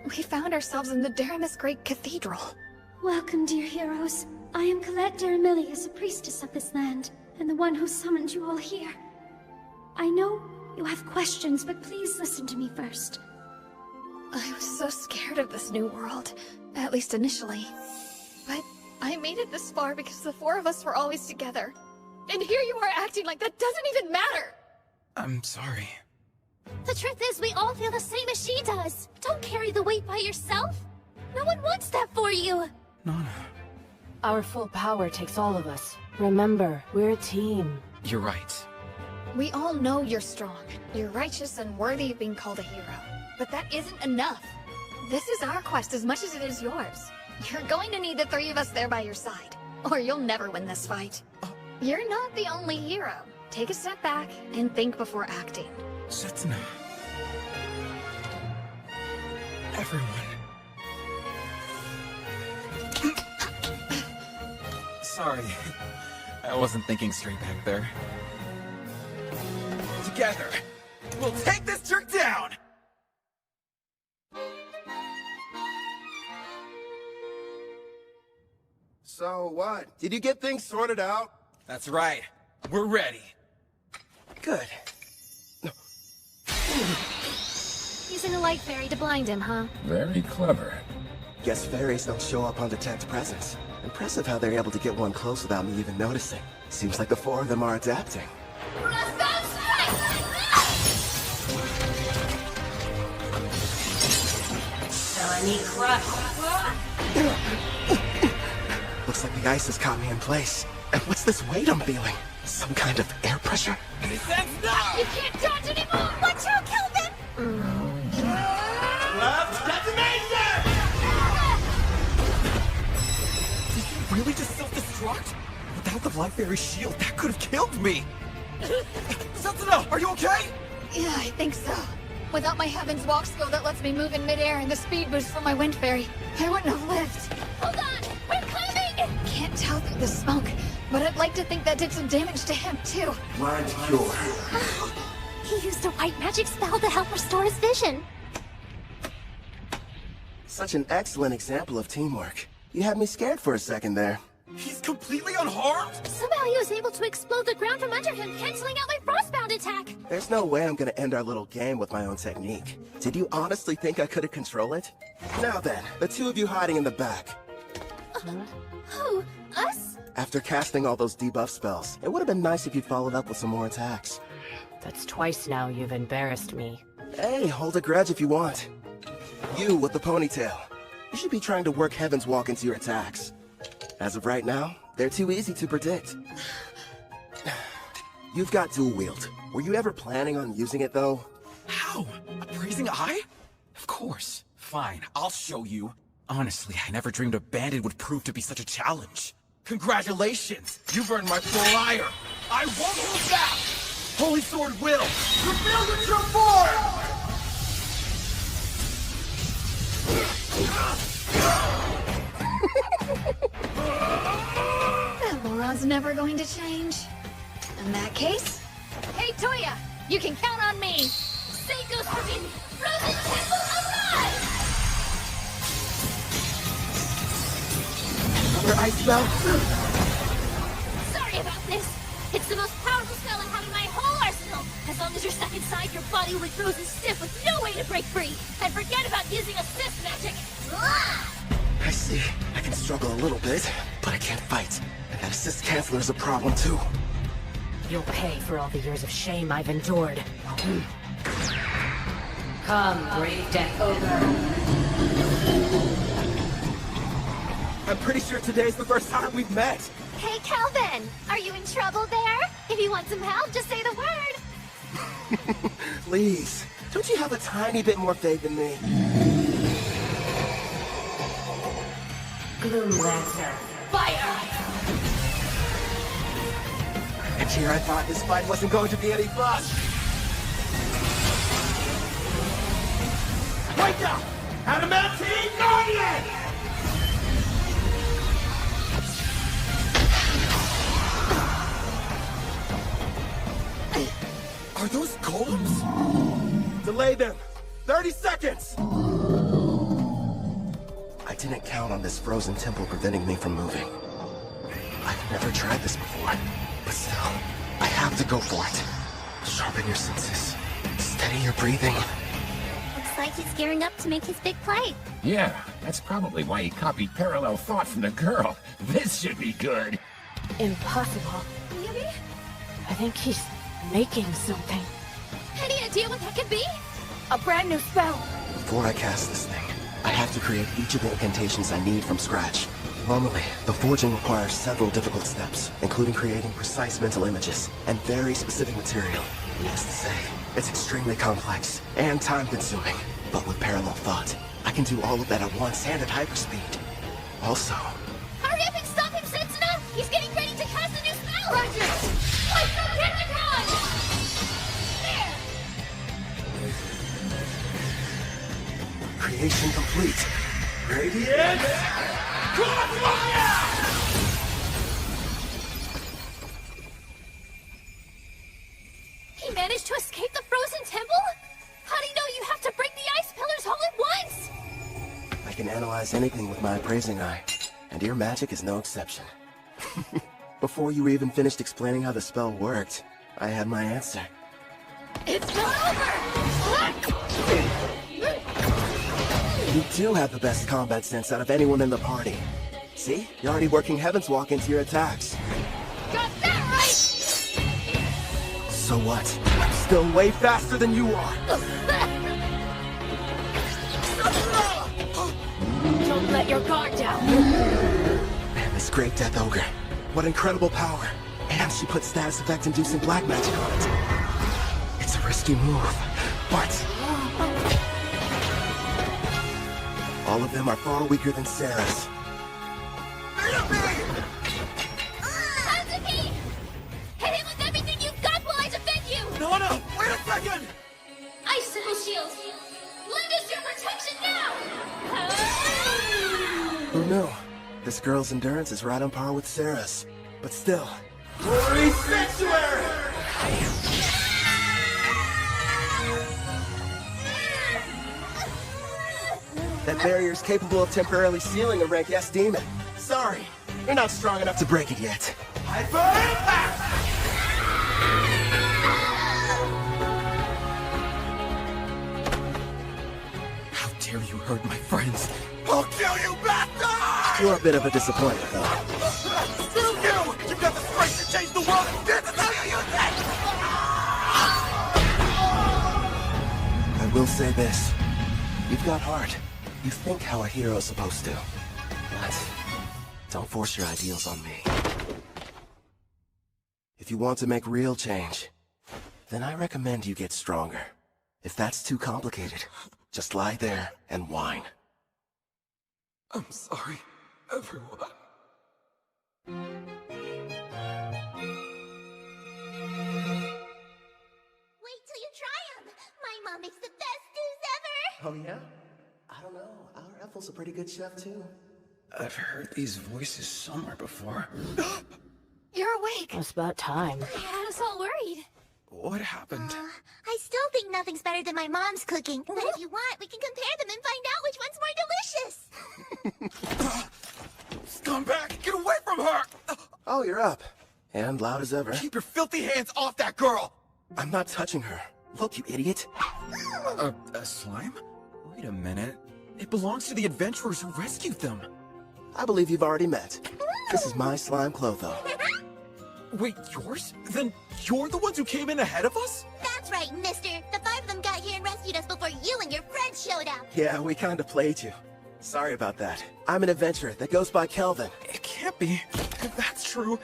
S20: we found ourselves in the Daramus Great Cathedral.
S2: Welcome, dear heroes. I am Colette Daramilius, a priestess of this land, and the one who summoned you all here. I know you have questions, but please listen to me first.
S20: I was so scared of this new world, at least initially. But I made it this far because the four of us were always together. And here you are acting like that doesn't even matter!
S16: I'm sorry.
S19: The truth is, we all feel the same as she does. Don't carry the weight by yourself. No one wants that for you.
S16: Nana.
S10: Our full power takes all of us. Remember, we're a team.
S16: You're right.
S20: We all know you're strong. You're righteous and worthy of being called a hero. But that isn't enough. This is our quest as much as it is yours. You're going to need the three of us there by your side, or you'll never win this fight. You're not the only hero. Take a step back and think before acting.
S16: Setsuna. Everyone. Sorry. I wasn't thinking straight back there. Together, we'll take this jerk down!
S1: So what? Did you get things sorted out?
S16: That's right. We're ready. Good.
S19: Using a light fairy to blind him, huh?
S3: Very clever.
S1: Guess fairies don't show up on detect presence. Impressive how they're able to get one close without me even noticing. Seems like the four of them are adapting.
S10: Shiny crush.
S1: Looks like the ice has caught me in place. And what's this weight I'm feeling? Some kind of air pressure?
S19: You can't dodge anymore! Watch out, Kelvin!
S11: Left detonation!
S16: Did you really just self-destruct? Without the Life Fairy shield, that could have killed me! Setsuna, are you okay?
S20: Yeah, I think so. Without my Heaven's Walk skill that lets me move in midair and the speed boost from my Wind Fairy, I wouldn't have lived.
S19: Hold on! We're coming!
S20: Can't tell through the smoke, but I'd like to think that did some damage to him, too.
S1: Blind cure.
S19: He used a white magic spell to help restore his vision.
S1: Such an excellent example of teamwork. You had me scared for a second there.
S16: He's completely unharmed?
S19: Somehow he was able to explode the ground from under him, canceling out my frostbound attack.
S1: There's no way I'm gonna end our little game with my own technique. Did you honestly think I couldn't control it? Now then, the two of you hiding in the back.
S19: Who? Us?
S1: After casting all those debuff spells, it would have been nice if you'd followed up with some more attacks.
S10: That's twice now you've embarrassed me.
S1: Hey, hold a grudge if you want. You with the ponytail. You should be trying to work Heaven's Walk into your attacks. As of right now, they're too easy to predict. You've got dual wield. Were you ever planning on using it, though?
S16: How? A praising eye? Of course. Fine, I'll show you. Honestly, I never dreamed a bandit would prove to be such a challenge. Congratulations! You've earned my full ire! I won't hold back! Holy Sword will! Reveal the true form!
S20: That moron's never going to change. In that case, hey Toya, you can count on me. Seiko's freaking Frozen Temple arrive!
S1: Another ice spell?
S19: Sorry about this. It's the most powerful spell I have in my whole arsenal. As long as you're stuck inside, your body will be frozen stiff with no way to break free. And forget about using assist magic.
S1: I see. I can struggle a little bit, but I can't fight. And that assist canceler is a problem, too.
S10: You'll pay for all the years of shame I've endured. Come, brave Death Ogre.
S16: I'm pretty sure today's the first time we've met.
S19: Hey, Calvin, are you in trouble there? If you want some help, just say the word.
S1: Please, don't you have a tiny bit more faith in me?
S10: Gloom Lancer, fire!
S1: And here I thought this fight wasn't going to be any fun.
S11: Wake up! Adamantine Guardian!
S16: Are those golems?
S1: Delay them! 30 seconds! I didn't count on this frozen temple preventing me from moving. I've never tried this before, but still, I have to go for it. Sharpen your senses. Steady your breathing.
S19: Looks like he's gearing up to make his big play.
S3: Yeah, that's probably why he copied parallel thought from the girl. This should be good.
S10: Impossible.
S19: Maybe?
S10: I think he's making something.
S19: Any idea what that could be?
S10: A brand new spell.
S1: Before I cast this thing, I have to create each of the incantations I need from scratch. Normally, the forging requires several difficult steps, including creating precise mental images and very specific material. Needless to say, it's extremely complex and time-consuming. But with parallel thought, I can do all of that at once and at hyperspeed. Also,
S19: Hurry up and stop him, Setsuna! He's getting ready to cast a new spell! Roger! Let's go, Technicon! There!
S1: creation complete. Radiant
S11: Crossfire!
S19: He managed to escape the frozen temple? How do you know you have to break the ice pillars all at once?
S1: I can analyze anything with my appraising eye, and your magic is no exception. Before you even finished explaining how the spell worked, I had my answer.
S19: It's not over!
S1: You do have the best combat sense out of anyone in the party. See? You're already working Heaven's Walk into your attacks.
S19: Got that right!
S1: So what? I'm still way faster than you are!
S10: Don't let your guard down.
S1: Man, this great Death Ogre. What incredible power. And she put status effect inducing black magic on it. It's a risky move, but all of them are far weaker than Sarah's.
S19: Hazuki! Hit him with everything you've got while I defend you!
S16: No, wait a second!
S19: Icicle shields! Lend us your protection now!
S1: Who knew? This girl's endurance is right on par with Sarah's. But still.
S11: Glory Sanctuary!
S1: That barrier's capable of temporarily sealing a rank S demon. Sorry, you're not strong enough to break it yet.
S11: Hyper Impact!
S16: How dare you hurt my friends? I'll kill you, bastard!
S1: You're a bit of a disappointment, though.
S11: Screw you! You've got the strength to change the world, and this is how you use it!
S1: I will say this. You've got heart. You think how a hero's supposed to. But don't force your ideals on me. If you want to make real change, then I recommend you get stronger. If that's too complicated, just lie there and whine.
S16: I'm sorry, everyone.
S2: Wait till you try them! My mom makes the best stews ever!
S1: Oh yeah? I don't know. Our Ethel's a pretty good chef too.
S16: I've heard these voices somewhere before.
S20: You're awake.
S10: It's about time.
S20: I had us all worried.
S16: What happened?
S2: I still think nothing's better than my mom's cooking. But if you want, we can compare them and find out which one's more delicious!
S16: Scumbag, get away from her!
S1: Oh, you're up. And loud as ever.
S16: Keep your filthy hands off that girl!
S1: I'm not touching her. Look, you idiot.
S16: A slime? Wait a minute. It belongs to the adventurers who rescued them.
S1: I believe you've already met. This is my slime Clotho.
S16: Wait, yours? Then you're the ones who came in ahead of us?
S2: That's right, mister. The 5 of them got here and rescued us before you and your friends showed up.
S1: Yeah, we kinda played you. Sorry about that. I'm an adventurer that goes by Kelvin.
S16: It can't be. If that's true,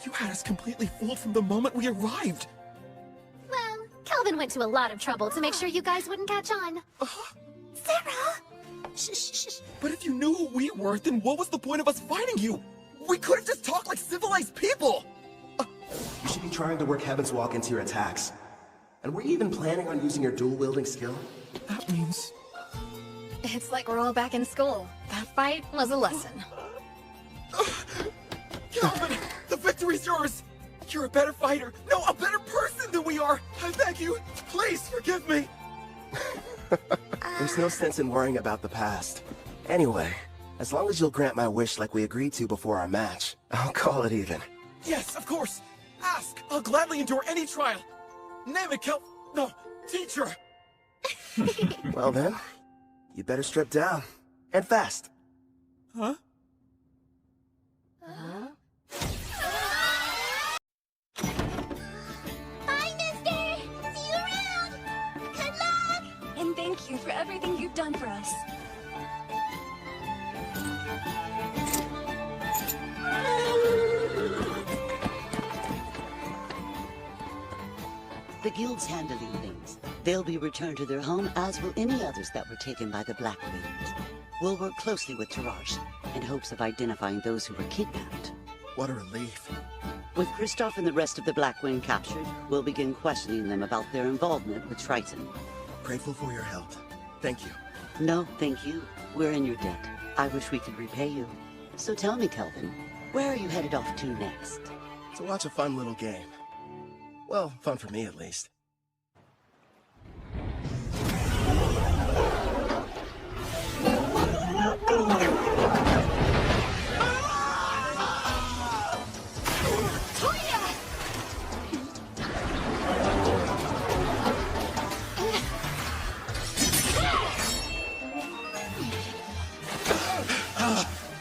S16: you had us completely fooled from the moment we arrived.
S19: Well, Kelvin went to a lot of trouble to make sure you guys wouldn't catch on.
S2: Sarah!
S16: But if you knew who we were, then what was the point of us fighting you? We could have just talked like civilized people!
S1: You should be trying to work Heaven's Walk into your attacks. And were you even planning on using your dual-wielding skill?
S16: That means...
S20: It's like we're all back in school. That fight was a lesson.
S16: Kelvin, the victory's yours! You're a better fighter, no, a better person than we are! I beg you, please forgive me!
S1: There's no sense in worrying about the past. Anyway, as long as you'll grant my wish like we agreed to before our match, I'll call it even.
S16: Yes, of course! Ask! I'll gladly endure any trial! Name it, No, teacher!
S1: Well then, you better strip down. And fast.
S16: Huh?
S2: Bye, mister! See you around! Good luck!
S4: And thank you for everything you've done for us.
S7: The guild's handling things. They'll be returned to their home, as will any others that were taken by the Black Wind. We'll work closely with Tarash, in hopes of identifying those who were kidnapped.
S1: What a relief.
S7: With Kristoff and the rest of the Black Wind captured, we'll begin questioning them about their involvement with Triton.
S1: Grateful for your help. Thank you.
S7: No, thank you. We're in your debt. I wish we could repay you. So tell me, Kelvin, where are you headed off to next?
S1: To watch a fun little game. Well, fun for me at least.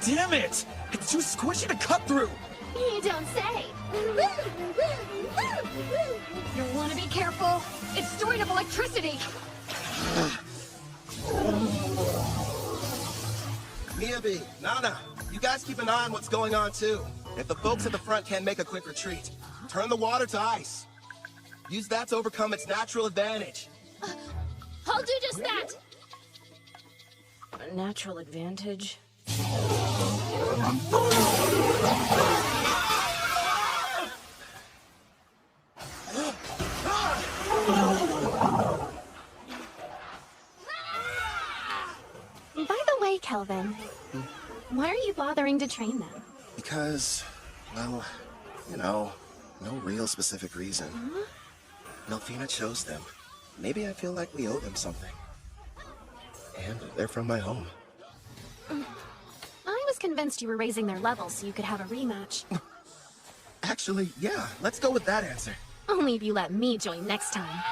S16: Damn it! It's too squishy to cut through!
S19: You don't say.
S20: You'll want to be careful. It's stored of electricity.
S1: Miyabi, Nana, you guys keep an eye on what's going on too. If the folks at the front can't make a quick retreat, turn the water to ice. Use that to overcome its natural advantage.
S19: I'll do just that.
S10: A natural advantage?
S19: By the way, Kelvin, why are you bothering to train them?
S1: Because, well, you know, no real specific reason. Melfina chose them. Maybe I feel like we owe them something. And they're from my home.
S19: I was convinced you were raising their levels so you could have a rematch.
S1: Actually, yeah, let's go with that answer.
S19: Only if you let me join next time.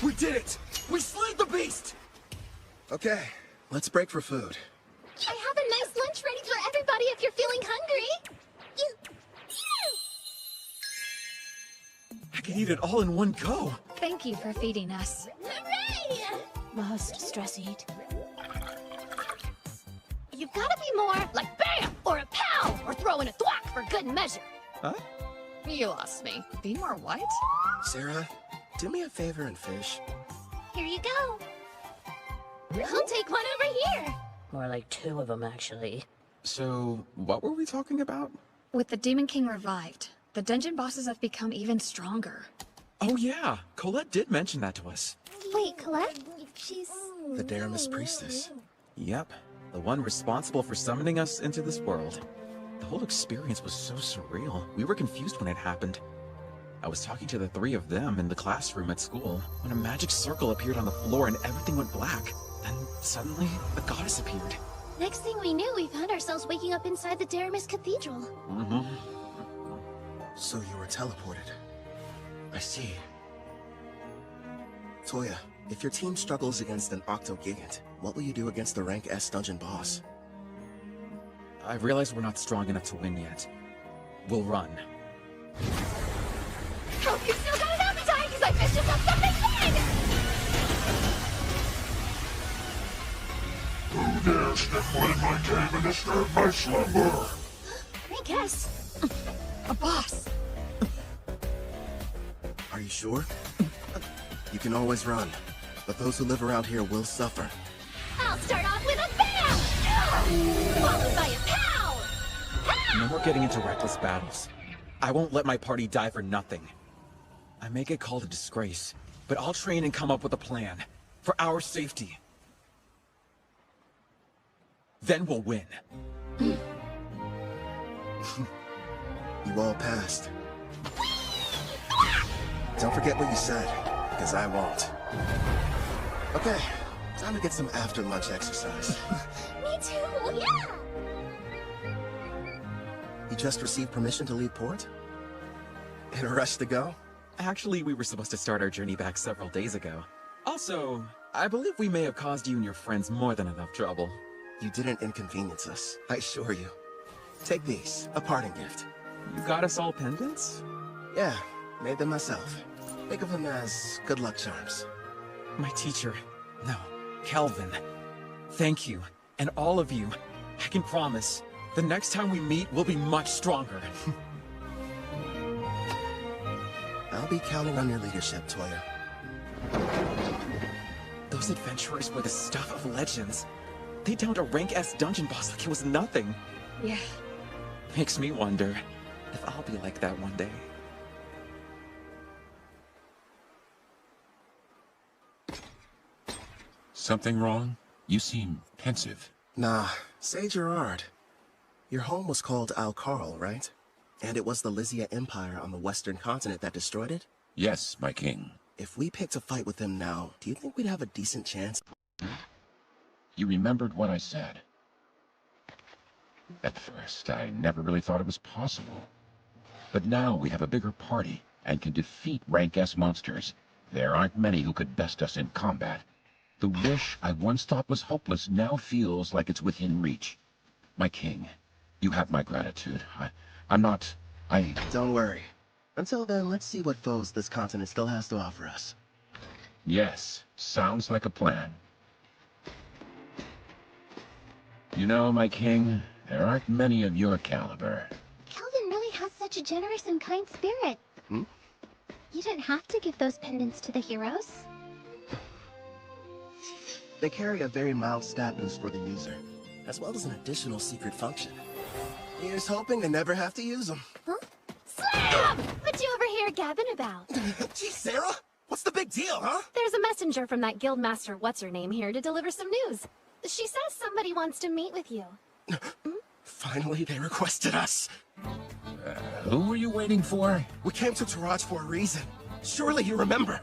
S16: We did it! We slayed the beast!
S1: Okay, let's break for food.
S19: I have a nice lunch ready for everybody if you're feeling hungry.
S16: I can eat it all in one go.
S20: Thank Thank you for feeding us.
S2: Hooray!
S10: Must stress eat.
S19: You've gotta be more like BAM! Or a POW! Or throw in a thwack for good measure.
S16: Huh?
S20: You lost me. Be more what?
S1: Sarah, do me a favor and fish.
S19: Here you go. I'll take one over here.
S10: More like 2 of them, actually.
S16: So, what were we talking about?
S20: With the Demon King revived, the dungeon bosses have become even stronger.
S16: Oh yeah, Colette did mention that to us.
S19: Wait, Colette? She's...
S1: The Daramus priestess.
S16: Yep, the one responsible for summoning us into this world. The whole experience was so surreal. We were confused when it happened. I was talking to the 3 of them in the classroom at school when a magic circle appeared on the floor and everything went black. Then suddenly, the goddess appeared.
S19: Next thing we knew, we found ourselves waking up inside the Daramus Cathedral.
S16: Mm-hmm.
S1: So you were teleported. I see. Toya, if your team struggles against an Octo-Gigant, what will you do against the rank S dungeon boss?
S16: I realize we're not strong enough to win yet. We'll run.
S19: Hope you still got an appetite, because I fished us up something big!
S11: Who dares step foot in my cave and disturb my slumber?
S19: I guess.
S20: A boss!
S1: Are you sure? You can always run, but those who live around here will suffer.
S19: I'll start off with a BAM! Followed by a POW!
S16: No more getting into reckless battles. I won't let my party die for nothing. I may get called a disgrace, but I'll train and come up with a plan. For our safety. Then we'll win.
S1: You all passed. Don't forget what you said, because I won't. Okay, time to get some after-lunch exercise.
S19: Me too, yeah!
S1: You just received permission to leave port? In a rush to go?
S16: Actually, we were supposed to start our journey back several days ago. Also, I believe we may have caused you and your friends more than enough trouble.
S1: You didn't inconvenience us, I assure you. Take these, a parting gift.
S16: You got us all pendants?
S1: Yeah, made them myself. Think of them as good luck charms.
S16: My teacher, no, Kelvin. Thank you, and all of you. I can promise, the next time we meet, we'll be much stronger.
S1: I'll be counting on your leadership, Toya.
S16: Those adventurers were the stuff of legends. They downed a rank S dungeon boss like it was nothing.
S20: Yeah.
S16: Makes me wonder if I'll be like that one day.
S3: Something wrong? You seem pensive.
S1: Nah, say Gerard. Your home was called Al-Karl, right? And it was the Lysia Empire on the western continent that destroyed it?
S3: Yes, my king.
S1: If we picked a fight with them now, do you think we'd have a decent chance?
S3: You remembered what I said. At first, I never really thought it was possible. But now we have a bigger party and can defeat rank S monsters. There aren't many who could best us in combat. The wish I once thought was hopeless now feels like it's within reach. My king, you have my gratitude.
S1: Don't worry. Until then, let's see what foes this continent still has to offer us.
S3: Yes, sounds like a plan. You know, my king, there aren't many of your caliber.
S2: Kelvin really has such a generous and kind spirit.
S1: Hmm?
S2: You didn't have to give those pendants to the heroes.
S1: They carry a very mild stat boost for the user, as well as an additional secret function. Here's hoping they never have to use them.
S19: Huh? Slam! What you over here gabbing about?
S1: Gee, Sarah, what's the big deal, huh?
S19: There's a messenger from that guildmaster what's-her-name here to deliver some news. She says somebody wants to meet with you.
S1: Finally, they requested us.
S3: Who were you waiting for?
S1: We came to Taraj for a reason. Surely you remember.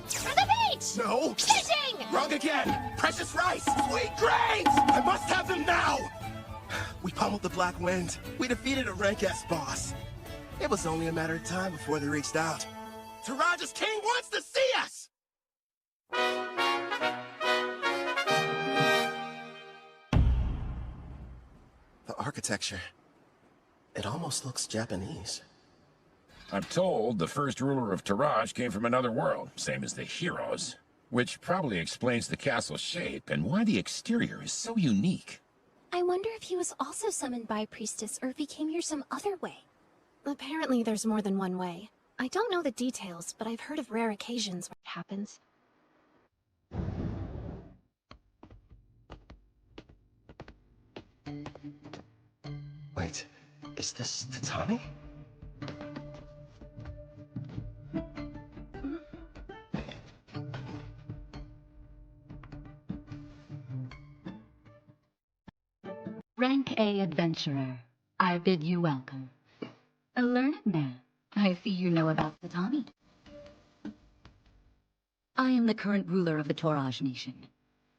S19: For the beach!
S1: No!
S19: Fishing!
S1: Wrong again! Precious rice! Sweet grains! I must have them now! We pummeled the Black Wind. We defeated a rank S boss. It was only a matter of time before they reached out. Taraj's king wants to see us! The architecture. It almost looks Japanese.
S3: I'm told the first ruler of Taraj came from another world, same as the heroes. Which probably explains the castle's shape and why the exterior is so unique.
S2: I wonder if he was also summoned by a priestess or if he came here some other way.
S10: Apparently there's more than one way. I don't know the details, but I've heard of rare occasions where it happens.
S1: Wait, is this Tatami?
S12: Rank A adventurer, I bid you welcome. A learned man, I see you know about Tatami. I am the current ruler of the Toraj nation.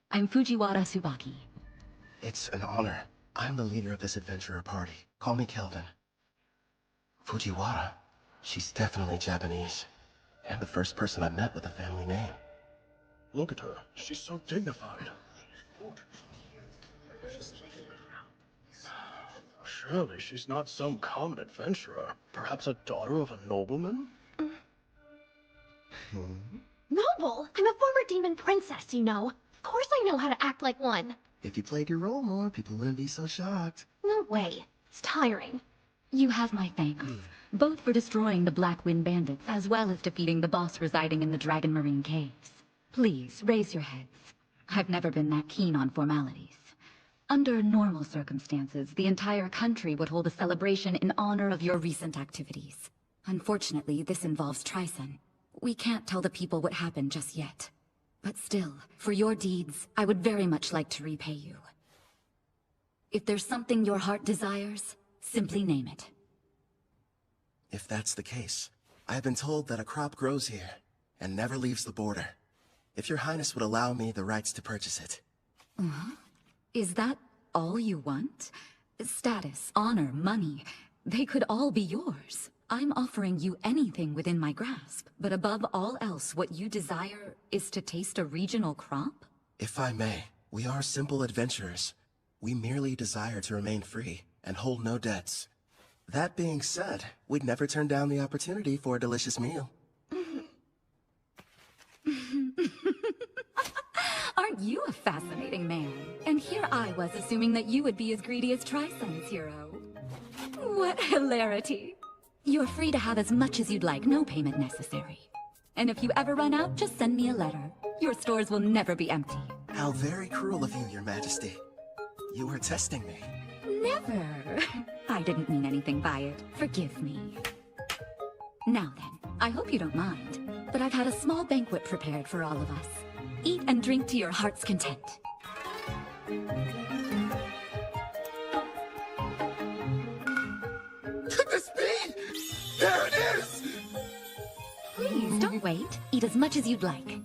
S12: I'm Fujiwara Tsubaki.
S1: It's an honor. I'm the leader of this adventurer party. Call me Kelvin. Fujiwara? She's definitely Japanese. And the first person I met with a family name.
S22: Look at her. She's so dignified. Surely she's not some common adventurer. Perhaps a daughter of a nobleman?
S19: Noble? I'm a former demon princess, you know. Of course I know how to act like one.
S1: If you played your role more, people wouldn't be so shocked.
S19: No way. It's tiring.
S12: You have my thanks, both for destroying the Black Wind Bandits as well as defeating the boss residing in the Dragon Marine Caves. Please, raise your heads. I've never been that keen on formalities. Under normal circumstances, the entire country would hold a celebration in honor of your recent activities. Unfortunately, this involves Trison. We can't tell the people what happened just yet. But still, for your deeds, I would very much like to repay you. If there's something your heart desires, simply name it.
S1: If that's the case, I've been told that a crop grows here and never leaves the border. If your highness would allow me the rights to purchase it.
S12: Is that all you want? Status, honor, money, they could all be yours. I'm offering you anything within my grasp, but above all else, what you desire is to taste a regional crop?
S1: If I may, we are simple adventurers. We merely desire to remain free and hold no debts. That being said, we'd never turn down the opportunity for a delicious meal.
S12: Aren't you a fascinating man? And here I was assuming that you would be as greedy as Trison's hero. What hilarity. You're free to have as much as you'd like, no payment necessary. And if you ever run out, just send me a letter. Your stores will never be empty.
S1: How very cruel of you, Your Majesty. You were testing me.
S12: Never. I didn't mean anything by it. Forgive me. Now then, I hope you don't mind, but I've had a small banquet prepared for all of us. Eat and drink to your heart's content.
S9: Could this be? There it is!
S12: Please, don't wait. Eat as much as you'd like.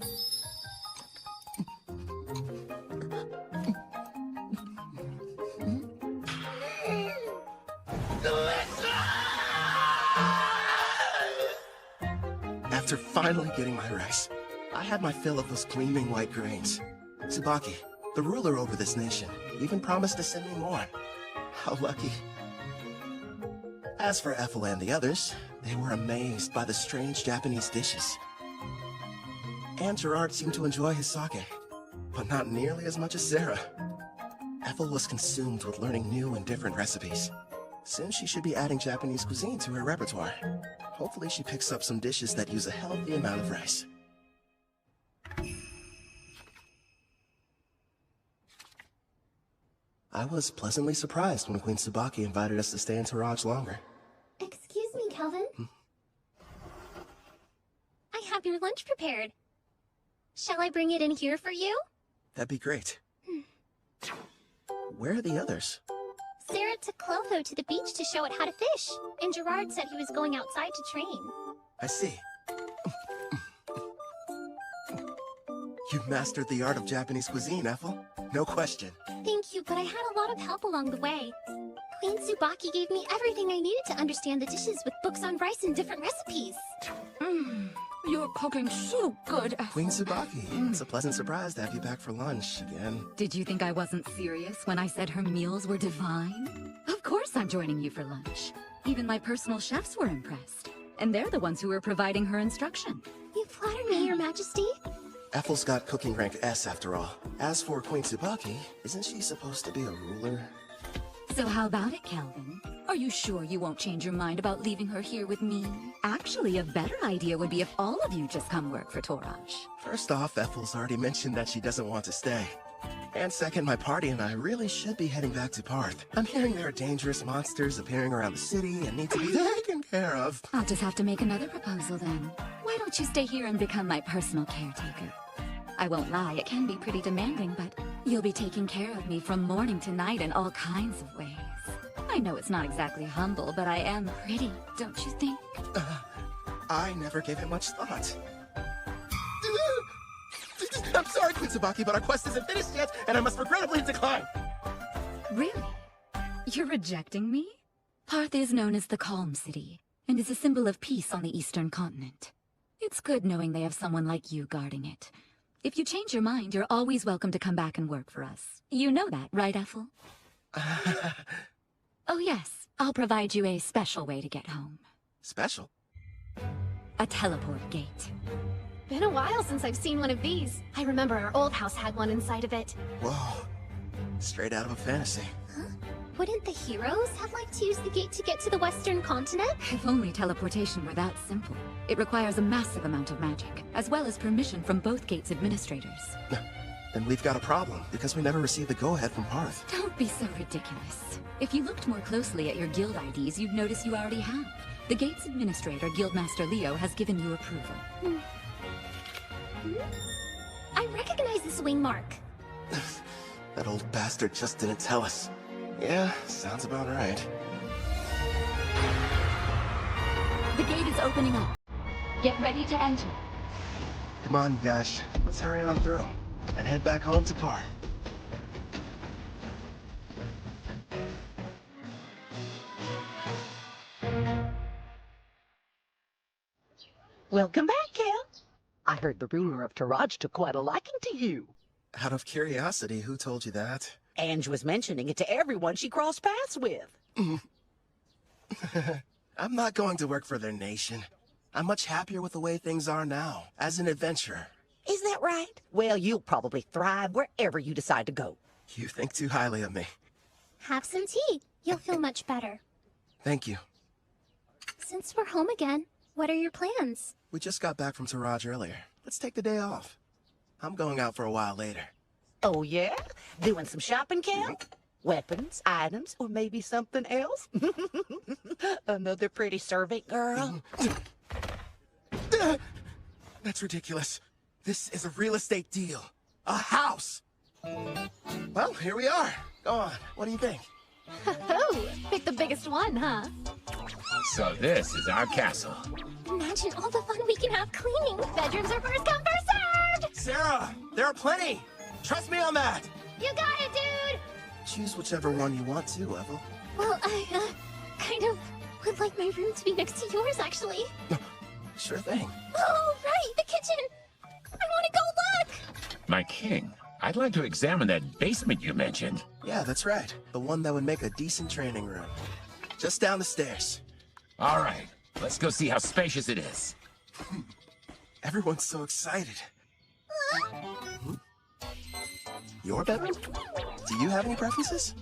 S1: After finally getting my rice, I had my fill of those gleaming white grains. Tsubaki, the ruler over this nation, even promised to send me more. How lucky. As for Ethel and the others, they were amazed by the strange Japanese dishes. And Gerard seemed to enjoy his sake, but not nearly as much as Sarah. Ethel was consumed with learning new and different recipes. Soon she should be adding Japanese cuisine to her repertoire. Hopefully she picks up some dishes that use a healthy amount of rice. I was pleasantly surprised when Queen Tsubaki invited us to stay in Taraj longer.
S2: Excuse me, Kelvin. I have your lunch prepared. Shall I bring it in here for you?
S1: That'd be great. Where are the others?
S2: Sarah took Clotho to the beach to show it how to fish, and Gerard said he was going outside to train.
S1: I see. You've mastered the art of Japanese cuisine, Ethel. No question.
S2: Thank you, but I had a lot of help along the way. Queen Tsubaki gave me everything I needed to understand the dishes with books on rice and different recipes.
S12: You're cooking so good, Ethel.
S1: Queen Tsubaki, it's a pleasant surprise to have you back for lunch again.
S12: Did you think I wasn't serious when I said her meals were divine? Of course I'm joining you for lunch. Even my personal chefs were impressed. and they're the ones who are providing her instruction.
S19: You flatter me, Your Majesty.
S1: Ethel's got cooking rank S after all. As for Queen Tsubaki, isn't she supposed to be a ruler?
S12: So how about it, Calvin? Are you sure you won't change your mind about leaving her here with me? Actually, a better idea would be if all of you just come work for Toraj.
S1: First off, Ethel's already mentioned that she doesn't want to stay. And second, my party and I really should be heading back to Parth. I'm hearing there are dangerous monsters appearing around the city and need to be taken care of.
S12: I'll just have to make another proposal then. Why don't you stay here and become my personal caretaker? I won't lie, it can be pretty demanding, but you'll be taking care of me from morning to night in all kinds of ways. I know it's not exactly humble, but I am pretty, don't you think?
S1: I never gave it much thought. I'm sorry, Queen Tsubaki, but our quest isn't finished yet, and I must regrettably decline.
S12: Really? You're rejecting me? Parth is known as the Calm City, and is a symbol of peace on the Eastern continent. It's good knowing they have someone like you guarding it. If you change your mind, you're always welcome to come back and work for us. You know that, right, Ethel? Oh yes, I'll provide you a special way to get home.
S1: Special?
S12: A teleport gate.
S19: Been a while since I've seen one of these. I remember our old house had one inside of it.
S1: Whoa. Straight out of a fantasy.
S19: Huh? Wouldn't the heroes have liked to use the gate to get to the Western continent?
S12: If only teleportation were that simple. It requires a massive amount of magic, as well as permission from both gate's administrators.
S1: Then we've got a problem, because we never received the go-ahead from Parth.
S12: Don't be so ridiculous. If you looked more closely at your guild IDs, you'd notice you already have. The gate's administrator, Guildmaster Leo, has given you approval.
S19: I recognize this wing mark.
S1: That old bastard just didn't tell us. Yeah, sounds about right.
S12: The gate is opening up. Get ready to enter.
S1: Come on, Gash. Let's hurry on through and head back home to Parth.
S13: Welcome back, Kel. I heard the ruler of Toraj took quite a liking to you.
S1: Out of curiosity, who told you that?
S13: Ange was mentioning it to everyone she crossed paths with.
S1: I'm not going to work for their nation. I'm much happier with the way things are now, as an adventurer.
S13: Is that right? Well, you'll probably thrive wherever you decide to go.
S1: You think too highly of me.
S19: Have some tea. You'll feel much better.
S1: Thank you.
S19: Since we're home again, what are your plans?
S1: We just got back from Toraj earlier. Let's take the day off. I'm going out for a while later.
S13: Oh, yeah? Doing some shopping, Kel? Weapons, items, or maybe something else? Another pretty servant girl?
S1: That's ridiculous. This is a real estate deal. A house! Well, here we are. Go on. What do you think?
S19: Oh, pick the biggest one, huh?
S3: So this is our castle.
S19: Imagine all the fun we can have cleaning. Bedrooms are first come, first served!
S1: Sarah, there are plenty. Trust me on that.
S19: You got it, dude!
S1: Choose whichever one you want to, Ethel.
S19: Well, I, kind of would like my room to be next to yours, actually.
S1: Sure thing.
S19: Oh, right, the kitchen! I want to go look!
S3: My king, I'd like to examine that basement you mentioned.
S1: Yeah, that's right. The one that would make a decent training room. Just down the stairs.
S3: All right, let's go see how spacious it is.
S1: Everyone's so excited. Your bedroom? Do you have any preferences?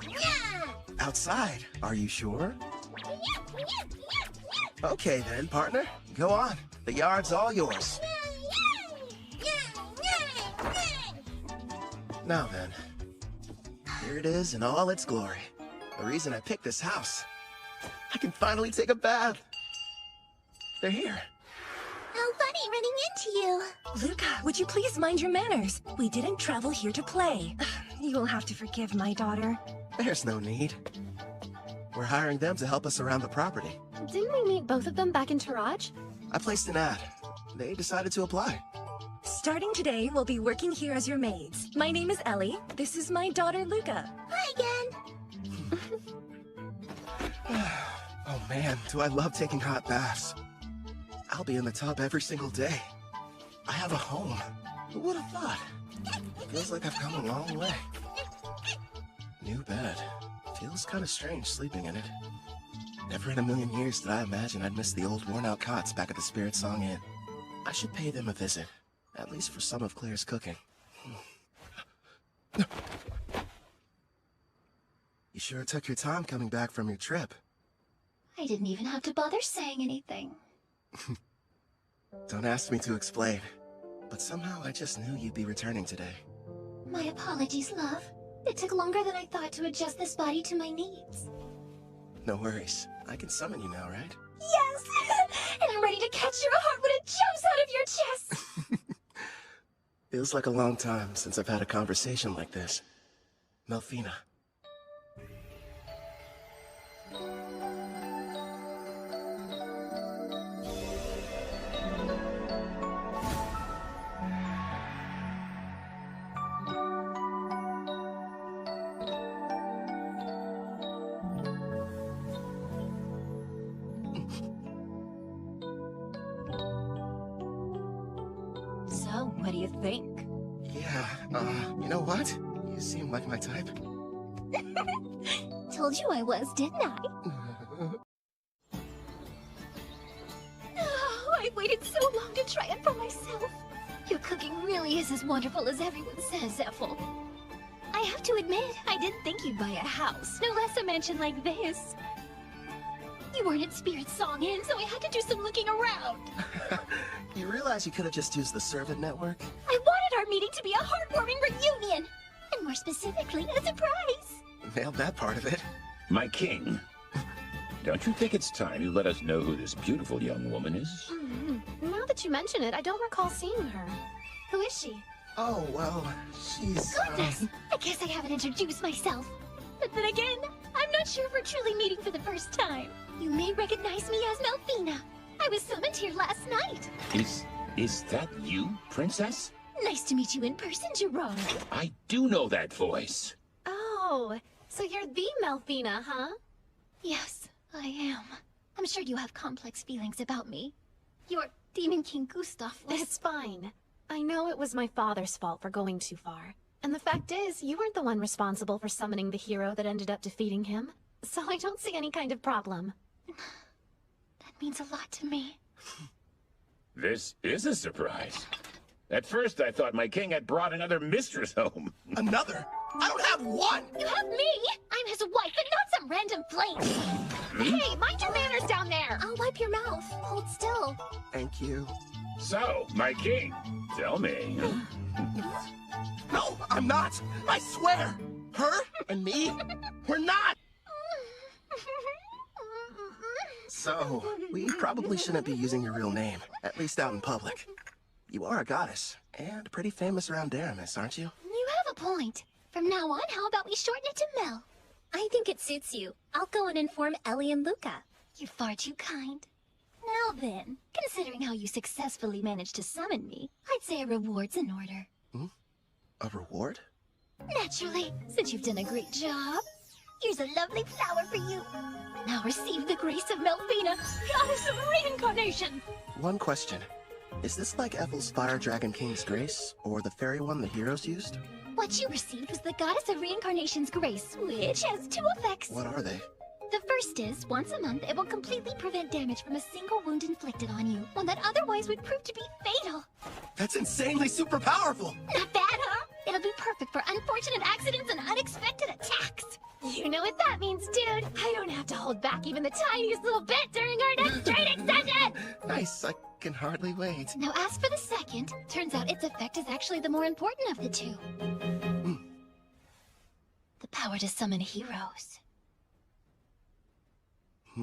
S19: Yeah!
S1: Outside, are you sure? Okay then, partner. Go on. The yard's all yours. Now then, here it is in all its glory. The reason I picked this house. I can finally take a bath. They're here.
S2: How funny running into you.
S4: Luca, would you please mind your manners? We didn't travel here to play. You will have to forgive my daughter.
S1: There's no need. We're hiring them to help us around the property.
S19: Didn't we meet both of them back in Toraj?
S1: I placed an ad. They decided to apply.
S4: Starting today, we'll be working here as your maids. My name is Ellie. This is my daughter, Luca.
S2: Hi again.
S1: Oh man, do I love taking hot baths. I'll be in the tub every single day. I have a home. Who would have thought? Feels like I've come a long way. New bed. Feels kind of strange sleeping in it. Never in a million years did I imagine I'd miss the old worn-out cots back at the Spirit Song Inn. I should pay them a visit, at least for some of Claire's cooking. You sure took your time coming back from your trip.
S2: I didn't even have to bother saying anything.
S1: Don't ask me to explain, but somehow I just knew you'd be returning today.
S2: My apologies, love. It took longer than I thought to adjust this body to my needs.
S1: No worries. I can summon you now, right?
S2: Yes! And I'm ready to catch your heart when it jumps out of your chest!
S1: Feels like a long time since I've had a conversation like this. Melfina.
S4: So, what do you think?
S1: Yeah, you know what? You seem like my type.
S2: Told you I was, didn't I? Oh, I waited so long to try it for myself. Your cooking really is as wonderful as everyone says, Ethel. I have to admit, I didn't think you'd buy a house, no less a mansion like this. You weren't at Spirit Song Inn, so I had to do some looking around.
S1: You realize you could have just used the servant network?
S2: I wanted our meeting to be a heartwarming reunion, and more specifically, a surprise.
S1: Nailed that part of it.
S3: My king, don't you think it's time you let us know who this beautiful young woman is?
S10: Now that you mention it, I don't recall seeing her.
S2: Who is she?
S1: Oh, well, she's...
S2: Goodness! I guess I haven't introduced myself. But then again, I'm not sure if we're truly meeting for the first time. You may recognize me as Melfina. I was summoned here last night.
S3: Is that you, princess?
S2: Nice to meet you in person, Jerome.
S3: I do know that voice.
S10: Oh, so you're the Melfina, huh?
S2: Yes, I am. I'm sure you have complex feelings about me. Your Demon King Gustav was...
S10: It's fine. I know it was my father's fault for going too far. And the fact is, you weren't the one responsible for summoning the hero that ended up defeating him. So I don't see any kind of problem.
S2: That means a lot to me.
S3: This is a surprise. At first, I thought my king had brought another mistress home.
S1: Another? I don't have one!
S2: You have me! I'm his wife, and not some random flame!
S20: Hey, mind your manners down there!
S2: I'll wipe your mouth. Hold still.
S1: Thank you.
S3: So, my king, tell me.
S1: No, I'm not! I swear! Her and me, we're not! So, we probably shouldn't be using your real name, at least out in public. You are a goddess, and pretty famous around Daramis, aren't you?
S2: You have a point. From now on, how about we shorten it to Mel?
S4: I think it suits you. I'll go and inform Ellie and Luca.
S2: You're far too kind. Now then, considering how you successfully managed to summon me, I'd say a reward's in order.
S1: A reward?
S2: Naturally, since you've done a great job. Here's a lovely flower for you. Now receive the grace of Melfina, goddess of reincarnation.
S1: One question. Is this like Ethel's Fire Dragon King's grace, or the fairy one the heroes used?
S2: What you received was the goddess of reincarnation's grace, which has two effects.
S1: What are they?
S2: The first is, once a month, it will completely prevent damage from a single wound inflicted on you, one that otherwise would prove to be fatal.
S1: That's insanely super powerful!
S2: Not bad, huh? It'll be perfect for unfortunate accidents and unexpected attacks.
S10: You know what that means, dude. I don't have to hold back even the tiniest little bit during our next training session!
S1: Nice, I can hardly wait.
S2: Now as for the second, turns out its effect is actually the more important of the two. The power to summon heroes. I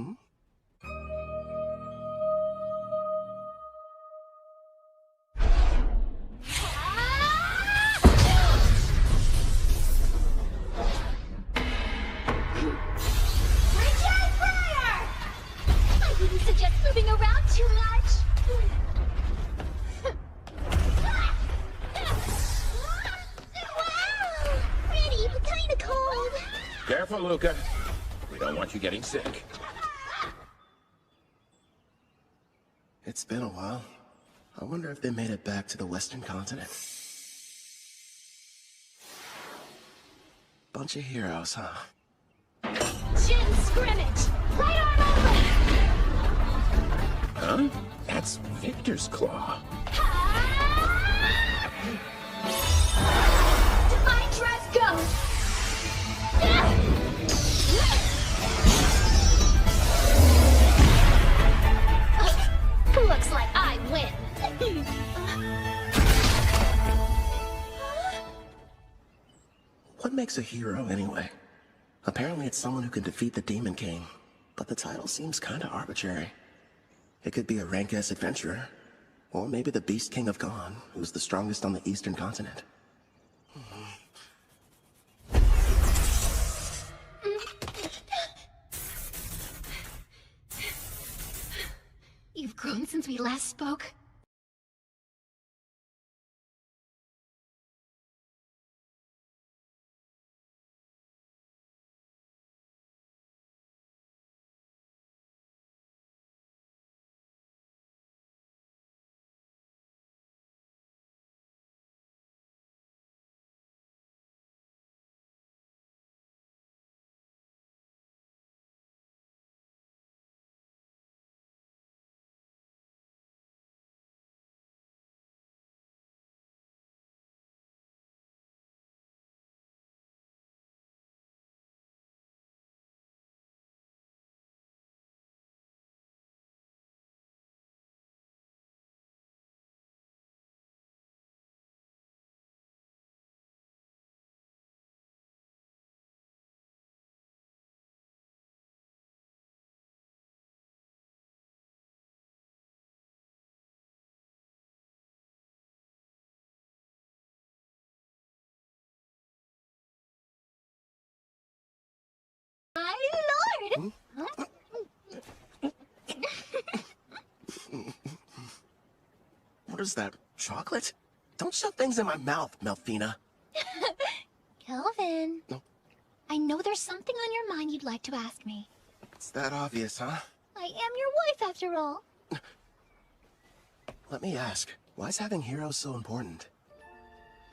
S2: wouldn't suggest moving around too much. Wow! Pretty, but kinda cold.
S3: Careful, Luca. We don't want you getting sick.
S1: It's been a while. I wonder if they made it back to the Western continent. Bunch of heroes, huh?
S2: Gin scrimmage! Light armor
S3: Huh? That's Victor's claw.
S2: Divine Dress, go! Looks like I win.
S1: What makes a hero, anyway? Apparently it's someone who can defeat the Demon King, but the title seems kinda arbitrary. It could be a rank-S adventurer, or maybe the Beast King of Gone, who's the strongest on the Eastern continent.
S19: You've grown since we last spoke.
S2: My lord!
S1: What is that, chocolate? Don't shove things in my mouth, Melfina.
S19: Kelvin.
S1: No.
S19: I know there's something on your mind you'd like to ask me.
S1: It's that obvious, huh?
S19: I am your wife, after all.
S1: Let me ask, why is having heroes so important?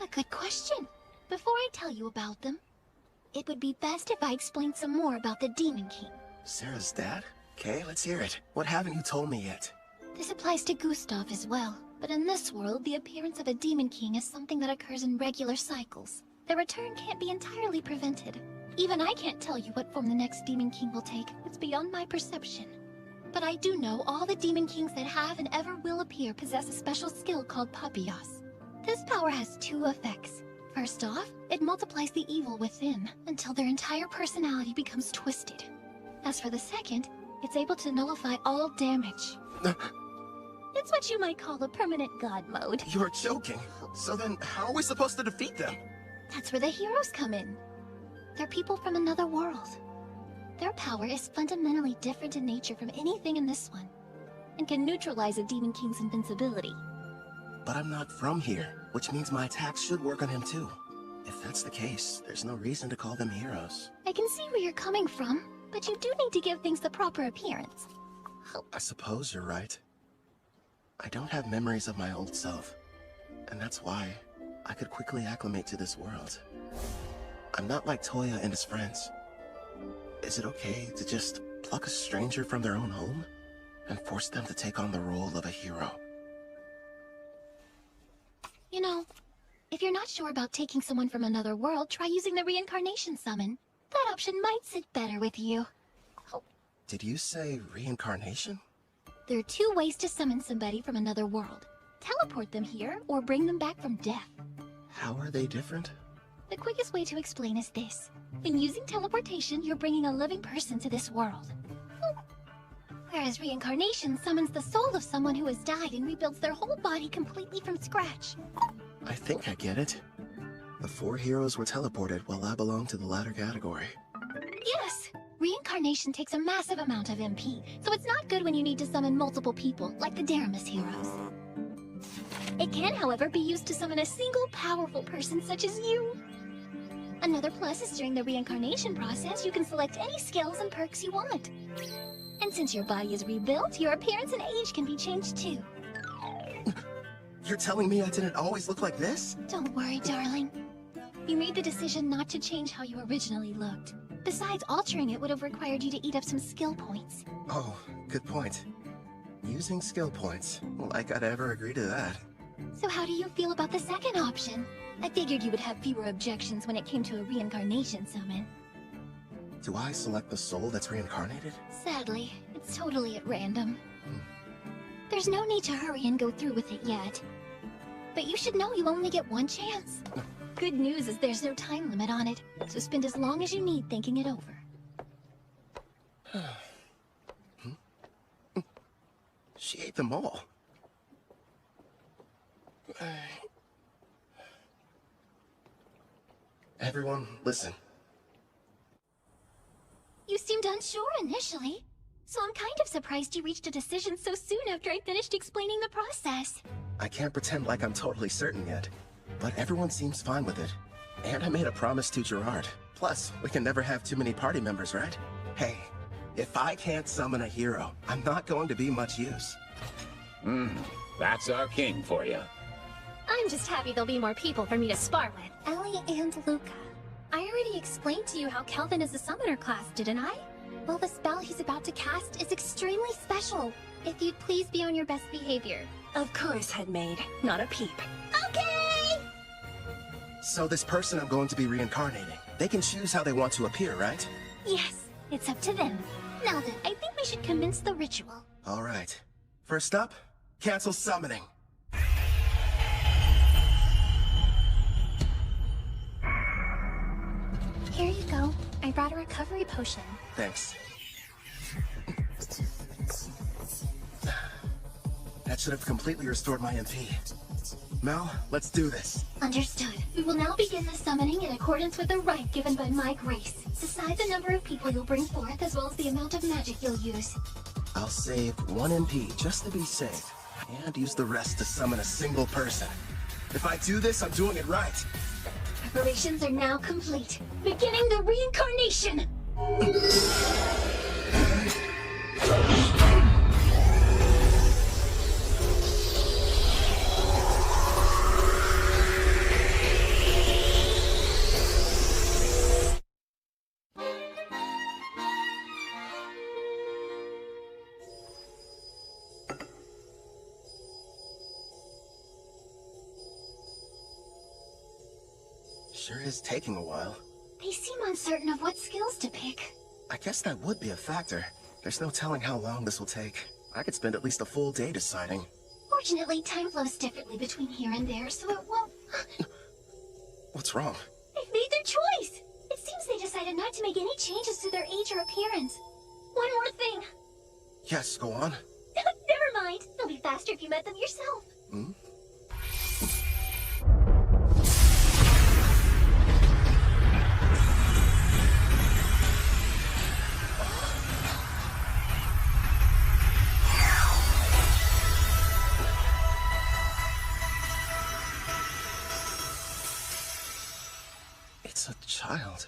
S19: A good question. Before I tell you about them, it would be best if I explained some more about the Demon King.
S1: Sarah's dad? Okay, let's hear it. What haven't you told me yet?
S19: This applies to Gustav as well. But in this world, the appearance of a Demon King is something that occurs in regular cycles. Their return can't be entirely prevented. Even I can't tell you what form the next Demon King will take. It's beyond my perception. But I do know all the Demon Kings that have and ever will appear possess a special skill called Papillas. This power has two effects. First off, it multiplies the evil within until their entire personality becomes twisted. As for the second, it's able to nullify all damage. It's what you might call a permanent god mode.
S1: You're joking. So then, how are we supposed to defeat them?
S19: That's where the heroes come in. They're people from another world. Their power is fundamentally different in nature from anything in this one, and can neutralize a Demon King's invincibility.
S1: But I'm not from here, which means my attacks should work on him too. If that's the case, there's no reason to call them heroes.
S19: I can see where you're coming from, but you do need to give things the proper appearance.
S1: I suppose you're right. I don't have memories of my old self, and that's why I could quickly acclimate to this world. I'm not like Toya and his friends. Is it okay to just pluck a stranger from their own home and force them to take on the role of a hero?
S19: You know, if you're not sure about taking someone from another world, try using the reincarnation summon. That option might sit better with you.
S1: Did you say reincarnation?
S19: There are two ways to summon somebody from another world. Teleport them here, or bring them back from death.
S1: How are they different?
S19: The quickest way to explain is this. In using teleportation, you're bringing a living person to this world. Whereas reincarnation summons the soul of someone who has died and rebuilds their whole body completely from scratch.
S1: I think I get it. The four heroes were teleported while I belong to the latter category.
S19: Yes! Reincarnation takes a massive amount of MP, so it's not good when you need to summon multiple people, like the Daramus heroes. It can, however, be used to summon a single powerful person such as you. Another plus is during the reincarnation process, you can select any skills and perks you want. And since your body is rebuilt, your appearance and age can be changed too.
S1: You're telling me I didn't always look like this?
S19: Don't worry, darling. You made the decision not to change how you originally looked. Besides, altering it would have required you to eat up some skill points.
S1: Oh, good point. Using skill points. Like I'd ever agree to that.
S2: So how do you feel about the second option? I figured you would have fewer objections when it came to a reincarnation summon.
S1: Do I select the soul that's reincarnated?
S2: Sadly, it's totally at random. There's no need to hurry and go through with it yet. But you should know you only get one chance. Good news is there's no time limit on it, so spend as long as you need thinking it over.
S1: She ate them all. Everyone, listen.
S2: You seemed unsure initially, so I'm kind of surprised you reached a decision so soon after I finished explaining the process.
S1: I can't pretend like I'm totally certain yet, but everyone seems fine with it. And I made a promise to Gerard. Plus, we can never have too many party members, right? Hey, if I can't summon a hero, I'm not going to be much use.
S3: That's our king for you.
S19: I'm just happy there'll be more people for me to spar with.
S2: Ellie and Luca. I already explained to you how Kelvin is a summoner class, didn't I? Well, the spell he's about to cast is extremely special. If you'd please be on your best behavior.
S4: Of course, Headmaid. Not a peep.
S2: Okay!
S1: So this person I'm going to be reincarnating, they can choose how they want to appear, right?
S2: Yes, it's up to them. Now then, I think we should commence the ritual.
S1: All right. First up, cancel summoning.
S2: Here you go. I brought a recovery potion.
S1: Thanks. That should have completely restored my MP. Mel, let's do this.
S2: Understood. We will now begin the summoning in accordance with the rite given by my grace. Decide the number of people you'll bring forth as well as the amount of magic you'll use.
S1: I'll save 1 MP just to be safe, and use the rest to summon a single person. If I do this, I'm doing it right.
S2: Preparations are now complete. Beginning the reincarnation!
S1: Sure is taking a while.
S2: They seem uncertain of what skills to pick.
S1: I guess that would be a factor. There's no telling how long this will take. I could spend at least a full day deciding.
S2: Fortunately, time flows differently between here and there, so it won't...
S1: What's wrong?
S2: They've made their choice! It seems they decided not to make any changes to their age or appearance. One more thing.
S1: Yes, go on.
S2: Never mind. It'll be faster if you met them yourself.
S1: Hmm? It's a child.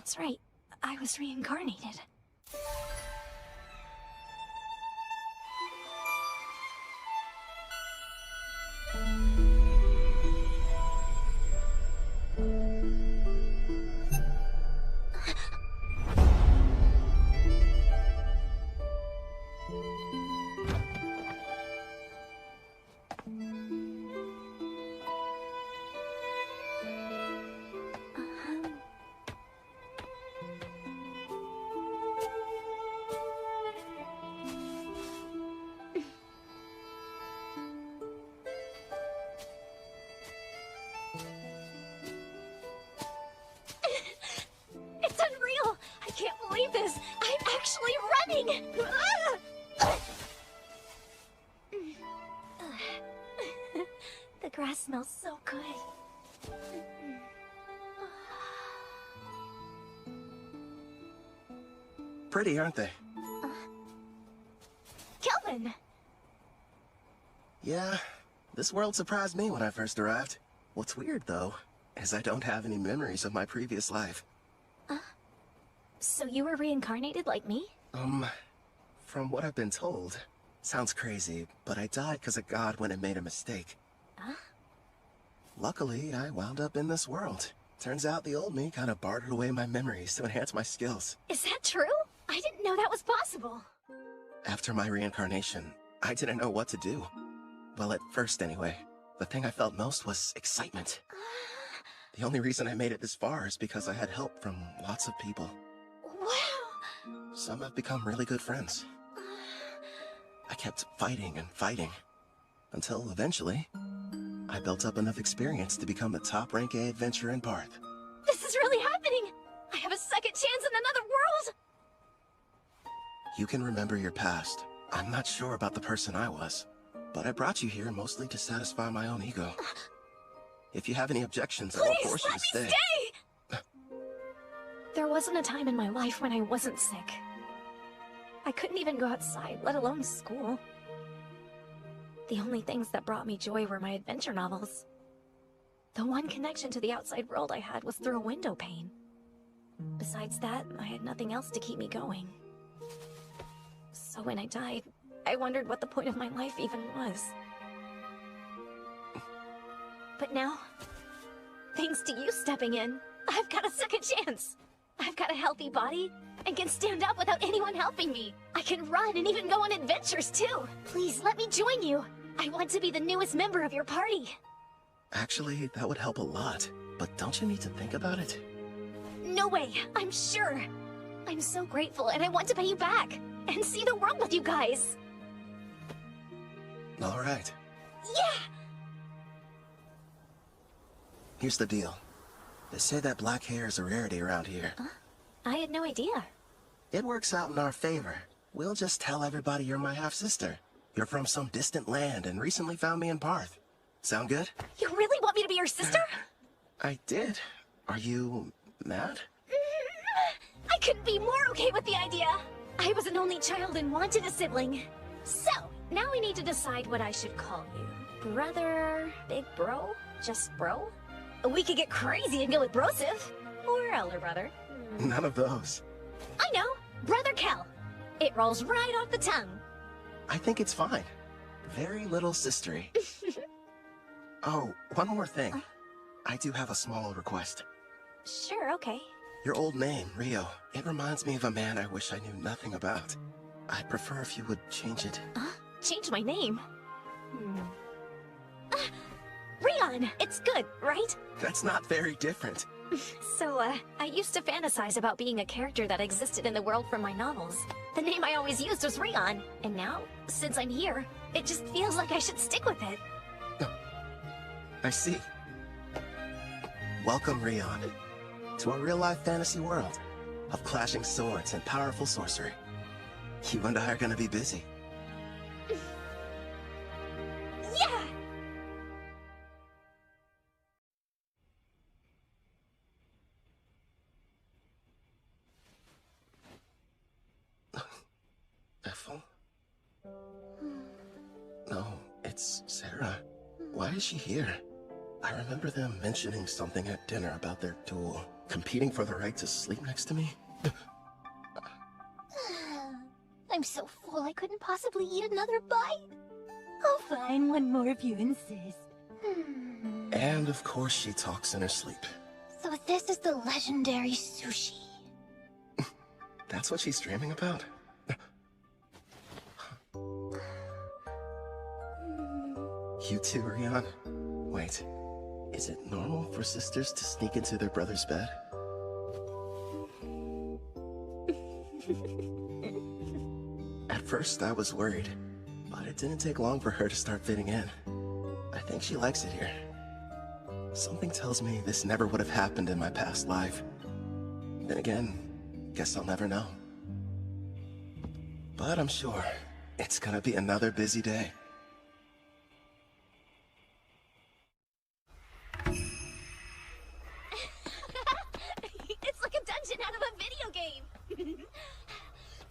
S2: That's right. I was reincarnated. It's unreal! I can't believe this! I'm actually running! The grass smells so good.
S1: Pretty, aren't they?
S2: Kelvin!
S1: Yeah, this world surprised me when I first arrived. What's weird, though, is I don't have any memories of my previous life.
S2: So you were reincarnated like me?
S1: From what I've been told, sounds crazy, but I died because a god went and made a mistake. Luckily, I wound up in this world. Turns out the old me kind of bartered away my memories to enhance my skills.
S2: Is that true? I didn't know that was possible.
S1: After my reincarnation, I didn't know what to do. Well, at first anyway. The thing I felt most was excitement. The only reason I made it this far is because I had help from lots of people.
S2: Wow!
S1: Some have become really good friends. I kept fighting and fighting, until eventually, I built up enough experience to become the top rank A adventurer in Parth.
S2: This is really happening! I have a second chance in another world!
S1: You can remember your past. I'm not sure about the person I was, but I brought you here mostly to satisfy my own ego. If you have any objections, I won't force you to stay.
S2: There wasn't a time in my life when I wasn't sick. I couldn't even go outside, let alone school. The only things that brought me joy were my adventure novels. The one connection to the outside world I had was through a window pane. Besides that, I had nothing else to keep me going. So when I died, I wondered what the point of my life even was. But now, thanks to you stepping in, I've got a second chance. I've got a healthy body and can stand up without anyone helping me. I can run and even go on adventures too. Please let me join you. I want to be the newest member of your party.
S1: Actually, that would help a lot, but don't you need to think about it?
S2: No way, I'm sure. I'm so grateful and I want to pay you back and see the world with you guys.
S1: All right.
S2: Yeah!
S1: Here's the deal. They say that black hair is a rarity around here.
S2: I had no idea.
S1: It works out in our favor. We'll just tell everybody you're my half-sister. You're from some distant land and recently found me in Parth. Sound good?
S2: You really want me to be your sister?
S1: I did. Are you mad?
S2: I couldn't be more okay with the idea. I was an only child and wanted a sibling. So, now we need to decide what I should call you. Brother, big bro, just bro? We could get crazy and go with brosive. Or elder brother.
S1: None of those.
S2: I know, Brother Kel. It rolls right off the tongue.
S1: I think it's fine. Very little sistery. Oh, one more thing. I do have a small request.
S2: Sure, okay.
S1: Your old name, Rio, it reminds me of a man I wish I knew nothing about. I'd prefer if you would change it.
S2: Change my name? Rion! It's good, right?
S1: That's not very different.
S2: So, I used to fantasize about being a character that existed in the world from my novels. The name I always used was Rion, and now, since I'm here, it just feels like I should stick with it.
S1: I see. Welcome, Rion, to a real-life fantasy world of clashing swords and powerful sorcery. You and I are gonna be busy.
S2: Yeah!
S1: Ethel? No, it's Sarah. Why is she here? I remember them mentioning something at dinner about their duel. Competing for the right to sleep next to me?
S2: I'm so full I couldn't possibly eat another bite. Oh, fine, one more if you insist.
S1: And of course she talks in her sleep.
S2: So this is the legendary sushi.
S1: That's what she's dreaming about? You too, Rion? Wait, is it normal for sisters to sneak into their brother's bed? At first, I was worried, but it didn't take long for her to start fitting in. I think she likes it here. Something tells me this never would have happened in my past life. Then again, guess I'll never know. But I'm sure it's gonna be another busy day.
S2: It's like a dungeon out of a video game.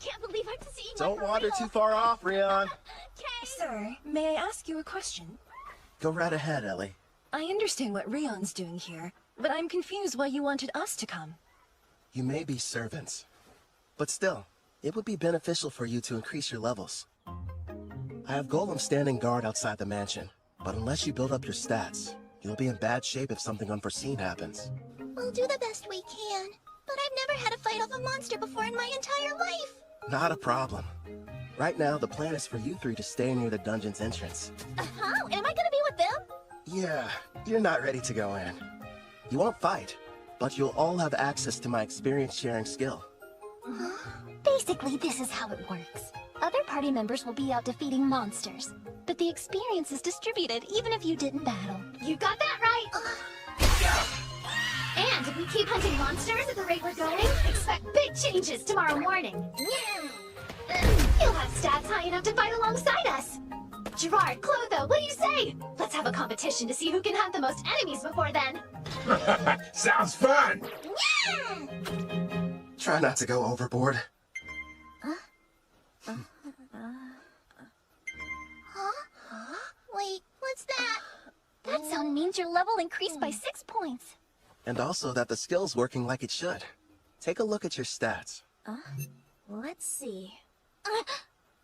S2: Can't believe I'm seeing
S1: Don't wander too far off, Rion.
S4: Sir, may I ask you a question?
S1: Go right ahead, Ellie.
S4: I understand what Rion's doing here, but I'm confused why you wanted us to come.
S1: You may be servants, but still, it would be beneficial for you to increase your levels. I have Golem standing guard outside the mansion, but unless you build up your stats, you'll be in bad shape if something unforeseen happens.
S2: We'll do the best we can, but I've never had to fight off a monster before in my entire life.
S1: Not a problem. Right now, the plan is for you three to stay near the dungeon's entrance.
S2: Am I gonna be with them?
S1: Yeah, you're not ready to go in. You won't fight, but you'll all have access to my experience-sharing skill.
S2: Basically, this is how it works. Other party members will be out defeating monsters, but the experience is distributed even if you didn't battle.
S19: You got that right! And if we keep hunting monsters at the rate we're going, expect big changes tomorrow morning. You'll have stats high enough to fight alongside us. Gerard, Clotho, what do you say? Let's have a competition to see who can hunt the most enemies before then.
S3: Sounds fun!
S1: Try not to go overboard.
S2: Wait, what's that? That sound means your level increased by 6 points.
S1: And also that the skill's working like it should. Take a look at your stats.
S2: Let's see.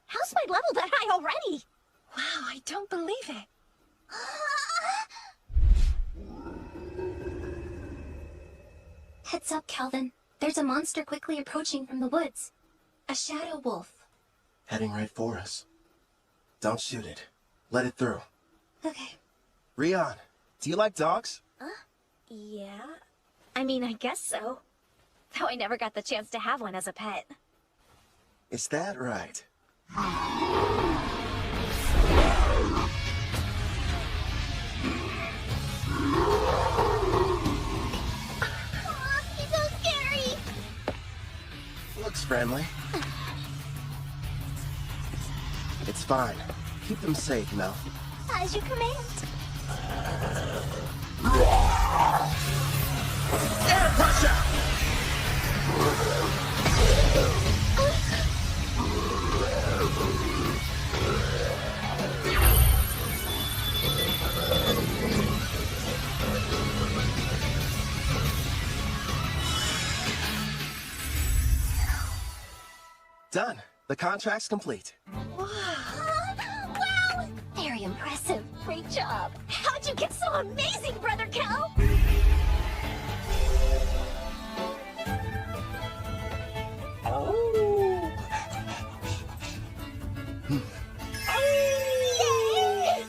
S2: How's my level that high already?
S4: Wow, I don't believe it.
S2: Heads up, Calvin. There's a monster quickly approaching from the woods. A shadow wolf.
S1: Heading right for us. Don't shoot it. Let it through.
S2: Okay.
S1: Rion, do you like dogs?
S4: Yeah. I mean, I guess so. Though I never got the chance to have one as a pet.
S1: Is that right?
S2: He's so scary!
S1: Looks friendly. It's fine. Keep them safe, Mel.
S2: As you command.
S3: Air pressure!
S1: Done. The contract's complete.
S2: Wow! Very impressive. Great job. How'd you get so amazing, Brother Cal? Yay!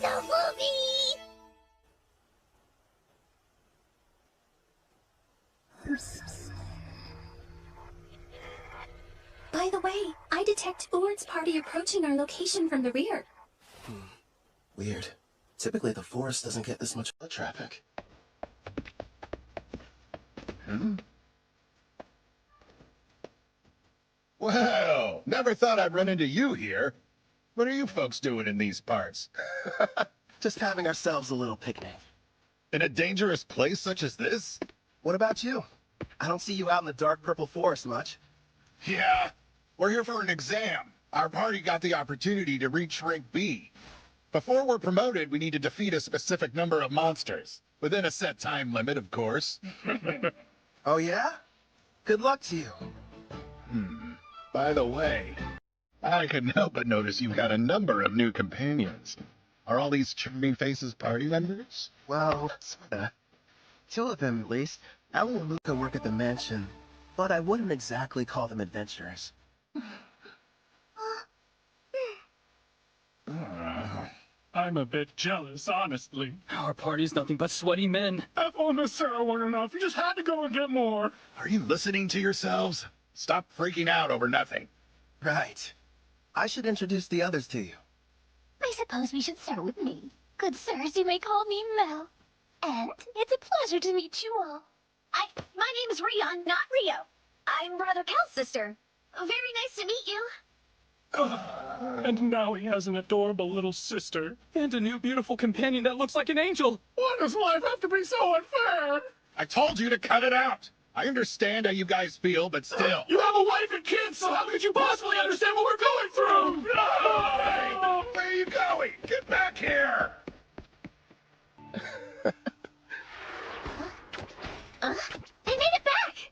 S2: The movie! By the way, I detect Urd's party approaching our location from the rear.
S1: Weird. Typically, the forest doesn't get this much foot traffic.
S14: Well, never thought I'd run into you here. What are you folks doing in these parts?
S1: Just having ourselves a little picnic.
S14: In a dangerous place such as this?
S1: What about you? I don't see you out in the dark purple forest much.
S14: Yeah, we're here for an exam. Our party got the opportunity to reach rank B. Before we're promoted, we need to defeat a specific number of monsters. Within a set time limit, of course.
S1: Oh yeah? Good luck to you.
S14: By the way, I couldn't help but notice you've got a number of new companions. Are all these charming faces party members?
S1: Well, sorta. Two of them, at least. Ellie and Luca work at the mansion, but I wouldn't exactly call them adventurers.
S6: I'm a bit jealous, honestly.
S8: Our party's nothing but sweaty men.
S6: If only Sarah weren't enough, you just had to go and get more.
S14: Are you listening to yourselves? Stop freaking out over nothing.
S1: Right. I should introduce the others to you.
S2: I suppose we should start with me. Good sirs, you may call me Mel. And it's a pleasure to meet you all. My name is Rion, not Rio. I'm Brother Cal's sister. Very nice to meet you.
S6: And now he has an adorable little sister.
S8: And a new beautiful companion that looks like an angel.
S6: Why does life have to be so unfair?
S14: I told you to cut it out. I understand how you guys feel, but still.
S6: You have a wife and kids, so how could you possibly understand what we're going through?
S14: Hey, where are you going? Get back here!
S19: I made it back!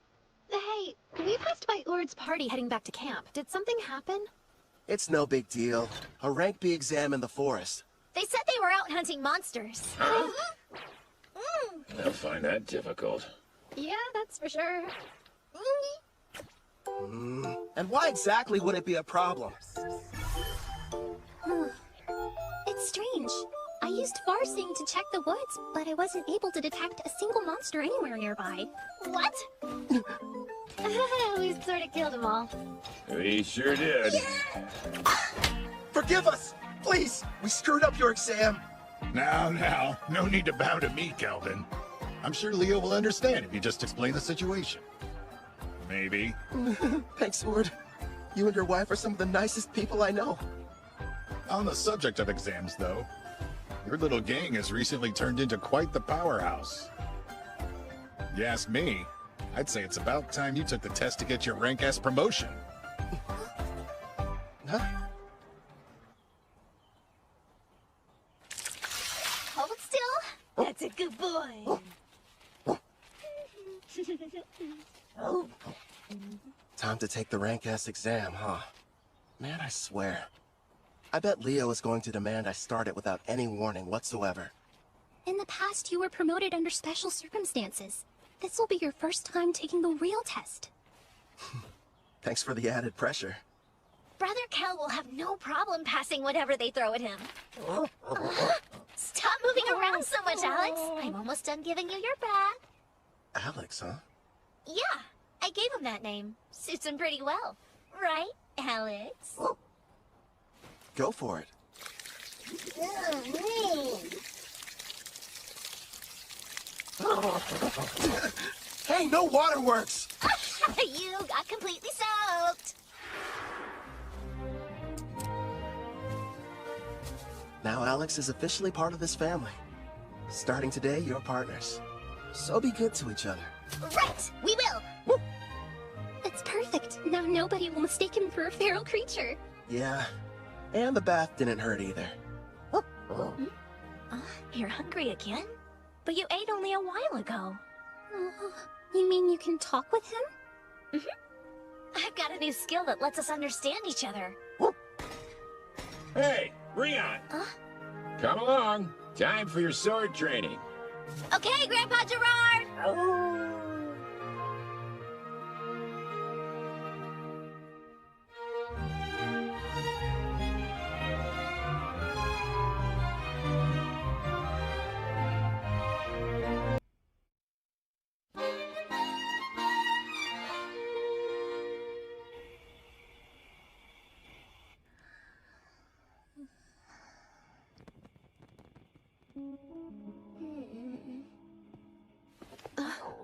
S19: Hey, we passed by Ord's party heading back to camp. Did something happen?
S1: It's no big deal. A rank B exam in the forest.
S2: They said they were out hunting monsters.
S3: Huh? They'll find that difficult.
S19: Yeah, that's for sure.
S1: And why exactly would it be a problem?
S2: It's strange. I used Farseeing to check the woods, but I wasn't able to detect a single monster anywhere nearby. What? We sort of killed them all.
S3: We sure did.
S1: Forgive us! Please! We screwed up your exam!
S14: Now, no need to bow to me, Kelvin. I'm sure Leo will understand if you just explain the situation. Maybe.
S1: Thanks, Ord. You and your wife are some of the nicest people I know.
S14: On the subject of exams, though, your little gang has recently turned into quite the powerhouse. You ask me, I'd say it's about time you took the test to get your rank S promotion.
S1: Huh?
S2: Hold still. That's a good boy.
S1: Time to take the rank S exam, huh? Man, I swear. I bet Leo is going to demand I start it without any warning whatsoever.
S2: In the past, you were promoted under special circumstances. This will be your first time taking the real test.
S1: Thanks for the added pressure.
S2: Brother Cal will have no problem passing whatever they throw at him. Stop moving around so much, Alex. I'm almost done giving you your bath.
S1: Alex, huh?
S2: Yeah, I gave him that name. Suits him pretty well. Right, Alex?
S1: Go for it. Hey, no waterworks!
S2: You got completely soaked.
S1: Now Alex is officially part of this family. Starting today, you're partners. So be good to each other.
S2: Right, we will. That's perfect. Now nobody will mistake him for a feral creature.
S1: Yeah, and the bath didn't hurt either.
S2: You're hungry again? But you ate only a while ago. You mean you can talk with him? I've got a new skill that lets us understand each other.
S3: Hey, Rion! Come along. Time for your sword training.
S2: Okay, Grandpa Gerard!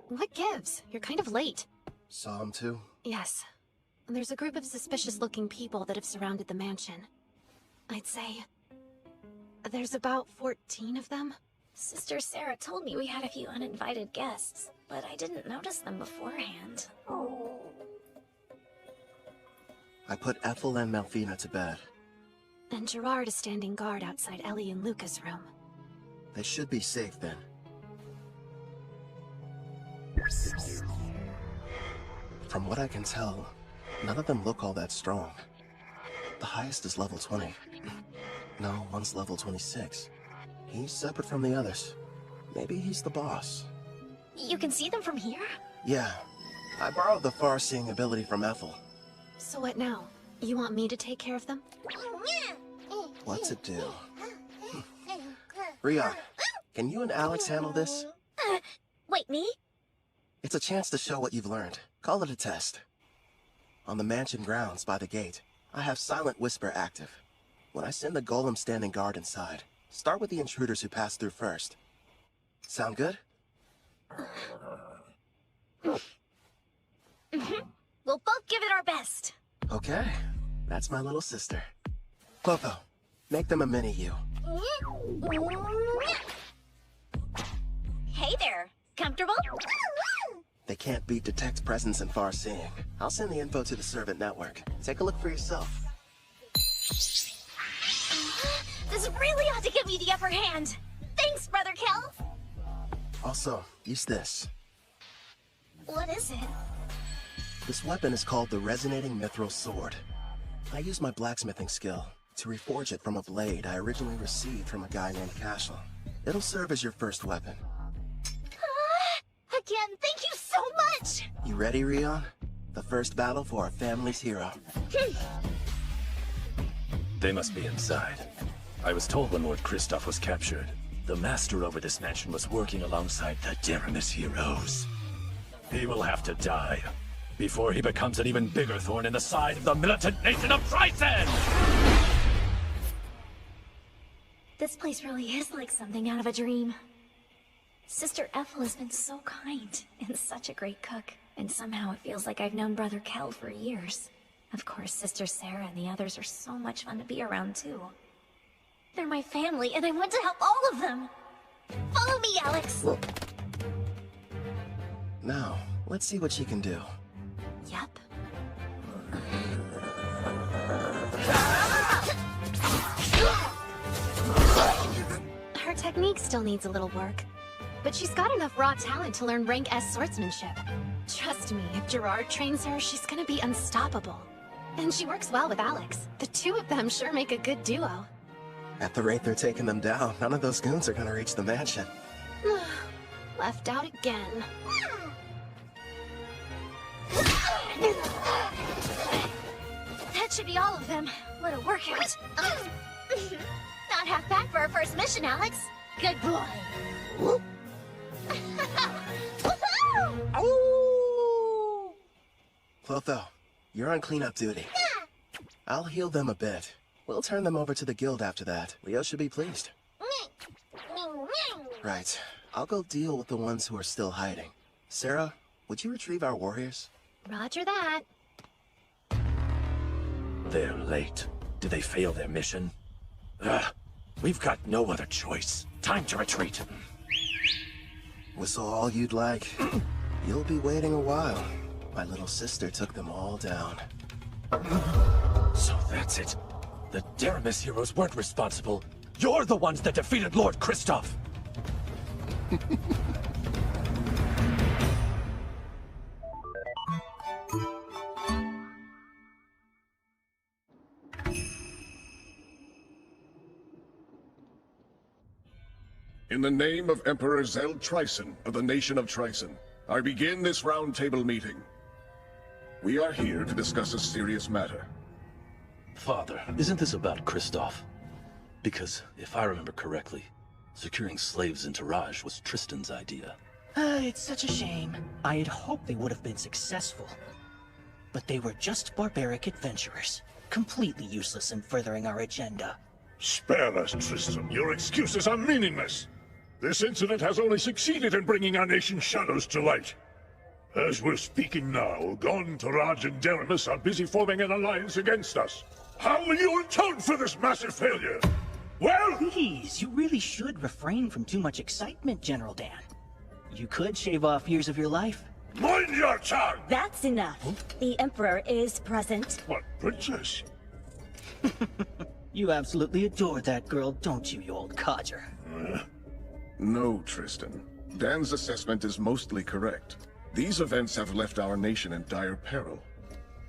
S19: What gives? You're kind of late.
S1: Saw him too?
S19: Yes. There's a group of suspicious-looking people that have surrounded the mansion. I'd say there's about 14 of them.
S2: Sister Sarah told me we had a few uninvited guests, but I didn't notice them beforehand.
S1: I put Ethel and Melfina to bed.
S19: And Gerard is standing guard outside Ellie and Luca's room.
S1: They should be safe then. From what I can tell, none of them look all that strong. The highest is level 20. No, one's level 26. He's separate from the others. Maybe he's the boss.
S2: You can see them from here?
S1: Yeah, I borrowed the far-seeing ability from Ethel.
S19: So what now? You want me to take care of them?
S1: What's it do? Rion, can you and Alex handle this?
S2: Wait, me?
S1: It's a chance to show what you've learned. Call it a test. On the mansion grounds by the gate, I have Silent Whisper active. When I send the golem standing guard inside, start with the intruders who pass through first. Sound good?
S2: We'll both give it our best.
S1: Okay, that's my little sister. Clotho, make them a mini-you.
S2: Hey there. Comfortable?
S1: They can't beat Detect Presence and Far Seeing. I'll send the info to the servant network. Take a look for yourself.
S2: This really ought to give me the upper hand. Thanks, Brother Kel.
S1: Also, use this.
S2: What is it?
S1: This weapon is called the Resonating Mithril Sword. I use my blacksmithing skill to reforge it from a blade I originally received from a guy named Cashel. It'll serve as your first weapon.
S2: Again, thank you so much!
S1: You ready, Rion? The first battle for our family's hero.
S6: They must be inside. I was told when Lord Kristoff was captured, the master over this mansion was working alongside the Deramis heroes. He will have to die before he becomes an even bigger thorn in the side of the militant nation of Tryson!
S2: This place really is like something out of a dream. Sister Ethel has been so kind and such a great cook. And somehow it feels like I've known Brother Kel for years. Of course, Sister Sarah and the others are so much fun to be around too. They're my family and I want to help all of them. Follow me, Alex!
S1: Now, let's see what she can do.
S2: Yep.
S19: Her technique still needs a little work. But she's got enough raw talent to learn rank S swordsmanship. Trust me, if Gerard trains her, she's gonna be unstoppable. And she works well with Alex. The two of them sure make a good duo.
S1: At the rate they're taking them down, none of those goons are gonna reach the mansion.
S19: Left out again.
S2: That should be all of them. What a workout. Not half bad for our first mission, Alex. Good boy.
S1: Clotho, you're on cleanup duty. I'll heal them a bit. We'll turn them over to the guild after that. Leo should be pleased. Right. I'll go deal with the ones who are still hiding. Sarah, would you retrieve our warriors?
S19: Roger that.
S6: They're late. Did they fail their mission? We've got no other choice. Time to retreat.
S1: Whistle all you'd like. You'll be waiting a while. My little sister took them all down.
S6: So that's it. The Deramis heroes weren't responsible. You're the ones that defeated Lord Kristoff.
S23: In the name of Emperor Zeld Tryson of the nation of Tryson, I begin this roundtable meeting. We are here to discuss a serious matter.
S5: Father, isn't this about Kristoff? Because, if I remember correctly, securing slaves in Taraj was Tristan's idea.
S15: It's such a shame. I had hoped they would have been successful. But they were just barbaric adventurers, completely useless in furthering our agenda.
S11: Spare us, Tristan. Your excuses are meaningless. This incident has only succeeded in bringing our nation's shadows to light. As we're speaking now, Gon, Taraj, and Deramis are busy forming an alliance against us. How will you atone for this massive failure? Well...
S15: Please, you really should refrain from too much excitement, General Dan. You could shave off years of your life.
S11: Mind your tongue!
S4: That's enough. The Emperor is present.
S11: What, Princess?
S15: You absolutely adore that girl, don't you, you old codger?
S23: No, Tristan. Dan's assessment is mostly correct. These events have left our nation in dire peril.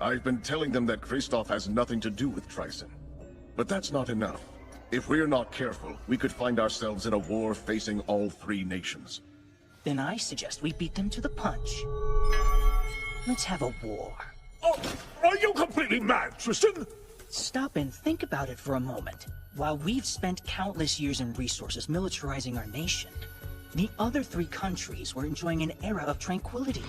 S23: I've been telling them that Kristoff has nothing to do with Tryson. But that's not enough. If we're not careful, we could find ourselves in a war facing all three nations.
S15: Then I suggest we beat them to the punch. Let's have a war.
S11: Oh, are you completely mad, Tristan?
S15: Stop and think about it for a moment. While we've spent countless years and resources militarizing our nation, the other three countries were enjoying an era of tranquility.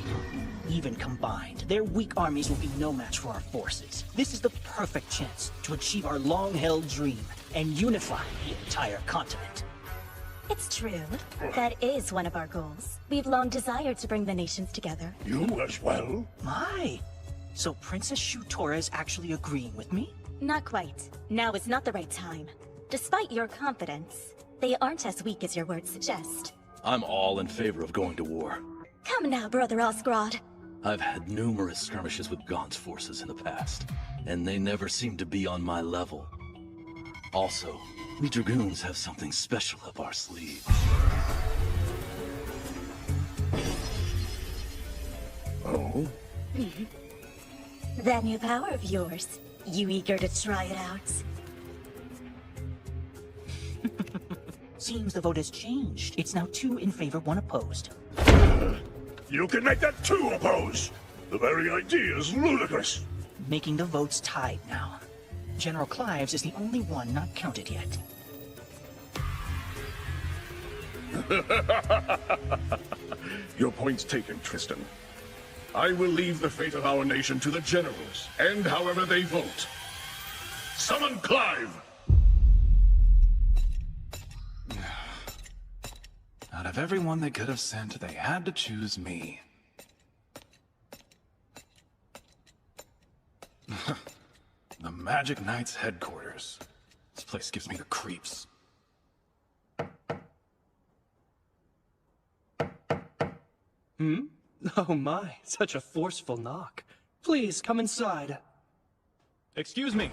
S15: Even combined, their weak armies will be no match for our forces. This is the perfect chance to achieve our long-held dream and unify the entire continent.
S4: It's true. That is one of our goals. We've long desired to bring the nations together.
S11: You as well?
S15: My! So Princess Shutora is actually agreeing with me?
S4: Not quite. Now is not the right time. Despite your confidence, they aren't as weak as your words suggest.
S5: I'm all in favor of going to war.
S4: Come now, Brother Osgrod.
S5: I've had numerous skirmishes with Gaunt's forces in the past, and they never seem to be on my level. Also, we Dragoons have something special up our sleeves.
S23: Oh?
S4: That new power of yours. You eager to try it out?
S15: Seems the vote has changed. It's now 2 in favor, 1 opposed.
S11: You can make that 2 opposed! The very idea is ludicrous!
S15: Making the votes tied now. General Clives is the only one not counted yet.
S23: Your point's taken, Tristan. I will leave the fate of our nation to the generals, and however they vote.
S11: Summon Clive!
S16: Out of everyone they could have sent, they had to choose me. The Magic Knight's headquarters. This place gives me the creeps.
S15: Oh my, such a forceful knock. Please, come inside.
S6: Excuse me.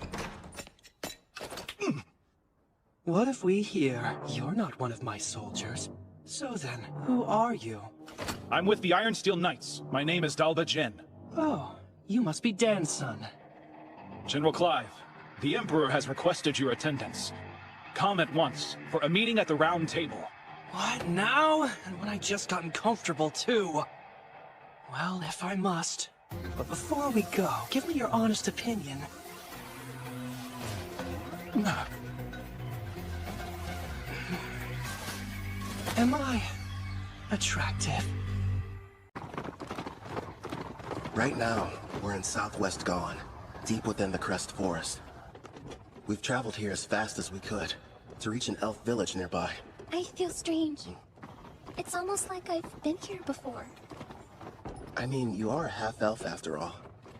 S15: What if we hear you're not one of my soldiers? So then, who are you?
S6: I'm with the Iron Steel Knights. My name is Dalba Jen.
S15: Oh, you must be Dan's son.
S6: General Clive, the Emperor has requested your attendance. Come at once for a meeting at the Round Table.
S15: What, now? And when I just gotten comfortable, too? Well, if I must. But before we go, give me your honest opinion. Am I attractive?
S1: Right now, we're in southwest Gaon, deep within the Crest Forest. We've traveled here as fast as we could, to reach an elf village nearby.
S2: I feel strange. It's almost like I've been here before.
S1: I mean, you are a half-elf after all.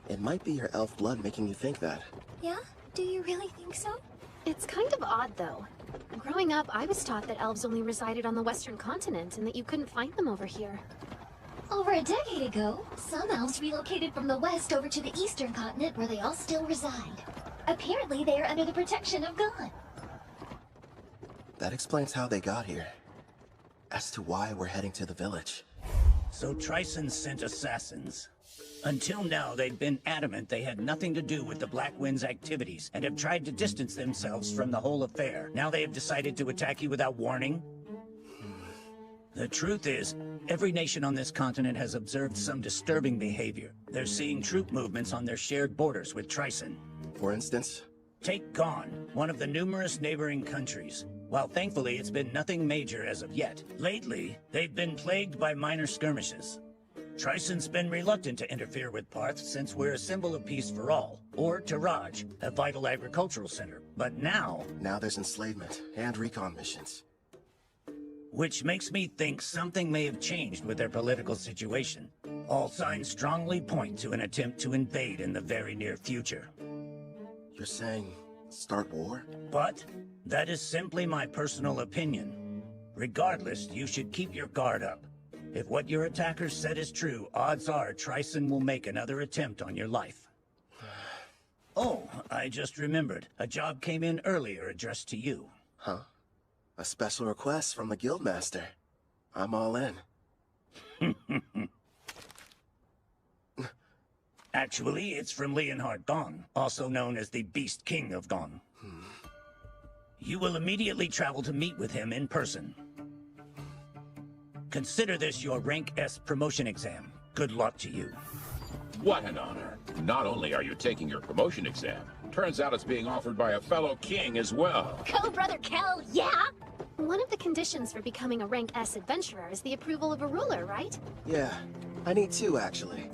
S1: It might be your elf blood making you think that.
S2: Yeah? Do you really think so?
S19: It's kind of odd, though. Growing up, I was taught that elves only resided on the western continent and that you couldn't find them over here.
S2: Over a decade ago, some elves relocated from the west over to the eastern continent where they all still reside. Apparently, they are under the protection of God.
S1: That explains how they got here. As to why we're heading to the village.
S17: So Tryson sent assassins. Until now, they'd been adamant they had nothing to do with the Black Wind's activities and have tried to distance themselves from the whole affair. Now they have decided to attack you without warning? The truth is, every nation on this continent has observed some disturbing behavior. They're seeing troop movements on their shared borders with Tryson.
S1: For instance?
S17: Take Gon, one of the numerous neighboring countries. While thankfully it's been nothing major as of yet, lately they've been plagued by minor skirmishes. Tryson's been reluctant to interfere with Parth since we're a symbol of peace for all, or Taraj, a vital agricultural center. But now...
S1: Now there's enslavement and recon missions.
S17: Which makes me think something may have changed with their political situation. All signs strongly point to an attempt to invade in the very near future.
S1: You're saying start war?
S17: But that is simply my personal opinion. Regardless, you should keep your guard up. If what your attackers said is true, odds are Tryson will make another attempt on your life. Oh, I just remembered. A job came in earlier addressed to you.
S1: Huh? A special request from the Guildmaster. I'm all in.
S17: Actually, it's from Leonhard Gon, also known as the Beast King of Gon. You will immediately travel to meet with him in person. Consider this your Rank S promotion exam. Good luck to you.
S3: What an honor. Not only are you taking your promotion exam, turns out it's being offered by a fellow king as well.
S19: Go, Brother Kel, yeah? One of the conditions for becoming a Rank S adventurer is the approval of a ruler, right?
S1: Yeah, I need two, actually.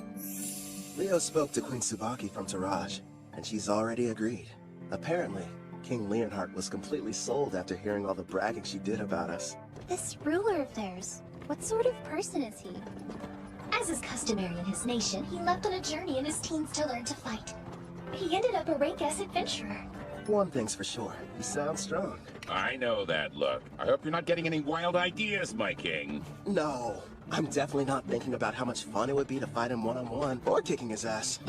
S1: Leo spoke to Queen Tsubaki from Taraj, and she's already agreed. Apparently, King Leonhard was completely sold after hearing all the bragging she did about us.
S2: This ruler of theirs, what sort of person is he? As is customary in his nation, he left on a journey in his teens to learn to fight. He ended up a Rank S adventurer.
S1: One thing's for sure, he sounds strong.
S3: I know that look. I hope you're not getting any wild ideas, my king.
S1: No, I'm definitely not thinking about how much fun it would be to fight him one-on-one or kicking his ass.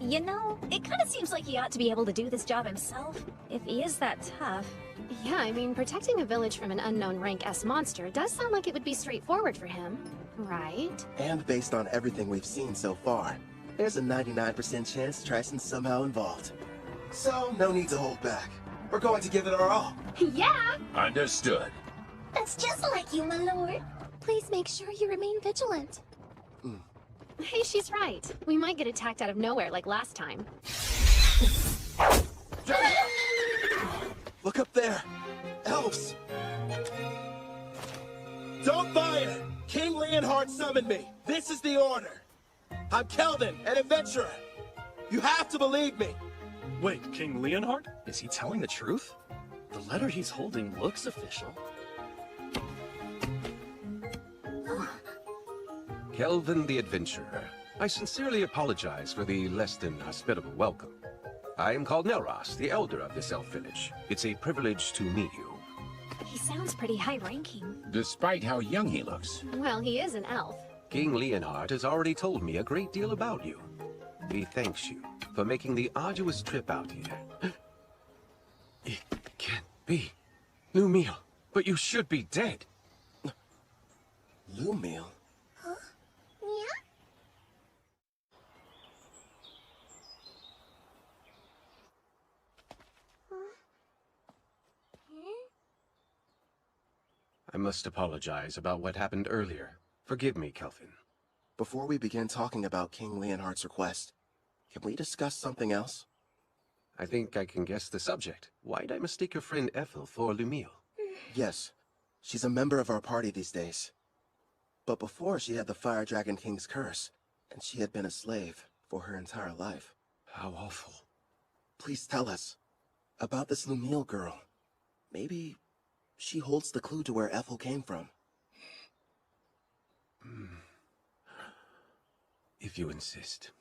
S4: You know, it kind of seems like he ought to be able to do this job himself, if he is that tough.
S10: Yeah, I mean, protecting a village from an unknown Rank S monster does sound like it would be straightforward for him, right?
S1: And based on everything we've seen so far, there's a 99% chance Trison's somehow involved. So, no need to hold back. We're going to give it our all.
S2: Yeah!
S3: Understood.
S2: That's just like you, my lord. Please make sure you remain vigilant.
S10: Hey, she's right. We might get attacked out of nowhere like last time.
S1: Look up there! Elves! Don't fire! King Leonhard summoned me! This is the order! I'm Kelvin, an adventurer! You have to believe me!
S22: Wait, King Leonhard? Is he telling the truth? The letter he's holding looks official.
S7: Kelvin the Adventurer. I sincerely apologize for the less than hospitable welcome. I am called Nelros, the elder of this elf village. It's a privilege to meet you.
S4: He sounds pretty high-ranking.
S3: Despite how young he looks.
S10: Well, he is an elf.
S7: King Leonhard has already told me a great deal about you. He thanks you for making the arduous trip out here. It can't be. Lumiel, but you should be dead.
S1: Lumiel?
S2: Huh? Yeah?
S7: I must apologize about what happened earlier. Forgive me, Kelvin.
S1: Before we begin talking about King Leonhard's request, can we discuss something else?
S7: I think I can guess the subject. Why'd I mistake your friend Ethel for Lumiel?
S1: Yes, she's a member of our party these days. But before, she had the Fire Dragon King's curse, and she had been a slave for her entire life.
S7: How awful.
S1: Please tell us about this Lumiel girl. Maybe she holds the clue to where Ethel came from.
S7: If you insist.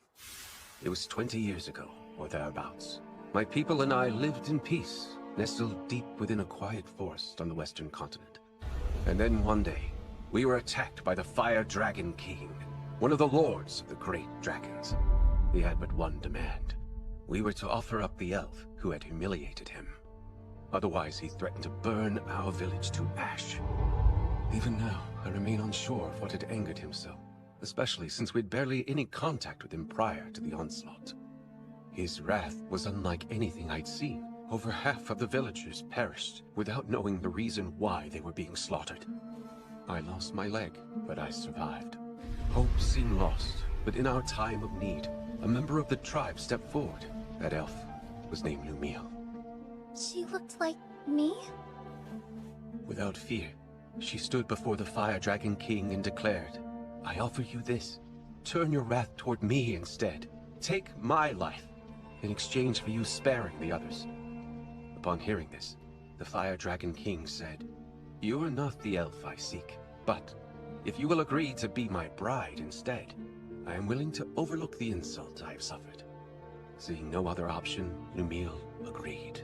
S7: It was 20 years ago, or thereabouts. My people and I lived in peace, nestled deep within a quiet forest on the western continent. And then one day, we were attacked by the Fire Dragon King, one of the lords of the great dragons. He had but one demand. We were to offer up the elf who had humiliated him. Otherwise, he threatened to burn our village to ash. Even now, I remain unsure of what had angered him so, especially since we'd barely any contact with him prior to the onslaught. His wrath was unlike anything I'd seen. Over half of the villagers perished without knowing the reason why they were being slaughtered. I lost my leg, but I survived. Hope seemed lost, but in our time of need, a member of the tribe stepped forward. That elf was named Lumiel.
S2: She looked like me?
S7: Without fear, she stood before the Fire Dragon King and declared, I offer you this. Turn your wrath toward me instead. Take my life, in exchange for you sparing the others. Upon hearing this, the Fire Dragon King said, You are not the elf I seek, but if you will agree to be my bride instead, I am willing to overlook the insult I have suffered. Seeing no other option, Lumiel agreed.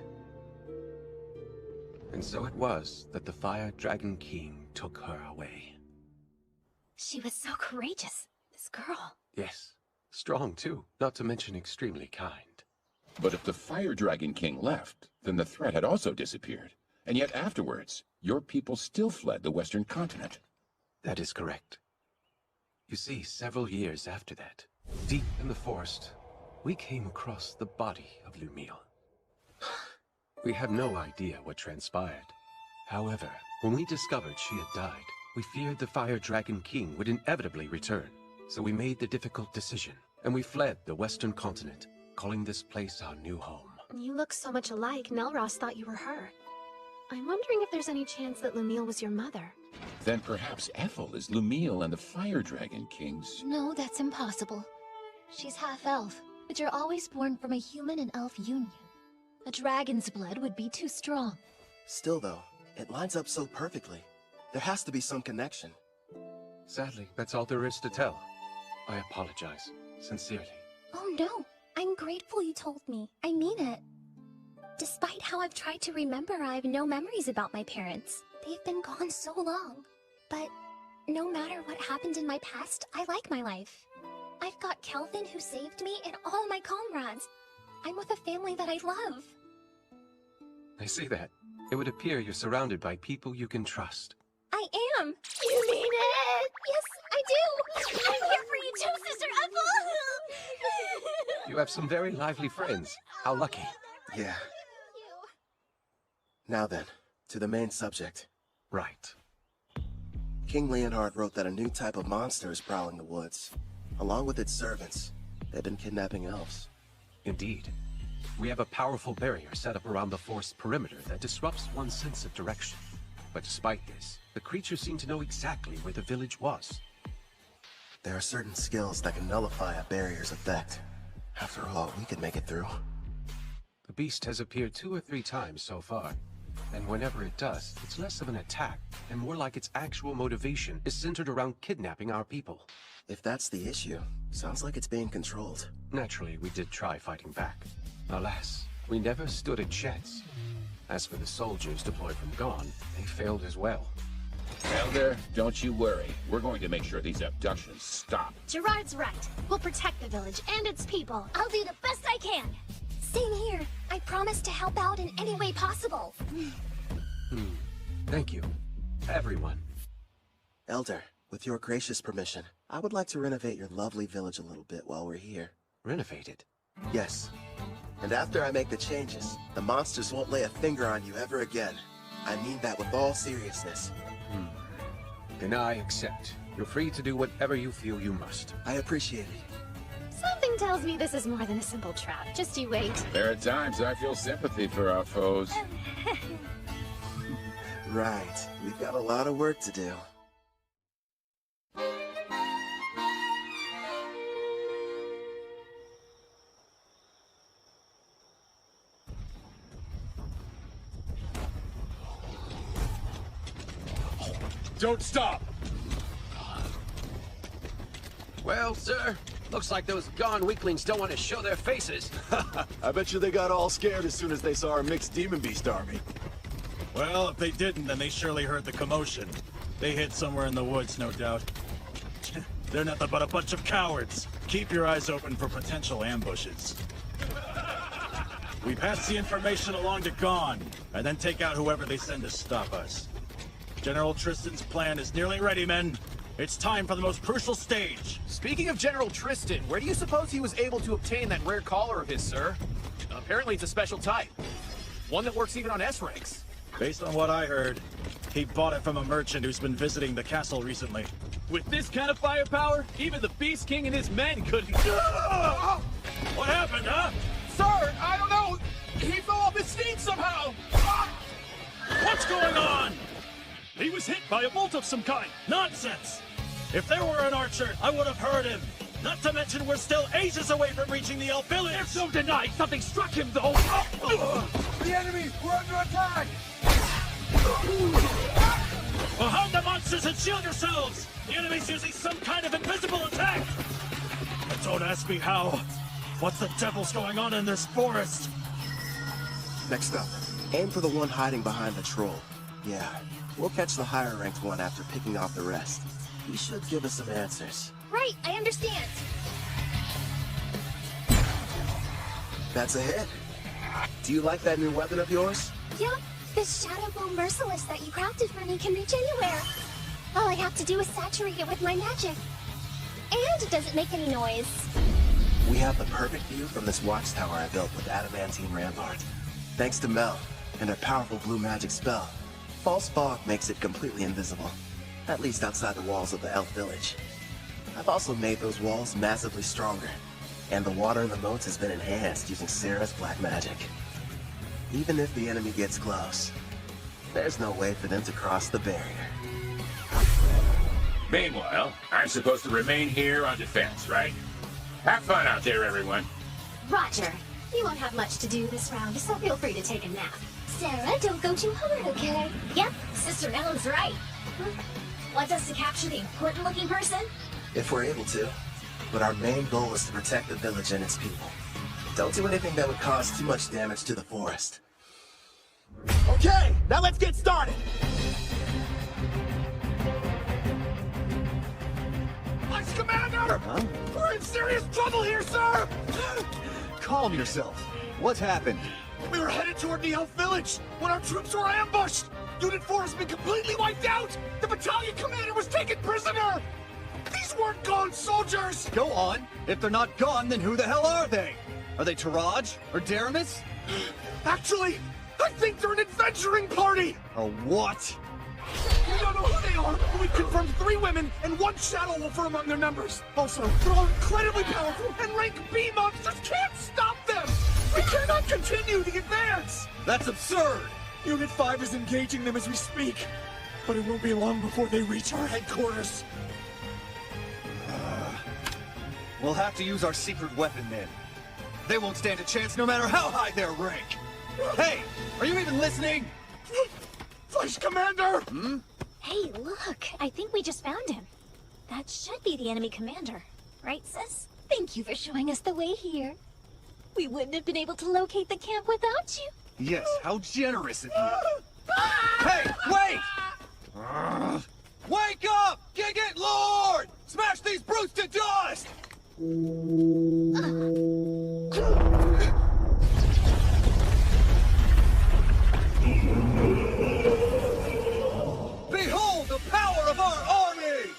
S7: And so it was that the Fire Dragon King took her away.
S4: She was so courageous, this girl.
S7: Yes, strong too, not to mention extremely kind.
S3: But if the Fire Dragon King left, then the threat had also disappeared. And yet afterwards, your people still fled the western continent.
S7: That is correct. You see, several years after that, Deep in the forest, we came across the body of Lumiel. We had no idea what transpired. However, when we discovered she had died, we feared the Fire Dragon King would inevitably return. So we made the difficult decision, and we fled the Western continent, calling this place our new home.
S19: You look so much alike, Nelros thought you were her. I'm wondering if there's any chance that Lumiel was your mother.
S3: Then perhaps Ethel is Lumiel and the Fire Dragon Kings.
S2: No, that's impossible. She's half-elf, but you're always born from a human and elf union. A dragon's blood would be too strong.
S1: Still though, it lines up so perfectly. There has to be some connection.
S7: Sadly, that's all there is to tell. I apologize, sincerely.
S2: Oh no, I'm grateful you told me. I mean it. Despite how I've tried to remember, I have no memories about my parents. They've been gone so long. But no matter what happened in my past, I like my life. I've got Kelvin who saved me and all my comrades. I'm with a family that I love.
S7: I see that. It would appear you're surrounded by people you can trust.
S2: I am. You mean it? Yes, I do. I'm here for you too, Sister Ethel.
S7: You have some very lively friends. How lucky.
S1: Yeah. Now then, to the main subject.
S7: Right.
S1: King Leonhard wrote that a new type of monster is prowling the woods. Along with its servants, they've been kidnapping elves.
S7: Indeed. We have a powerful barrier set up around the forest perimeter that disrupts one's sense of direction. But despite this, the creatures seem to know exactly where the village was.
S1: There are certain skills that can nullify a barrier's effect. After all, we could make it through.
S7: The beast has appeared 2 or 3 times so far. And whenever it does, it's less of an attack, and more like its actual motivation is centered around kidnapping our people.
S1: If that's the issue, sounds like it's being controlled.
S7: Naturally, we did try fighting back. Alas, we never stood a chance. As for the soldiers deployed from Gone, they failed as well.
S3: Elder, don't you worry. We're going to make sure these abductions stop.
S2: Gerard's right. We'll protect the village and its people. I'll do the best I can. Same here. I promise to help out in any way possible.
S7: Thank you, everyone.
S1: Elder, with your gracious permission, I would like to renovate your lovely village a little bit while we're here.
S7: Renovate it?
S1: Yes. And after I make the changes, the monsters won't lay a finger on you ever again. I mean that with all seriousness.
S7: Then I accept. You're free to do whatever you feel you must.
S1: I appreciate it.
S19: Something tells me this is more than a simple trap. Just you wait.
S3: There are times I feel sympathy for our foes.
S1: Right. We've got a lot of work to do.
S16: Don't stop!
S5: Well, sir, looks like those Gone weaklings don't want to show their faces.
S9: I bet you they got all scared as soon as they saw our mixed demon beast army.
S18: Well, if they didn't, then they surely heard the commotion. They hid somewhere in the woods, no doubt. They're nothing but a bunch of cowards. Keep your eyes open for potential ambushes. We pass the information along to Gone, and then take out whoever they send to stop us. General Tristan's plan is nearly ready, men. It's time for the most crucial stage.
S16: Speaking of General Tristan, where do you suppose he was able to obtain that rare collar of his, sir? Apparently it's a special type. One that works even on S-ranks.
S18: Based on what I heard, he bought it from a merchant who's been visiting the castle recently.
S6: With this kind of firepower, even the Beast King and his men couldn't...
S18: What happened, huh?
S16: Sir, I don't know. He fell off his feet somehow.
S18: What's going on? He was hit by a bolt of some kind. Nonsense! If there were an archer, I would have heard him. Not to mention we're still ages away from reaching the elf village.
S6: There's no denying something struck him, though.
S16: The enemy! We're under attack!
S18: Behind the monsters and shield yourselves! The enemy's using some kind of invisible attack! But don't ask me how. What the devil's going on in this forest?
S1: Next up, aim for the one hiding behind the troll. Yeah, we'll catch the higher ranked one after picking off the rest. He should give us some answers.
S2: Right, I understand.
S1: That's a hit. Do you like that new weapon of yours?
S2: Yep, this Shadow Bow Merciless that you crafted for me can reach anywhere. All I have to do is saturate it with my magic. And does it make any noise?
S1: We have the perfect view from this watchtower I built with adamantine rampart. Thanks to Mel and her powerful blue magic spell, false fog makes it completely invisible, at least outside the walls of the elf village. I've also made those walls massively stronger, and the water in the moats has been enhanced using Sarah's black magic. Even if the enemy gets close, there's no way for them to cross the barrier.
S3: Meanwhile, I'm supposed to remain here on defense, right? Have fun out there, everyone.
S2: Roger. You won't have much to do this round, so feel free to take a nap. Sarah, don't go too hard, okay?
S4: Yep, Sister Melon's right. Want us to capture the important-looking person?
S1: If we're able to. But our main goal is to protect the village and its people. Don't do anything that would cause too much damage to the forest.
S9: Okay, now let's get started!
S11: Vice Commander!
S9: Huh?
S11: We're in serious trouble here, sir!
S9: Calm yourself. What's happened?
S11: We were headed toward the elf village when our troops were ambushed! Unit 4 has been completely wiped out! The battalion commander was taken prisoner! These weren't gone soldiers!
S9: Go on. If they're not gone, then who the hell are they? Are they Taraj or Daramus?
S11: Actually, I think they're an adventuring party!
S9: A what?
S11: We don't know who they are, but we've confirmed 3 women and 1 shadow wolfer among their numbers. Also, they're all incredibly powerful, and rank B monsters can't stop them! We cannot continue the advance!
S9: That's absurd!
S11: Unit 5 is engaging them as we speak, but it won't be long before they reach our headquarters.
S9: We'll have to use our secret weapon then. They won't stand a chance no matter how high their rank. Hey, are you even listening?
S11: Vice Commander!
S9: Hmm?
S2: Hey, look. I think we just found him. That should be the enemy commander. Right, sis? Thank you for showing us the way here. We wouldn't have been able to locate the camp without you.
S9: Yes, how generous of you. Hey, wait! Wake up! Gigant Lord! Smash these brutes to dust! Behold the power of our army!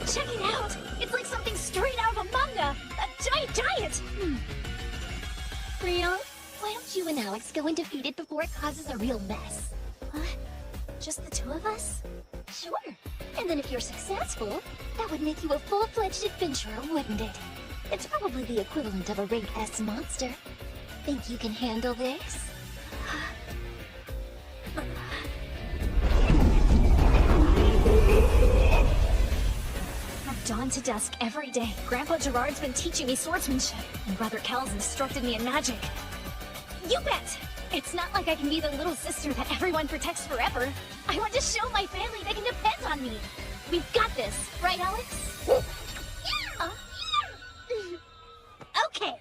S2: Check it out! It's like something straight out of a manga! A giant! Rion, why don't you and Alex go and defeat it before it causes a real mess? What? Just the 2 of us? Sure. And then if you're successful, that would make you a full-fledged adventurer, wouldn't it? It's probably the equivalent of a rank S monster. Think you can handle this?
S4: From dawn to dusk every day, Grandpa Gerard's been teaching me swordsmanship, and Brother Cal's instructed me in magic. You bet! It's not like I can be the little sister that everyone protects forever. I want to show my family they can depend on me. We've got this, right, Alex?
S2: Yeah!
S4: Okay.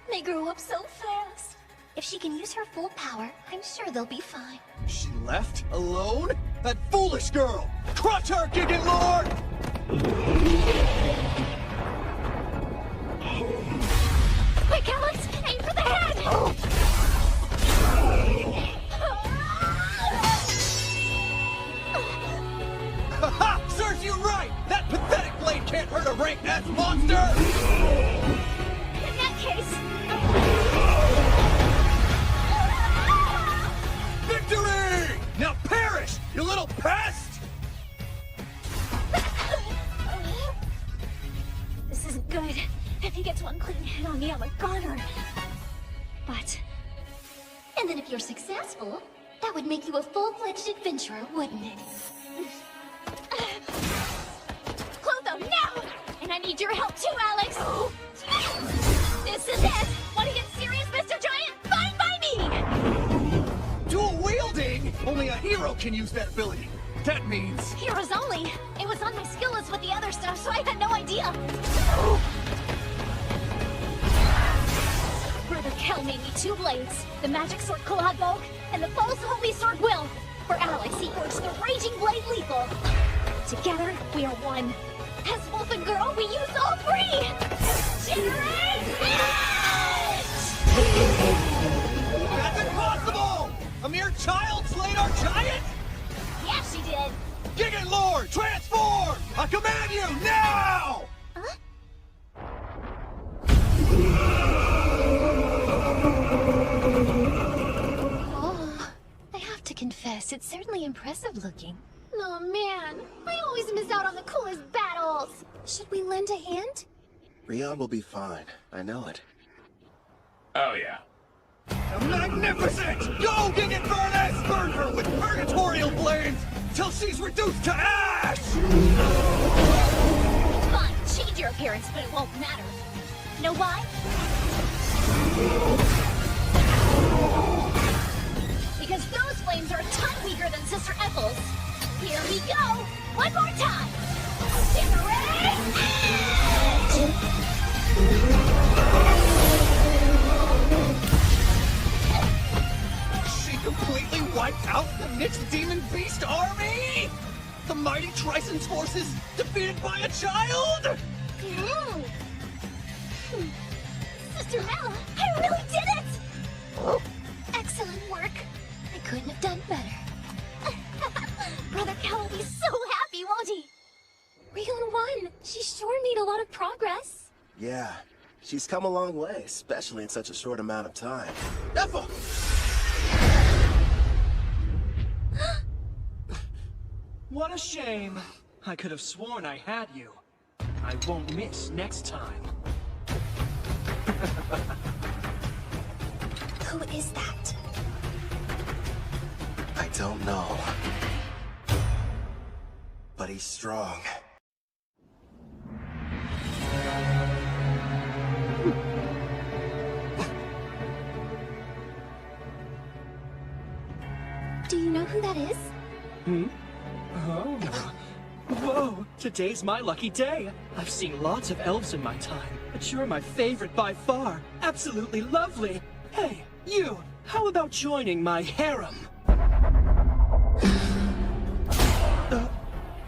S2: They grow up so fast. If she can use her full power, I'm sure they'll be fine.
S9: She left? Alone? That foolish girl! Crush her, Gigant Lord!
S2: Quick, Alex! Aim for the head!
S9: Ha-ha! Serves you right! That pathetic blade can't hurt a rank S monster!
S2: In that case...
S9: Victory! Now perish, you little pest!
S2: This isn't good. If he gets one clean hit on me, I'm a goner. But... And then if you're successful, that would make you a full-fledged adventurer, wouldn't it?
S4: Clotho, now! And I need your help too, Alex! This is it! Want to get serious, Mr. Giant? Fine by me!
S9: Dual wielding? Only a hero can use that ability. That means...
S4: Heroes only! It was on my skill list with the other stuff, so I had no idea. Brother Kel made me 2 blades, the magic sword Kalagok, and the false holy sword Will. For Alex, he forged the raging blade Lethal. Together, we are one. As Wolf and Girl, we use all 3! Generate
S9: That's impossible! A mere child slayed our giant?
S4: Yeah, she did.
S9: Gigant Lord, transform! on you, now!
S2: Oh, I have to confess, it's certainly impressive looking.
S19: Oh man, I always miss out on the coolest battles. Should we lend a hand?
S1: Rion will be fine. I know it.
S3: Oh, yeah.
S9: Magnificent! Go-Gigging Furnace! Burn her with purgatorial blades till she's reduced to ash!
S2: Fine, change your appearance, but it won't matter. Know why? Because those flames are a ton weaker than Sister Ethel's. Here we go! One more time!
S9: She completely wiped out the mixed demon beast army? The mighty Trison's forces defeated by a child?
S2: Sister Mela, I really did it! Excellent work. I couldn't have done better. Brother Cal will be so happy, won't he? Rion won. She sure made a lot of progress.
S1: Yeah, she's come a long way, especially in such a short amount of time.
S9: Ethel!
S6: What a shame. I could have sworn I had you. I won't miss next time.
S2: Who is that?
S1: I don't know. But he's strong.
S2: Do you know who that is?
S6: Oh. Whoa, today's my lucky day. I've seen lots of elves in my time, but you're my favorite by far. Absolutely lovely. Hey, you, how about joining my harem?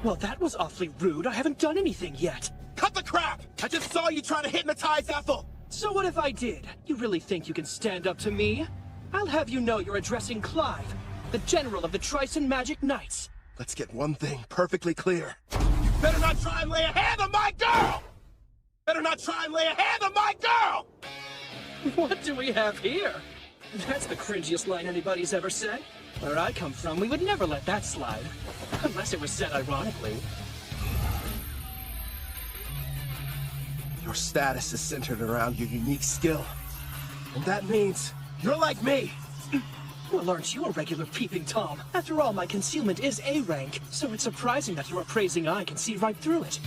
S6: Well, that was awfully rude. I haven't done anything yet.
S9: Cut the crap! I just saw you trying to hypnotize Ethel!
S6: So what if I did? You really think you can stand up to me? I'll have you know you're addressing Clive, the general of the Trison Magic Knights.
S1: Let's get one thing perfectly clear.
S9: You better not try and lay a hand on my girl! Better not try and lay a hand on my girl!
S6: What do we have here? That's the cringiest line anybody's ever said. Where I come from, we would never let that slide. Unless it was said ironically.
S1: Your status is centered around your unique skill. And that means you're like me.
S6: Well, aren't you a regular peeping Tom? After all, my concealment is A rank, so it's surprising that your appraising eye can see right through it.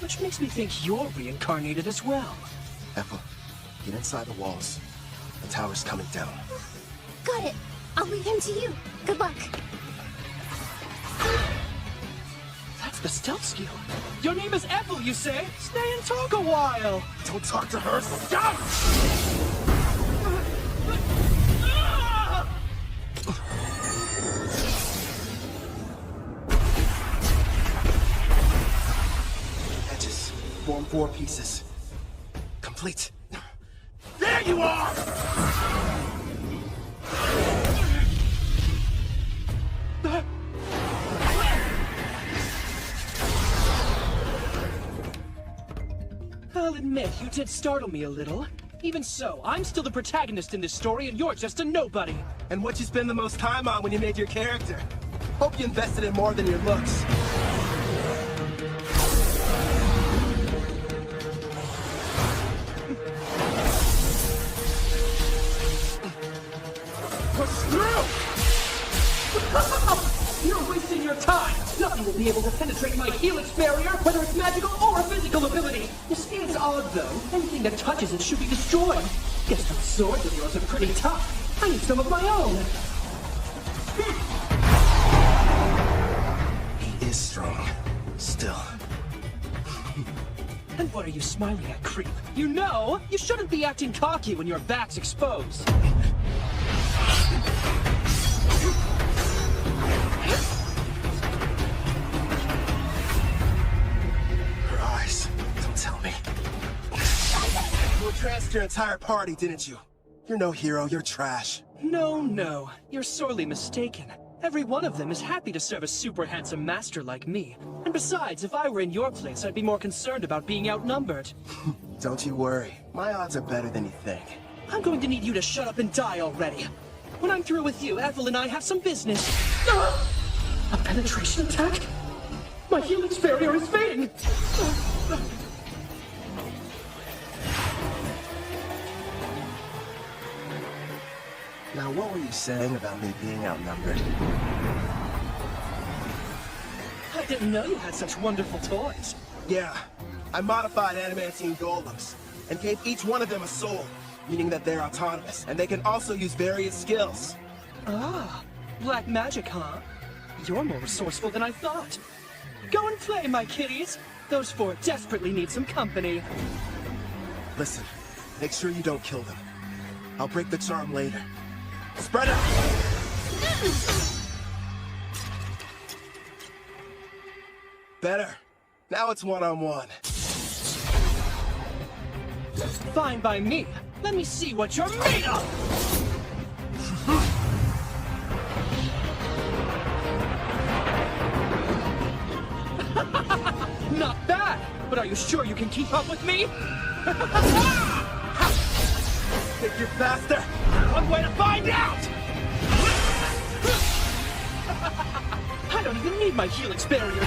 S6: Which makes me think you're reincarnated as well.
S1: Ethel, get inside the walls. The tower's coming down.
S2: Got it. I'll leave him to you. Good luck.
S6: That's the stealth skill. Your name is Ethel, you say? Stay and talk a while.
S1: Don't talk to her. Stop! Edges form 4 pieces. Complete.
S9: There you are!
S6: I'll admit, you did startle me a little. Even so, I'm still the protagonist in this story, and you're just a nobody.
S1: And what you spend the most time on when you made your character? Hope you invested in more than your looks.
S6: Push through! You're wasting your time! Nothing will be able to penetrate my helix barrier, whether it's magical or a physical ability! You see, it's odd, though. Anything that touches it should be destroyed. Guess those swords of yours are pretty tough. I need some of my own.
S1: He is strong. Still.
S6: And what are you smiling at, creep? You know, you shouldn't be acting cocky when your back's exposed.
S1: Her eyes. Don't tell me. You tranced your entire party, didn't you? You're no hero, you're trash.
S6: No, you're sorely mistaken.
S8: Every one of them is happy to serve a super handsome master like me. And besides, if I were in your place, I'd be more concerned about being outnumbered.
S1: Don't you worry. My odds are better than you think.
S8: I'm going to need you to shut up and die already. When I'm through with you, Ethel and I have some business. A penetration attack? My helix barrier is fading!
S1: Now, what were you saying about me being outnumbered?
S8: I didn't know you had such wonderful toys.
S1: Yeah, I modified adamantine golems, and gave each one of them a soul, meaning that they're autonomous, and they can also use various skills.
S8: Ah, black magic, huh? You're more resourceful than I thought. Go and play, my kitties. Those four desperately need some company.
S1: Listen, make sure you don't kill them. I'll break the charm later. Spread out! Better. Now it's one-on-one.
S8: Fine by me. Let me see what you're made of! Not bad, but are you sure you can keep up with me?
S1: Think you're faster?
S8: One way to find out! I don't even need my helix barrier to...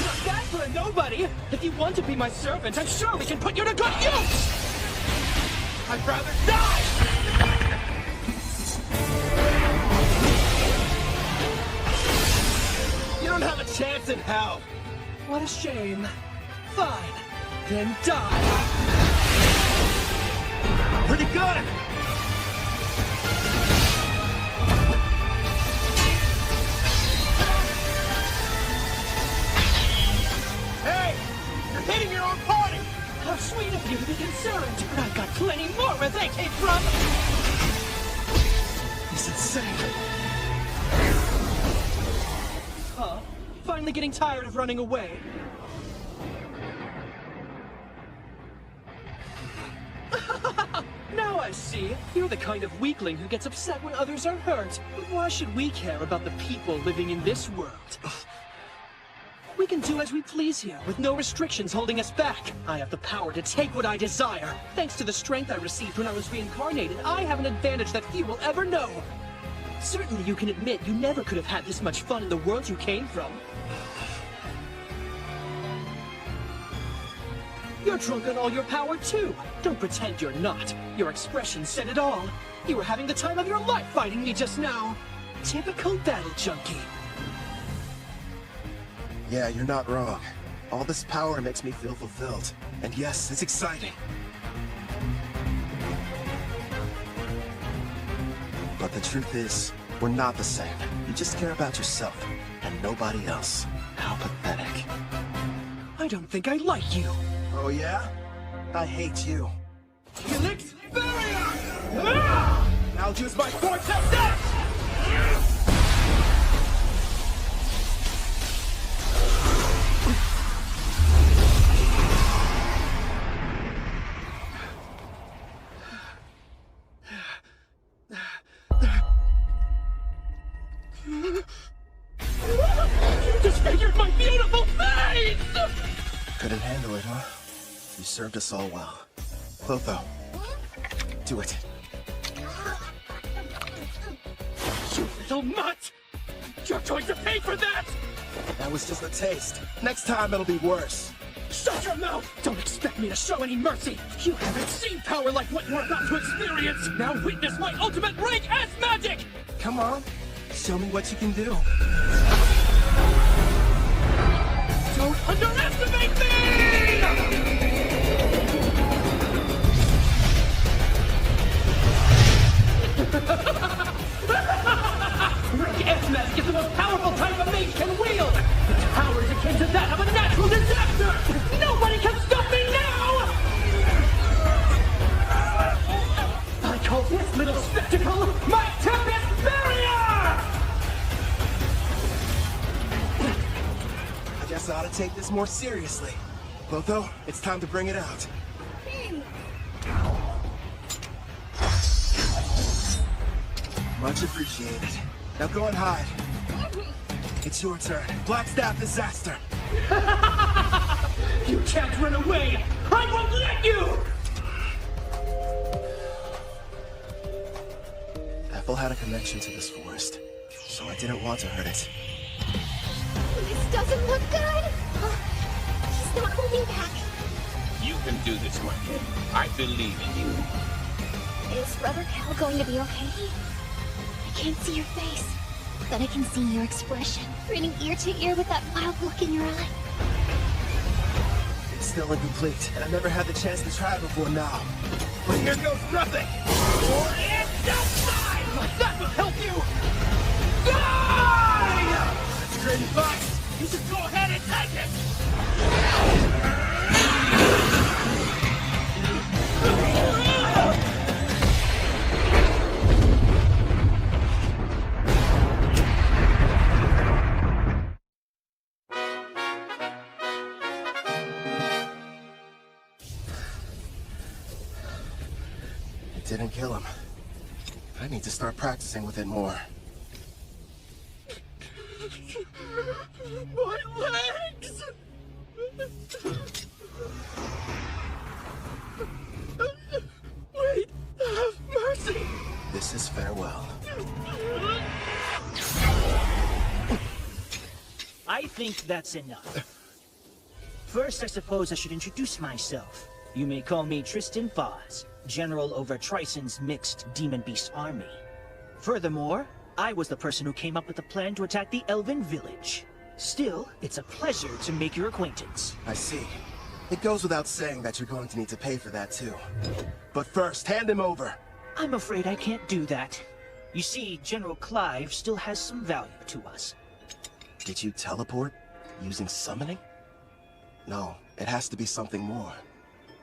S8: Not bad for a nobody! If you want to be my servant, I'm sure we can put you to good use! I'd rather die!
S1: You don't have a chance in hell!
S8: What a shame. Fine. Then die.
S1: Pretty good! Hey! You're hitting your own party!
S8: How sweet of you to be concerned. But I've got plenty more where they came from.
S1: It's insane.
S8: Huh? Finally getting tired of running away. Now I see. You're the kind of weakling who gets upset when others are hurt. But why should we care about the people living in this world? We can do as we please here, with no restrictions holding us back. I have the power to take what I desire. Thanks to the strength I received when I was reincarnated, I have an advantage that few will ever know. Certainly you can admit you never could have had this much fun in the world you came from. You're drunk on all your power too. Don't pretend you're not. Your expression said it all. You were having the time of your life fighting me just now. Typical battle junkie.
S1: Yeah, you're not wrong. All this power makes me feel fulfilled. And yes, it's exciting. But the truth is, we're not the same. You just care about yourself, and nobody else. How pathetic.
S8: I don't think I like you.
S1: Oh yeah? I hate you.
S8: Helix barrier!
S1: I'll use my vortex edge!
S8: You disfigured my beautiful face!
S1: Couldn't handle it, huh? You served us all well. Clotho, do it.
S8: You little mutt! You're going to pay for that!
S1: That was just a taste. Next time it'll be worse.
S8: Shut your mouth! Don't expect me to show any mercy! You haven't seen power like what you're about to experience! Now witness my ultimate rank as magic!
S1: Come on, show me what you can do.
S8: Don't underestimate me! Rank S magic is the most powerful type a mage can wield! Its power is akin to that of a natural disaster! Nobody can stop me now! I call this little spectacle my Tempest Barrier!
S1: I guess I ought to take this more seriously. Clotho, it's time to bring it out. Much appreciated. Now go and hide. It's your turn. Black Staff disaster.
S8: You can't run away! I won't let you!
S1: Ethel had a connection to this forest, so I didn't want to hurt it.
S2: This doesn't look good. He's not holding back.
S3: You can do this one, kid. I believe in you.
S2: Is Brother Cal going to be okay? I can't see your face, but I can see your expression, grinning ear to ear with that wild look in your eye.
S1: It's still incomplete, and I've never had the chance to try it before now. But here goes nothing!
S8: It's time! That will help you! Die!
S1: That's great advice!
S8: You should go ahead and take it!
S1: It didn't kill him. I need to start practicing with it more.
S8: My legs! Wait, have mercy!
S1: This is farewell.
S15: I think that's enough. First, I suppose I should introduce myself. You may call me Tristan Foz, General over Trison's mixed Demon Beast army. Furthermore, I was the person who came up with the plan to attack the Elven village. Still, it's a pleasure to make your acquaintance.
S1: I see. It goes without saying that you're going to need to pay for that too. But first, hand him over.
S15: I'm afraid I can't do that. You see, General Clive still has some value to us.
S1: Did you teleport? Using summoning? No, it has to be something more.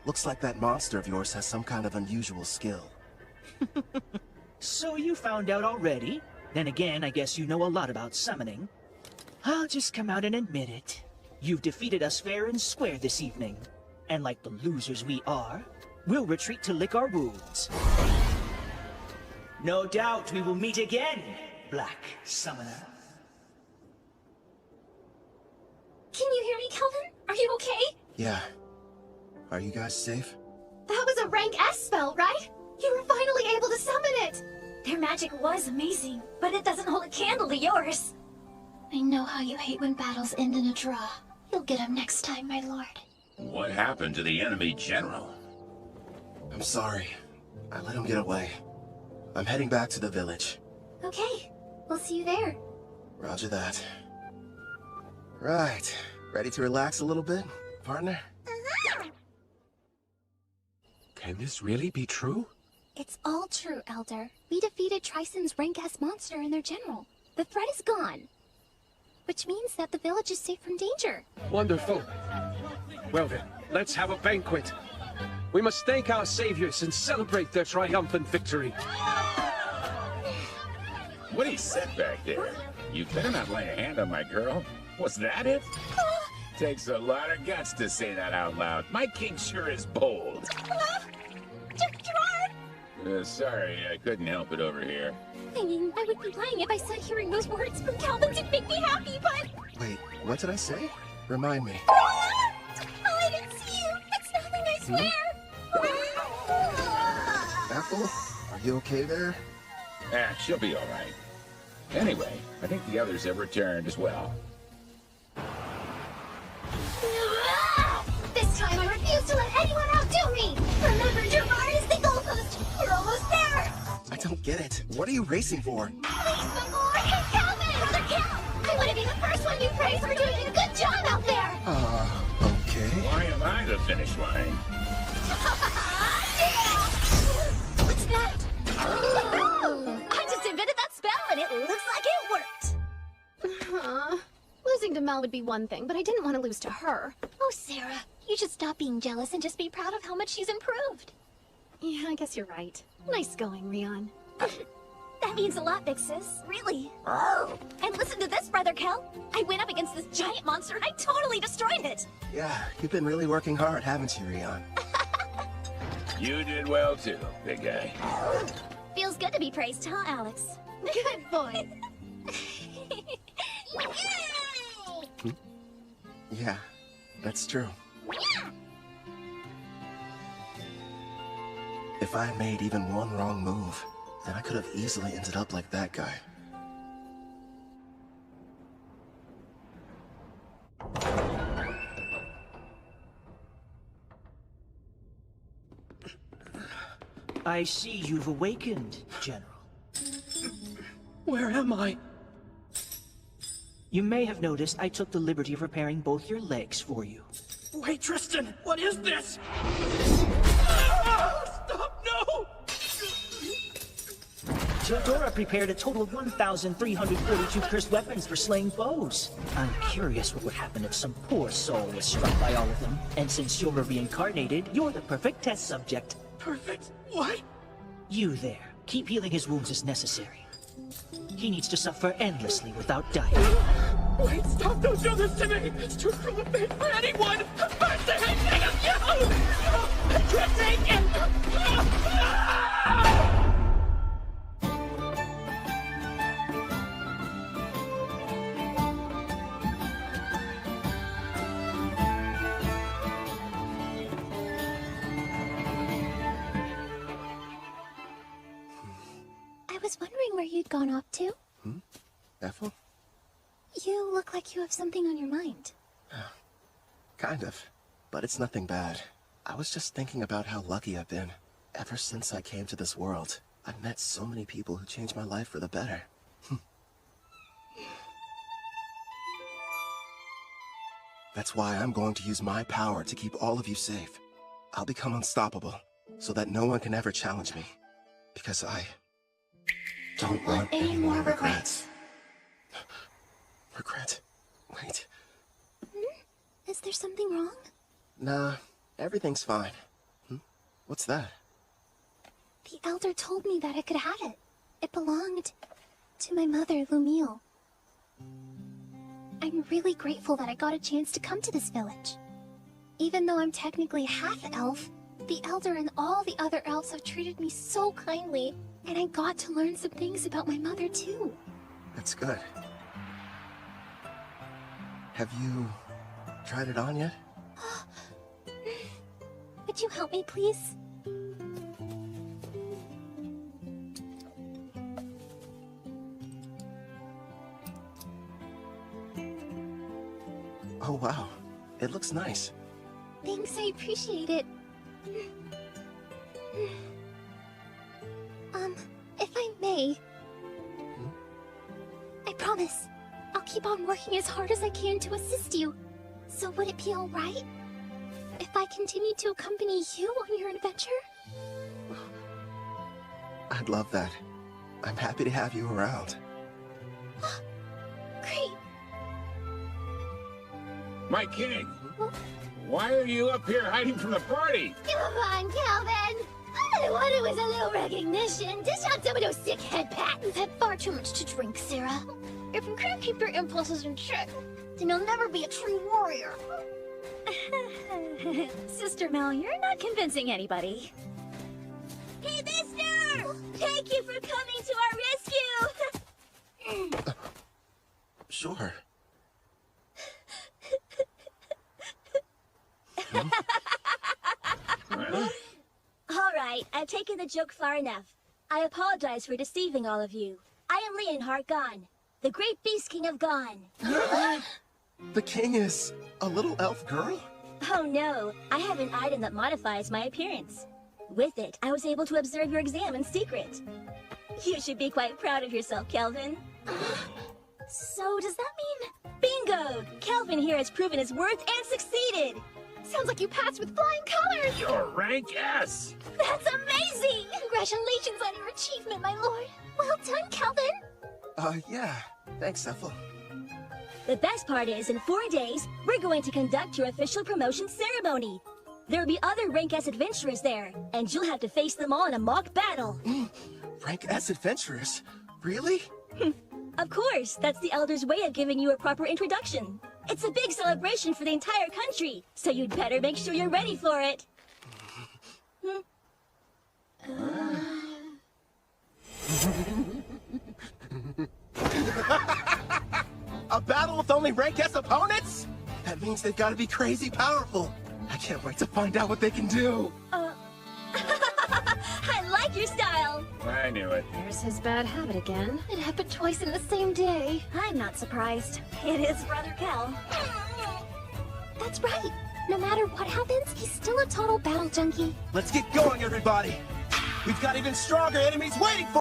S1: Looks like that monster of yours has some kind of unusual skill.
S15: So you found out already? Then again, I guess you know a lot about summoning. I'll just come out and admit it. You've defeated us fair and square this evening. And like the losers we are, we'll retreat to lick our wounds. No doubt we will meet again, Black Summoner.
S2: Can you hear me, Kelvin? Are you okay?
S1: Yeah. Are you guys safe?
S2: That was a rank S spell, right? You were finally able to summon it! Their magic was amazing, but it doesn't hold a candle to yours. I know how you hate when battles end in a draw. You'll get him next time, my lord.
S3: What happened to the enemy general?
S1: I'm sorry. I let him get away. I'm heading back to the village.
S2: Okay, we'll see you there.
S1: Roger that. Right. Ready to relax a little bit, partner?
S7: Can this really be true?
S2: It's all true, Elder. We defeated Trison's rank-S monster and their general. The threat is gone. Which means that the village is safe from danger.
S7: Wonderful. Well then, let's have a banquet. We must thank our saviors and celebrate their triumphant victory.
S3: What he said back there? You better not lay a hand on my girl. Was that it? Takes a lot of guts to say that out loud. My king sure is bold. Sorry, I couldn't help it over here.
S2: I mean, I would be lying if I said hearing those words from Calvin didn't make me happy, but...
S1: Wait, what did I say? Remind me.
S2: Oh, I didn't see you! It's nothing, I swear!
S1: Ethel, are you okay there?
S3: She'll be alright. Anyway, I think the others have returned as well.
S2: This time I refuse to let anyone outdo me! Remember, Gerard is the goalpost! We're almost there!
S1: I don't get it. What are you racing for?
S2: Please, before! Calvin! Brother Cal! I want to be the first one you praise for doing a good job out there!
S1: Okay.
S3: Why am I the finish line?
S2: What's that? I just invented that spell and it looks like it worked!
S12: Losing to Mel would be one thing, but I didn't want to lose to her.
S2: Oh, Sarah, you should stop being jealous and just be proud of how much she's improved.
S12: Yeah, I guess you're right. Nice going, Rion.
S2: That means a lot, big sis. Really. And listen to this, Brother Kel. I went up against this giant monster and I totally destroyed it.
S1: Yeah, you've been really working hard, haven't you, Rion?
S3: You did well too, big guy.
S2: Feels good to be praised, huh, Alex? Good boy.
S1: Yeah, that's true. If I had made even one wrong move, then I could have easily ended up like that guy.
S15: I see you've awakened, General.
S8: Where am I?
S15: You may have noticed I took the liberty of repairing both your legs for you.
S8: Wait, Tristan, what is this? Stop, no!
S15: Teodora prepared a total of 1,342 cursed weapons for slaying foes. I'm curious what would happen if some poor soul was struck by all of them. And since you're reincarnated, you're the perfect test subject.
S8: Perfect? What?
S15: You there. Keep healing his wounds as necessary. He needs to suffer endlessly without dying.
S8: Wait, stop! Don't do this to me! It's too cruel of fate for anyone! First I think of you! I can't take it!
S2: I was wondering where you'd gone off to.
S1: Ethel?
S2: You look like you have something on your mind.
S1: Kind of. But it's nothing bad. I was just thinking about how lucky I've been. Ever since I came to this world, I've met so many people who changed my life for the better. That's why I'm going to use my power to keep all of you safe. I'll become unstoppable, so that no one can ever challenge me. Because I don't want any more regrets. Regret? Wait.
S2: Is there something wrong?
S1: Nah, everything's fine. What's that?
S2: The Elder told me that I could have it. It belonged to my mother, Lumille. I'm really grateful that I got a chance to come to this village. Even though I'm technically half-elf, the Elder and all the other elves have treated me so kindly, and I got to learn some things about my mother, too.
S1: That's good. Have you tried it on yet?
S2: Would you help me, please?
S1: Oh, wow. It looks nice.
S2: Thanks, I appreciate it. If I may... I promise, I'll keep on working as hard as I can to assist you. So would it be alright if I continue to accompany you on your adventure?
S1: I'd love that. I'm happy to have you around.
S2: Great.
S3: My king! Why are you up here hiding from the party?
S2: Come on, Calvin! All I wanted was a little recognition. Dish out some of those sick head pats. You've had far too much to drink, Sarah. If you can't keep your impulses in check, then you'll never be a true warrior.
S12: Sister Mel, you're not convincing anybody.
S4: Hey, mister! Thank you for coming to our rescue!
S1: Sure.
S4: All right, I've taken the joke far enough. I apologize for deceiving all of you. I am Leonhardt Gon, the great beast king of Gon.
S1: The king is a little elf girl?
S4: Oh no, I have an item that modifies my appearance. With it, I was able to observe your exam in secret. You should be quite proud of yourself, Kelvin.
S2: So does that mean...
S4: Bingo! Kelvin here has proven his worth and succeeded!
S2: Sounds like you passed with flying colors!
S3: You're rank S!
S2: That's amazing! Congratulations on your achievement, my lord! Well done, Kelvin!
S1: Yeah. Thanks, Ethel.
S4: The best part is, in 4 days, we're going to conduct your official promotion ceremony. There will be other Rank S adventurers there, and you'll have to face them all in a mock battle.
S1: Rank S adventurers? Really?
S4: Of course, that's the Elder's way of giving you a proper introduction. It's a big celebration for the entire country, so you'd better make sure you're ready for it.
S1: A battle with only rank S opponents? That means they've got to be crazy powerful. I can't wait to find out what they can do.
S2: I like your style.
S3: I knew it.
S12: There's his bad habit again.
S2: It happened twice in the same day. I'm not surprised. It is Brother Kel. That's right. No matter what happens, he's still a total battle junkie.
S1: Let's get going, everybody. We've got even stronger enemies waiting for